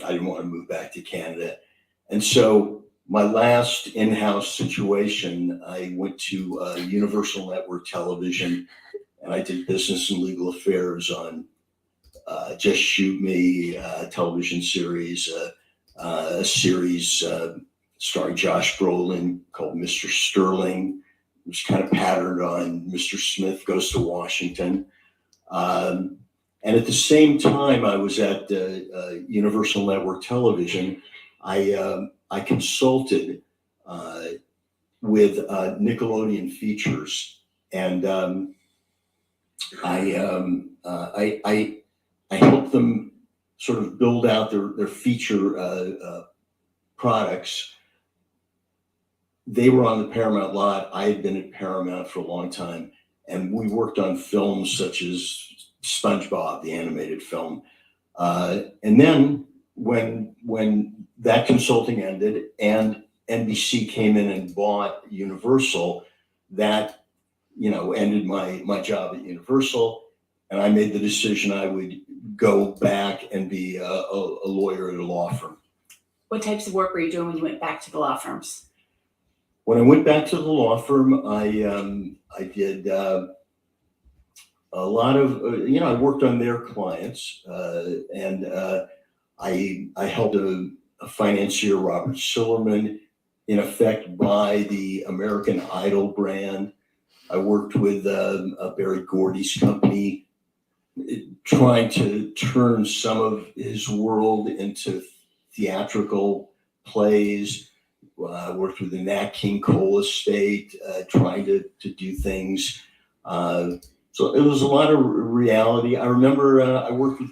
I didn't want to move back to Canada. And so my last in-house situation, I went to Universal Network Television, and I did business and legal affairs on Just Shoot Me, television series, a series starring Josh Brolin called Mr. Sterling. It was kind of patterned on Mr. Smith Goes to Washington. And at the same time I was at Universal Network Television, I consulted with Nickelodeon Features, and I helped them sort of build out their feature products. They were on the Paramount lot. I had been at Paramount for a long time, and we worked on films such as SpongeBob, the animated film. And then when that consulting ended and NBC came in and bought Universal, that, ended my job at Universal. And I made the decision I would go back and be a lawyer at a law firm. What types of work were you doing when you went back to the law firms? When I went back to the law firm, I did a lot of, I worked on their clients, and I helped a financier, Robert Sillerman, in effect buy the American Idol brand. I worked with Barry Gordy's company, trying to turn some of his world into theatrical plays. I worked with the Nat King Cole estate, trying to do things. So it was a lot of reality. I remember I worked with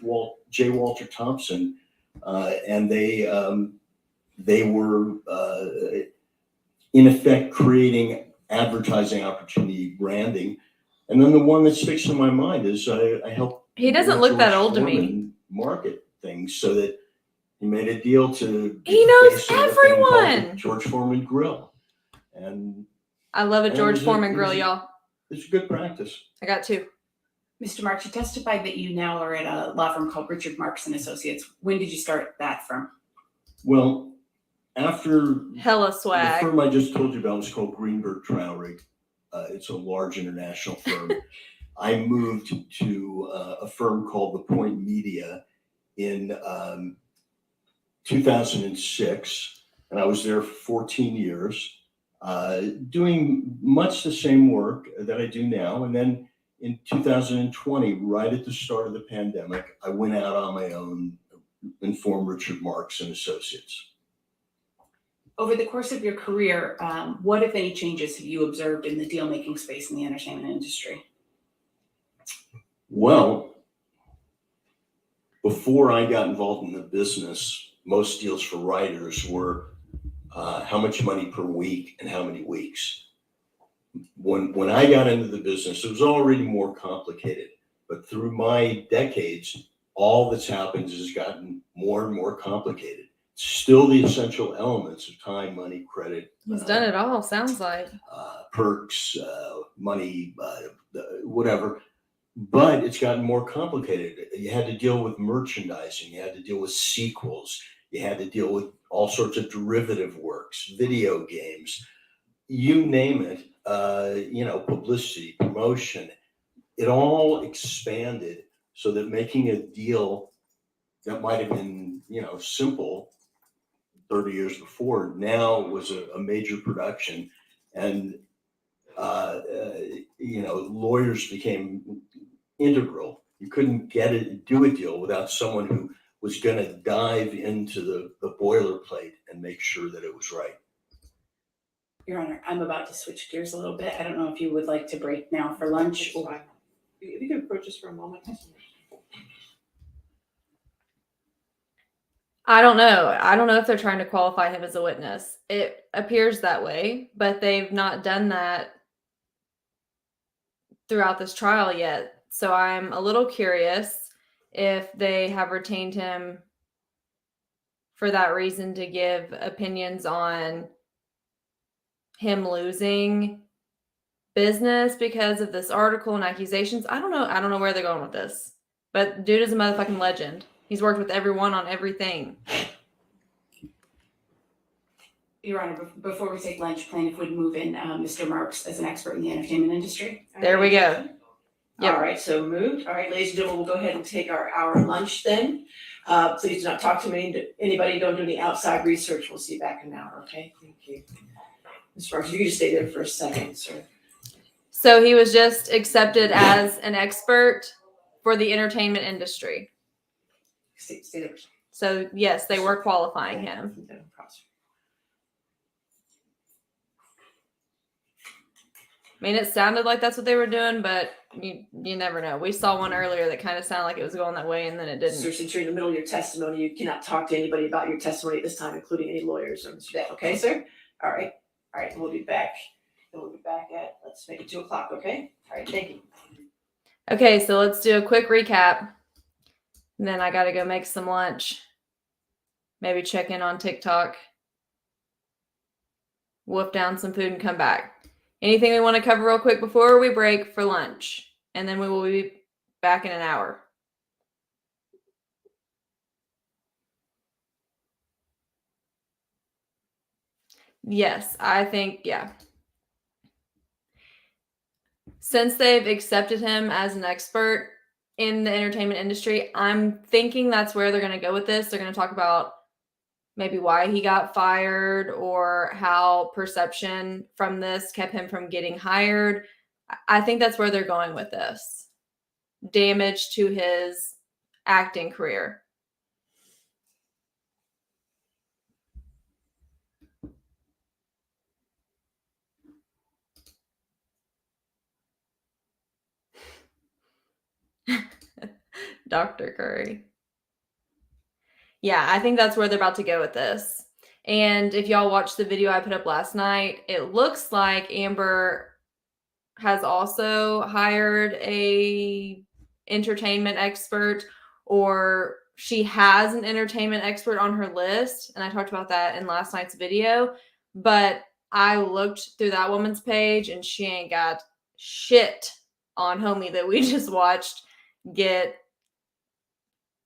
J. Walter Thompson, and they were in effect creating advertising opportunity branding. And then the one that sticks in my mind is I helped. He doesn't look that old to me. Market things so that he made a deal to. He knows everyone. George Foreman Grill, and I love a George Foreman grill, y'all. It's good practice. I got two. Mr. Marks, you testified that you now are at a law firm called Richard Marks and Associates. When did you start that firm? Well, after Hella the swag. firm I just told you about was called Greenberg Trowrig. It's a large international firm. I moved to a firm called The Point Media in 2006, and I was there for 14 years, doing much the same work that I do now. And then in 2020, right at the start of the pandemic, I went out on my own and formed Richard Marks and Associates. Over the course of your career, what, if any, changes have you observed in the deal-making space in the entertainment industry? Well, before I got involved in the business, most deals for writers were how much money per week and how many weeks. When I got into the business, it was already more complicated. But through my decades, all that's happened has gotten more and more complicated. Still the essential elements of time, money, credit. He's done it all, sounds like. Perks, money, whatever. But it's gotten more complicated. You had to deal with merchandising. You had to deal with sequels. You had to deal with all sorts of derivative works, video games, you name it, publicity, promotion. It all expanded so that making a deal that might have been, simple 30 years before now was a major production. And, lawyers became integral. You couldn't do a deal without someone who was going to dive into the boilerplate and make sure that it was right. Your Honor, I'm about to switch gears a little bit. I don't know if you would like to break now for lunch. That's fine. If you could approach us for a moment. I don't know. I don't know if they're trying to qualify him as a witness. It appears that way, but they've not done that throughout this trial yet. So I'm a little curious if they have retained him for that reason, to give opinions on him losing business because of this article and accusations. I don't know. I don't know where they're going with this, but dude is a motherfucking legend. He's worked with everyone on everything. Your Honor, before we take lunch, plaintiff would move in Mr. Marks as an expert in the entertainment industry. There we go. Yep. All right, so moved. All right, ladies and gentlemen, we'll go ahead and take our hour lunch then. Please do not talk to anybody. Don't do any outside research. We'll see you back in an hour, okay? Thank you. Ms. Marks, you can just stay there for a second, sir. So he was just accepted as an expert for the entertainment industry. Stay there. So yes, they were qualifying him. I mean, it sounded like that's what they were doing, but you never know. We saw one earlier that kind of sounded like it was going that way, and then it didn't. Sir, since you're in the middle of your testimony, you cannot talk to anybody about your testimony at this time, including any lawyers or Mr. Depp. Okay, sir? All right. All right. We'll be back. We'll be back at, let's make it 2:00. Okay. All right. Thank you. Okay, so let's do a quick recap. And then I got to go make some lunch. Maybe check in on TikTok. Wolf down some food and come back. Anything we want to cover real quick before we break for lunch? And then we will be back in an hour. Yes, I think, yeah. Since they've accepted him as an expert in the entertainment industry, I'm thinking that's where they're going to go with this. They're going to talk about maybe why he got fired or how perception from this kept him from getting hired. I think that's where they're going with this. Damage to his acting career. Dr. Curry. Yeah, I think that's where they're about to go with this. And if y'all watched the video I put up last night, it looks like Amber has also hired a entertainment expert, or she has an entertainment expert on her list. And I talked about that in last night's video. But I looked through that woman's page and she ain't got shit on homie that we just watched get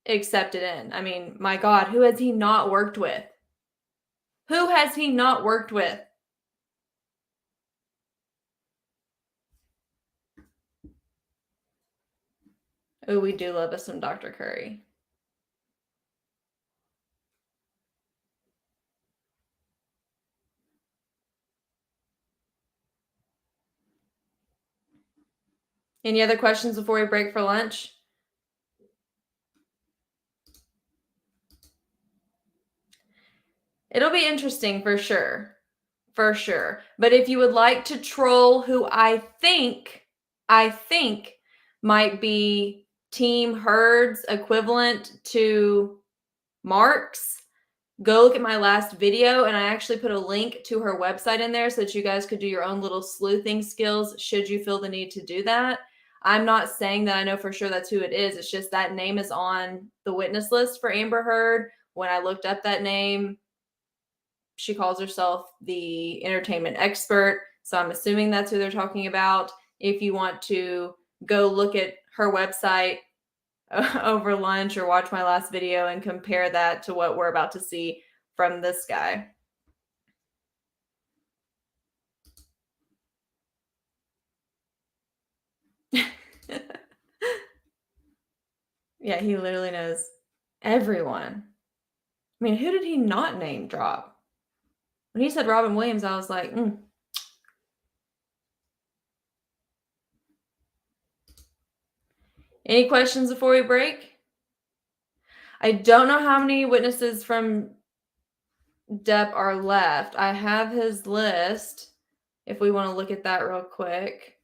accepted in. I mean, my God, who has he not worked with? Who has he not worked with? Oh, we do love us some Dr. Curry. Any other questions before we break for lunch? It'll be interesting for sure. For sure. But if you would like to troll who I think might be Team Herd's equivalent to Mark's, go look at my last video, and I actually put a link to her website in there so that you guys could do your own little sleuthing skills should you feel the need to do that. I'm not saying that I know for sure that's who it is. It's just that name is on the witness list for Amber Heard. When I looked up that name, she calls herself the entertainment expert. So I'm assuming that's who they're talking about. If you want to go look at her website over lunch or watch my last video and compare that to what we're about to see from this guy. Yeah, he literally knows everyone. I mean, who did he not name drop? When he said Robin Williams, I was like, Any questions before we break? I don't know how many witnesses from Depp are left. I have his list if we want to look at that real quick.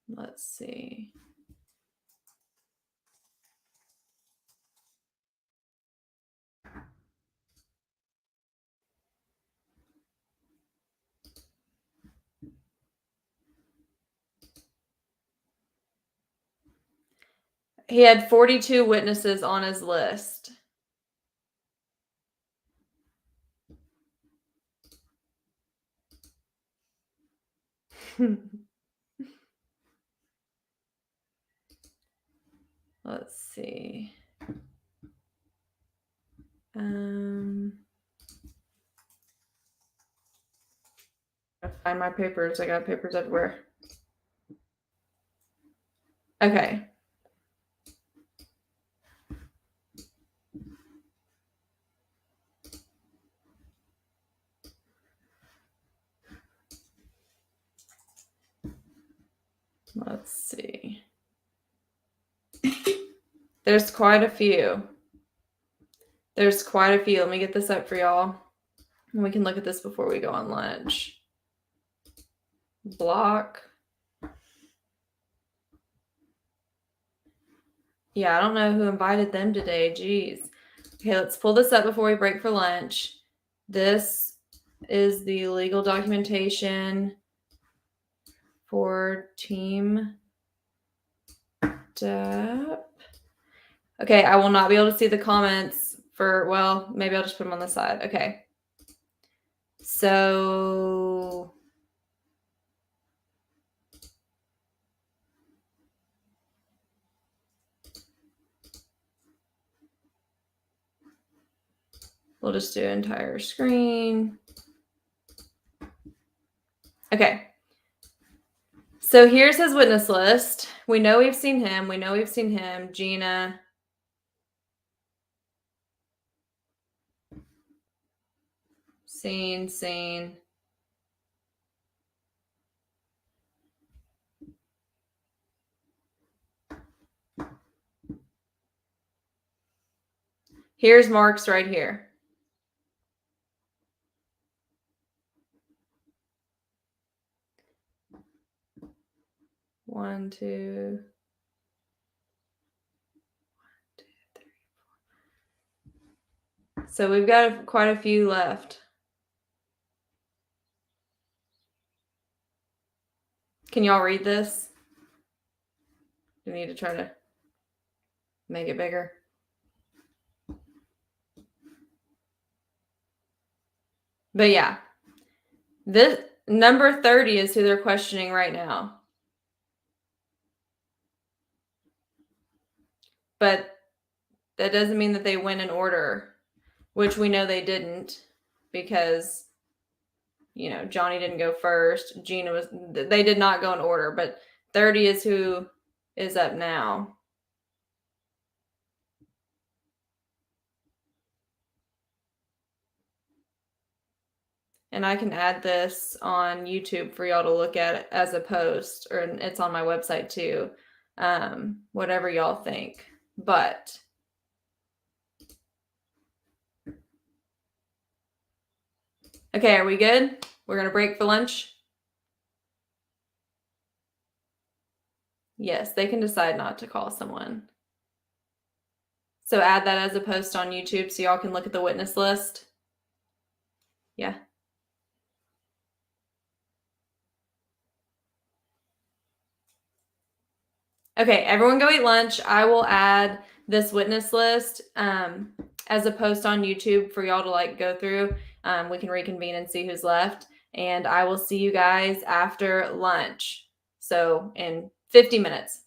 Let's see. He had 42 witnesses on his list. Let's see. I find my papers. I got papers everywhere. Okay. Let's see. There's quite a few. Let me get this up for y'all. And we can look at this before we go on lunch. Block. Yeah, I don't know who invited them today. Jeez. Okay, let's pull this up before we break for lunch. This is the legal documentation for Team Depp. Okay, I will not be able to see the comments for, well, maybe I'll just put them on the side. Okay. So we'll just do entire screen. Okay. So here's his witness list. We know we've seen him. Gina. Seen. Here's Mark's right here. One, two, 3, 4. So we've got quite a few left. Can y'all read this? Do we need to try to make it bigger? But yeah, this number 30 is who they're questioning right now. But that doesn't mean that they went in order, which we know they didn't because, you know, Johnny didn't go first. Gina was, they did not go in order, but 30 is who is up now. And I can add this on YouTube for y'all to look at as a post, or it's on my website too. Whatever y'all think. But okay, are we good? We're going to break for lunch? Yes, they can decide not to call someone. So add that as a post on YouTube so y'all can look at the witness list. Yeah. Okay, everyone go eat lunch. I will add this witness list as a post on YouTube for y'all to like go through. We can reconvene and see who's left. And I will see you guys after lunch. So in 50 minutes.